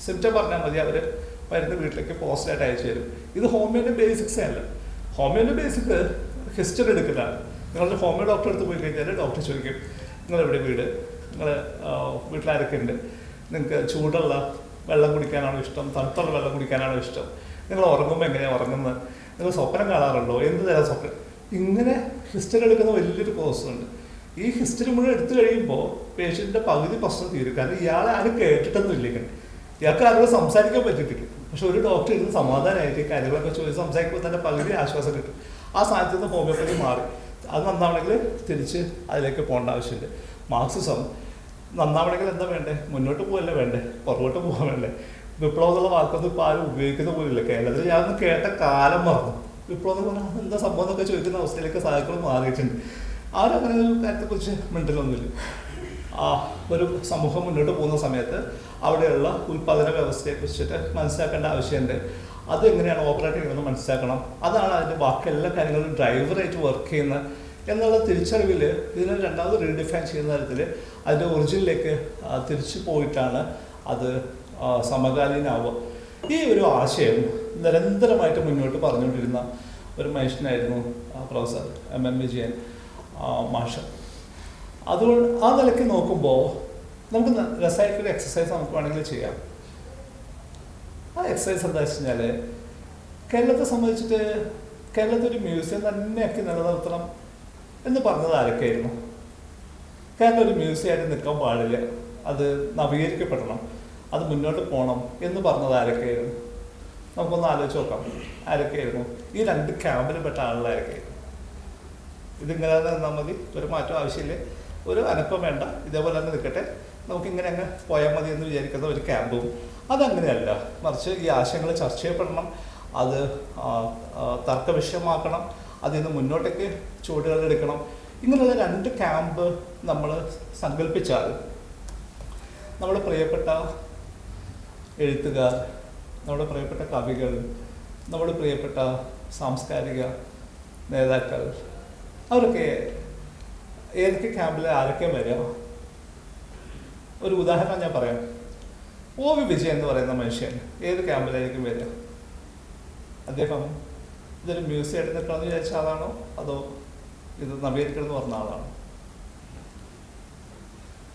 Speaker 1: സിംറ്റം പറഞ്ഞാൽ മതി, അവർ മരുന്ന് വീട്ടിലേക്ക് പോസ്റ്റായിട്ട് അയച്ചു തരും. ഇത് ഹോമിയോൻ്റെ ബേസിക്സേ അല്ല. ഹോമിയോൻ്റെ ബേസിക് ഹിസ്റ്ററി എടുക്കലാണ്. നിങ്ങളുടെ ഹോമിയോ ഡോക്ടറെ അടുത്ത് പോയി കഴിഞ്ഞാൽ ഡോക്ടർ ചോദിക്കും, നിങ്ങളെവിടെ വീട്, നിങ്ങൾ വീട്ടിലാരൊക്കെ ഉണ്ട്, നിങ്ങൾക്ക് ചൂടുള്ള വെള്ളം കുടിക്കാനാണോ ഇഷ്ടം, തണുത്തുള്ള വെള്ളം കുടിക്കാനാണോ ഇഷ്ടം, നിങ്ങൾ ഉറങ്ങുമ്പോൾ എങ്ങനെയാണ് ഉറങ്ങുന്നത്, നിങ്ങൾ സ്വപ്നം കാണാറുണ്ടോ, എന്ത് തരം സ്വപ്നം, ഇങ്ങനെ ഹിസ്റ്ററി എടുക്കുന്ന വലിയൊരു കോഴ്സുണ്ട്. ഈ ഹിസ്റ്ററി മുഴുവൻ എടുത്തു കഴിയുമ്പോൾ പേഷ്യൻറ്റിൻ്റെ പകുതി പ്രശ്നം തീരും. കാരണം ഇയാളെ ആരും കേട്ടിട്ടൊന്നും ഇല്ലെങ്കിൽ, ഇയാൾക്ക് ആരോട് സംസാരിക്കാൻ പറ്റിയിട്ടില്ല. പക്ഷെ ഒരു ഡോക്ടർ ഇരുന്ന് സമാധാനമായിട്ട് കാര്യങ്ങളൊക്കെ ചോദിച്ച് സംസാരിക്കുമ്പോൾ തന്നെ പകുതി ആശ്വാസം കിട്ടും. ആ സ്ഥാനത്ത് നിന്ന് ഹോമിയോപ്പതി മാറി. അത് നന്നാവണമെങ്കിൽ തിരിച്ച് അതിലേക്ക് പോകേണ്ട ആവശ്യമുണ്ട്. മാർക്സിസം നന്നാവണമെങ്കിൽ എന്താ വേണ്ടേ? മുന്നോട്ട് പോകല്ലേ വേണ്ടേ, പുറകോട്ട് പോകാൻ വേണ്ടേ? വിപ്ലവം എന്നുള്ള വാക്കൊന്നും ഇപ്പോൾ ആരും ഉപയോഗിക്കുന്ന പോലില്ല. കേരളത്തിൽ ഞാനൊന്ന് കേട്ട കാലം മറന്നു. വിപ്ലവം എന്ന് പറഞ്ഞാൽ എന്താ സംഭവം എന്നൊക്കെ ചോദിക്കുന്ന അവസ്ഥയിലേക്ക് സാധനങ്ങൾ മാറിയിട്ടുണ്ട്. ആരും അങ്ങനെ ഒരു കാര്യത്തെക്കുറിച്ച് മിണ്ടലൊന്നുമില്ല. ഒരു സമൂഹം മുന്നോട്ട് പോകുന്ന സമയത്ത് അവിടെയുള്ള ഉൽപ്പാദന വ്യവസ്ഥയെക്കുറിച്ചിട്ട് മനസ്സിലാക്കേണ്ട ആവശ്യമുണ്ട്. അതെങ്ങനെയാണ് ഓപ്പറേറ്റ് ചെയ്യുന്നത് മനസ്സിലാക്കണം. അതാണ് അതിൻ്റെ ബാക്കി എല്ലാ കാര്യങ്ങളും ഡ്രൈവറായിട്ട് വർക്ക് ചെയ്യുന്നത് എന്നുള്ള തിരിച്ചറിവിൽ ഇതിനെ രണ്ടാമത് റീഡിഫൈൻ ചെയ്യുന്ന തരത്തിൽ അതിൻ്റെ ഒറിജിനിലേക്ക് തിരിച്ചു പോയിട്ടാണ് അത് സമകാലീനാവുക. ഈ ഒരു ആശയം നിരന്തരമായിട്ട് മുന്നോട്ട് പറഞ്ഞുകൊണ്ടിരുന്ന ഒരു മനുഷ്യനായിരുന്നു പ്രൊഫസർ M.M. വിജയൻ മാഷ്. അതുകൊണ്ട് ആ നിലയ്ക്ക് നോക്കുമ്പോൾ നമുക്ക് രസമായിട്ടൊരു എക്സസൈസ് നമുക്ക് വേണമെങ്കിൽ ചെയ്യാം. ആ എക്സസൈസ് എന്താ വെച്ച് കഴിഞ്ഞാൽ, കേരളത്തെ സംബന്ധിച്ചിട്ട് കേരളത്തിൽ ഒരു മ്യൂസിയം തന്നെയാക്കി നിലനിർത്തണം എന്ന് പറഞ്ഞത് ആരൊക്കെയായിരുന്നു? കേരളം ഒരു മ്യൂസിയമായിട്ട് നിൽക്കാൻ പാടില്ല, അത് നവീകരിക്കപ്പെടണം, അത് മുന്നോട്ട് പോകണം എന്ന് പറഞ്ഞത് ആരൊക്കെയായിരുന്നു? നമുക്കൊന്ന് ആലോചിച്ച് നോക്കാം. ആരൊക്കെയായിരുന്നു? ഈ രണ്ട് ക്യാമ്പിൽ പെട്ട ആളുകളാരൊക്കെയായിരുന്നു? ഇതിങ്ങനെ നിന്നാൽ മതി, ഒരു മാറ്റം ആവശ്യമില്ല, ഒരു അനക്കം വേണ്ട, ഇതേപോലെ തന്നെ നിൽക്കട്ടെ, നമുക്കിങ്ങനെ അങ്ങ് പോയാൽ മതി എന്ന് വിചാരിക്കുന്ന ഒരു ക്യാമ്പും. അതങ്ങനെയല്ല, മറിച്ച് ഈ ആശയങ്ങൾ ചർച്ച ചെയ്യപ്പെടണം, അത് തർക്കവിഷയമാക്കണം, അതിൽ നിന്ന് മുന്നോട്ടേക്ക് ചുവടുകളെടുക്കണം. ഇങ്ങനെയുള്ള രണ്ട് ക്യാമ്പ് നമ്മൾ സങ്കല്പിച്ചാൽ നമ്മുടെ പ്രിയപ്പെട്ട എഴുത്തുകാർ, നമ്മുടെ പ്രിയപ്പെട്ട കവികൾ, നമ്മുടെ പ്രിയപ്പെട്ട സാംസ്കാരിക നേതാക്കൾ, അവരൊക്കെ ഏതൊക്കെ ക്യാമ്പിൽ ആരൊക്കെ വരിക? ഒരു ഉദാഹരണം ഞാൻ പറയാം. O.V. വിജയൻ എന്ന് പറയുന്ന മനുഷ്യൻ ഏത് ക്യാമ്പിലായിരിക്കും വരിക? അദ്ദേഹം ഇതൊരു മ്യൂസിയമായിട്ട് നിൽക്കണമെന്ന് വിചാരിച്ച ആളാണോ, അതോ ഇത് നവീകരിക്കണം എന്ന് പറഞ്ഞ ആളാണോ?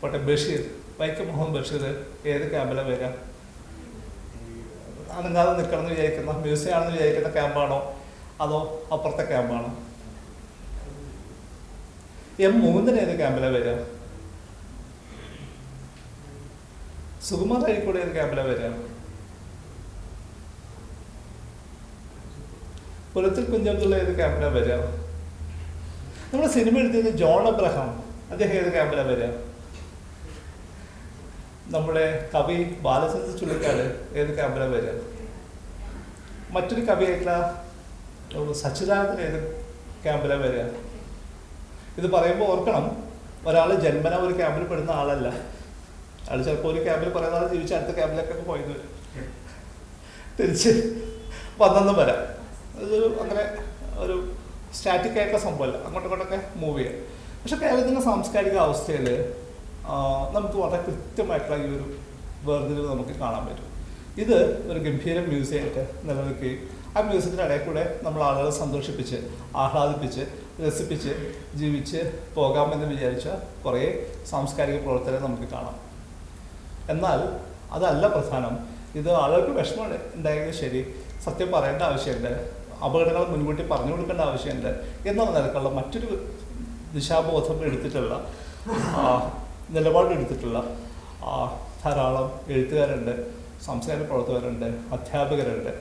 Speaker 1: പോട്ടെ, ബഷീർ, വൈക്കം മുഹമ്മദ് ബഷീർ ഏത് ക്യാമ്പിലാണ് വരിക? അനങ്ങാതെ നിൽക്കണം എന്ന് വിചാരിക്കുന്ന, മ്യൂസിയം ആണെന്ന് വിചാരിക്കുന്ന ക്യാമ്പാണോ, അതോ അപ്പുറത്തെ ക്യാമ്പാണോ? M. ഏത് ക്യാമ്പിലാണ് വരിക? സുകുമാർ അഴീക്കോട് ഏത് ക്യാമ്പിലാണ് വരിക? പുലത്തിൽ കുഞ്ഞബ്ദുള്ള ഏത് ക്യാമ്പിലാണ് വരിക? നമ്മുടെ സിനിമ എഴുതിയത് ജോൺ അബ്രഹാം, അദ്ദേഹം ഏത് ക്യാമ്പിലാണ് വരിക? നമ്മുടെ കവി ബാലചന്ദ്ര ചുള്ളിക്കാട് ഏത് ക്യാമ്പിലാണ് വരിക? മറ്റൊരു കവിയായിട്ടുള്ള സച്ചിദാനന്ദൻ ഏത് ക്യാമ്പിലാണ് വരിക? ഇത് പറയുമ്പോൾ ഓർക്കണം, ഒരാൾ ജന്മന ഒരു ക്യാമ്പിൽ പെടുന്ന ആളല്ല. അയാൾ ചിലപ്പോൾ ഒരു ക്യാമ്പിൽ കുറേ നാൾ ജീവിച്ച് അടുത്ത ക്യാമ്പിലൊക്കെ പോയത് വരും, തിരിച്ച് വന്നെന്നും വരാം. അതൊരു അങ്ങനെ ഒരു സ്റ്റാറ്റിക് ആയിട്ടുള്ള സംഭവമല്ല, അങ്ങോട്ടും ഇങ്ങോട്ടൊക്കെ മൂവ് ചെയ്യാം. പക്ഷെ കേരളത്തിൻ്റെ സാംസ്കാരിക അവസ്ഥയിൽ നമുക്ക് വളരെ കൃത്യമായിട്ടുള്ള ഈ ഒരു വേർതിരിവ് നമുക്ക് കാണാൻ പറ്റും. ഇത് ഒരു ഗംഭീര മ്യൂസിയമായിട്ട് നിലനിൽക്കുകയും ആ മ്യൂസിയത്തിൻ്റെ ഇടയിൽ കൂടെ നമ്മൾ ആളുകളെ സന്തോഷിപ്പിച്ച് ആഹ്ലാദിപ്പിച്ച് രസിപ്പിച്ച് ജീവിച്ച് പോകാമെന്ന് വിചാരിച്ച കുറേ സാംസ്കാരിക പ്രവർത്തനം നമുക്ക് കാണാം. എന്നാൽ അതല്ല പ്രധാനം. ഇത് ആളുകൾക്ക് വിഷമം ഉണ്ടായെങ്കിൽ ശരി, സത്യം പറയേണ്ട ആവശ്യമുണ്ട്, അപകടങ്ങൾ മുൻകൂട്ടി പറഞ്ഞു കൊടുക്കേണ്ട ആവശ്യമുണ്ട് എന്നുള്ള നിലക്കുള്ള മറ്റൊരു ദിശാബോധം എടുത്തിട്ടുള്ള നിലപാടെടുത്തിട്ടുള്ള ധാരാളം എഴുത്തുകാരുണ്ട്, സാംസ്കാരിക പ്രവർത്തകരുണ്ട്, അധ്യാപകരുണ്ട്,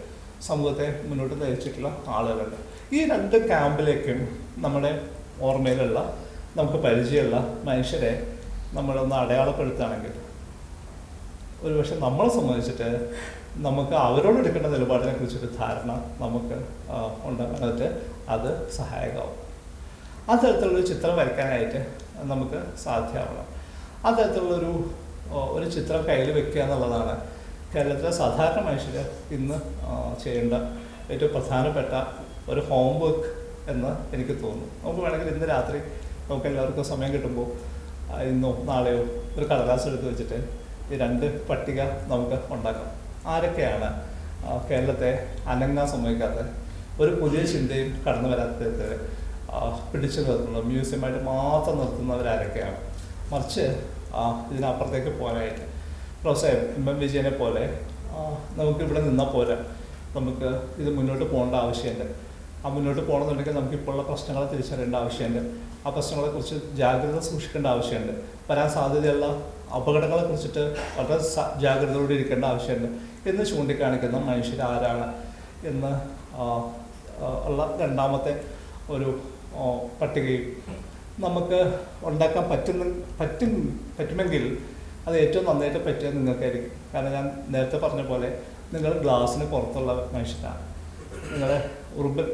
Speaker 1: സമൂഹത്തെ മുന്നോട്ട് നയിച്ചിട്ടുള്ള ആളുകളുണ്ട്. ഈ രണ്ട് ക്യാമ്പിലേക്കും നമ്മുടെ ഓർമ്മയിലുള്ള നമുക്ക് പരിചയമുള്ള മനുഷ്യരെ നമ്മളൊന്ന് അടയാളപ്പെടുത്തുകയാണെങ്കിൽ ഒരുപക്ഷെ നമ്മളെ സംബന്ധിച്ചിട്ട് നമുക്ക് അവരോട് എടുക്കേണ്ട നിലപാടിനെ കുറിച്ചൊരു ധാരണ നമുക്ക് ഉണ്ടാകാനായിട്ട് അത് സഹായകമാവും. ആ തരത്തിലുള്ളൊരു ചിത്രം വരയ്ക്കാനായിട്ട് നമുക്ക് സാധ്യമാവണം. ആ തരത്തിലുള്ളൊരു ഒരു ചിത്രം കയ്യിൽ വെക്കുക എന്നുള്ളതാണ് കേരളത്തിലെ സാധാരണ മനുഷ്യർ ഇന്ന് ചെയ്യേണ്ട ഏറ്റവും പ്രധാനപ്പെട്ട ഒരു ഹോം വർക്ക് എന്ന് എനിക്ക് തോന്നുന്നു. നമുക്ക് വേണമെങ്കിൽ ഇന്ന് രാത്രി നമുക്ക് എല്ലാവർക്കും സമയം കിട്ടുമ്പോൾ ഇന്നോ നാളെയോ ഒരു കടലാസ് എടുത്ത് വെച്ചിട്ട് ഈ 2 പട്ടിക നമുക്ക് ഉണ്ടാക്കാം. ആരൊക്കെയാണ് കേരളത്തെ അനങ്ങാൻ സമ്മതിക്കാത്ത, ഒരു പുതിയ ചിന്തയും കടന്നു വരാത്തത് പിടിച്ചു നിർത്തുന്നത്, മ്യൂസിയമായിട്ട് മാത്രം നിർത്തുന്നവരാരൊക്കെയാണ്? മറിച്ച് ഇതിനപ്പുറത്തേക്ക് പോകാനായിട്ട് പ്രൊഫസർ M.M. വിജയനെ പോലെ നമുക്കിവിടെ നിന്നാൽ പോരാ, നമുക്ക് ഇത് മുന്നോട്ട് പോകേണ്ട ആവശ്യമുണ്ട്. ആ മുന്നോട്ട് പോകണമെന്നുണ്ടെങ്കിൽ നമുക്കിപ്പോഴുള്ള പ്രശ്നങ്ങളെ തിരിച്ചറിയേണ്ട ആവശ്യമുണ്ട്. ആ പ്രശ്നങ്ങളെക്കുറിച്ച് ജാഗ്രത സൂക്ഷിക്കേണ്ട ആവശ്യമുണ്ട്. വരാൻ സാധ്യതയുള്ള അപകടങ്ങളെ കുറിച്ചിട്ട് വളരെ ജാഗ്രതയോടെ ഇരിക്കേണ്ട ആവശ്യമുണ്ട് എന്ന് ചൂണ്ടിക്കാണിക്കുന്ന മനുഷ്യരാരാണ് എന്ന് ഉള്ള രണ്ടാമത്തെ ഒരു പട്ടികയും നമുക്ക് ഉണ്ടാക്കാൻ പറ്റുമെങ്കിൽ അത് ഏറ്റവും നന്നായിട്ട് പറ്റിയത് നിങ്ങൾക്കായിരിക്കും. കാരണം ഞാൻ നേരത്തെ പറഞ്ഞ പോലെ നിങ്ങൾ ഗ്ലാസ്സിന് പുറത്തുള്ള മനുഷ്യരാണ്. നിങ്ങളുടെ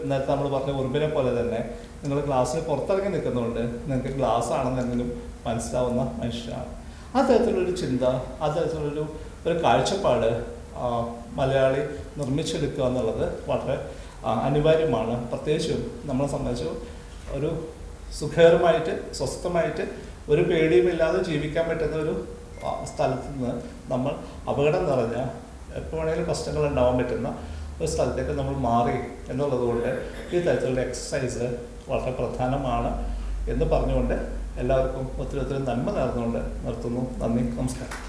Speaker 1: നേരത്തെ നമ്മൾ പറഞ്ഞ ഉറുമ്പിനെ പോലെ തന്നെ നിങ്ങൾ ഗ്ലാസ്സിന് പുറത്തിറങ്ങി നിൽക്കുന്നതുകൊണ്ട് നിങ്ങൾക്ക് ഗ്ലാസ് ആണെന്നെങ്കിലും മനസ്സിലാവുന്ന മനുഷ്യരാണ്. ആ തരത്തിലുള്ളൊരു ചിന്ത, ആ തരത്തിലുള്ളൊരു കാഴ്ചപ്പാട് മലയാളി നിർമ്മിച്ചെടുക്കുക എന്നുള്ളത് വളരെ അനിവാര്യമാണ്. പ്രത്യേകിച്ചും നമ്മളെ സംബന്ധിച്ച് ഒരു സുഖകരമായിട്ട് സ്വസ്ഥമായിട്ട് ഒരു പേടിയുമില്ലാതെ ജീവിക്കാൻ പറ്റുന്ന ഒരു സ്ഥലത്ത് നിന്ന് നമ്മൾ അപകടം നിറഞ്ഞ എപ്പോൾ വേണമെങ്കിലും പ്രശ്നങ്ങൾ ഉണ്ടാവാൻ പറ്റുന്ന ഒരു സ്ഥലത്തേക്ക് നമ്മൾ മാറി എന്നുള്ളത് കൊണ്ട് ഈ തരത്തിലുള്ള എക്സസൈസ് വളരെ പ്രധാനമാണ് എന്ന് പറഞ്ഞുകൊണ്ട് എല്ലാവർക്കും ഒത്തിരി നന്മ നേർന്നുകൊണ്ട് നിർത്തുന്നു. നന്ദി, നമസ്കാരം.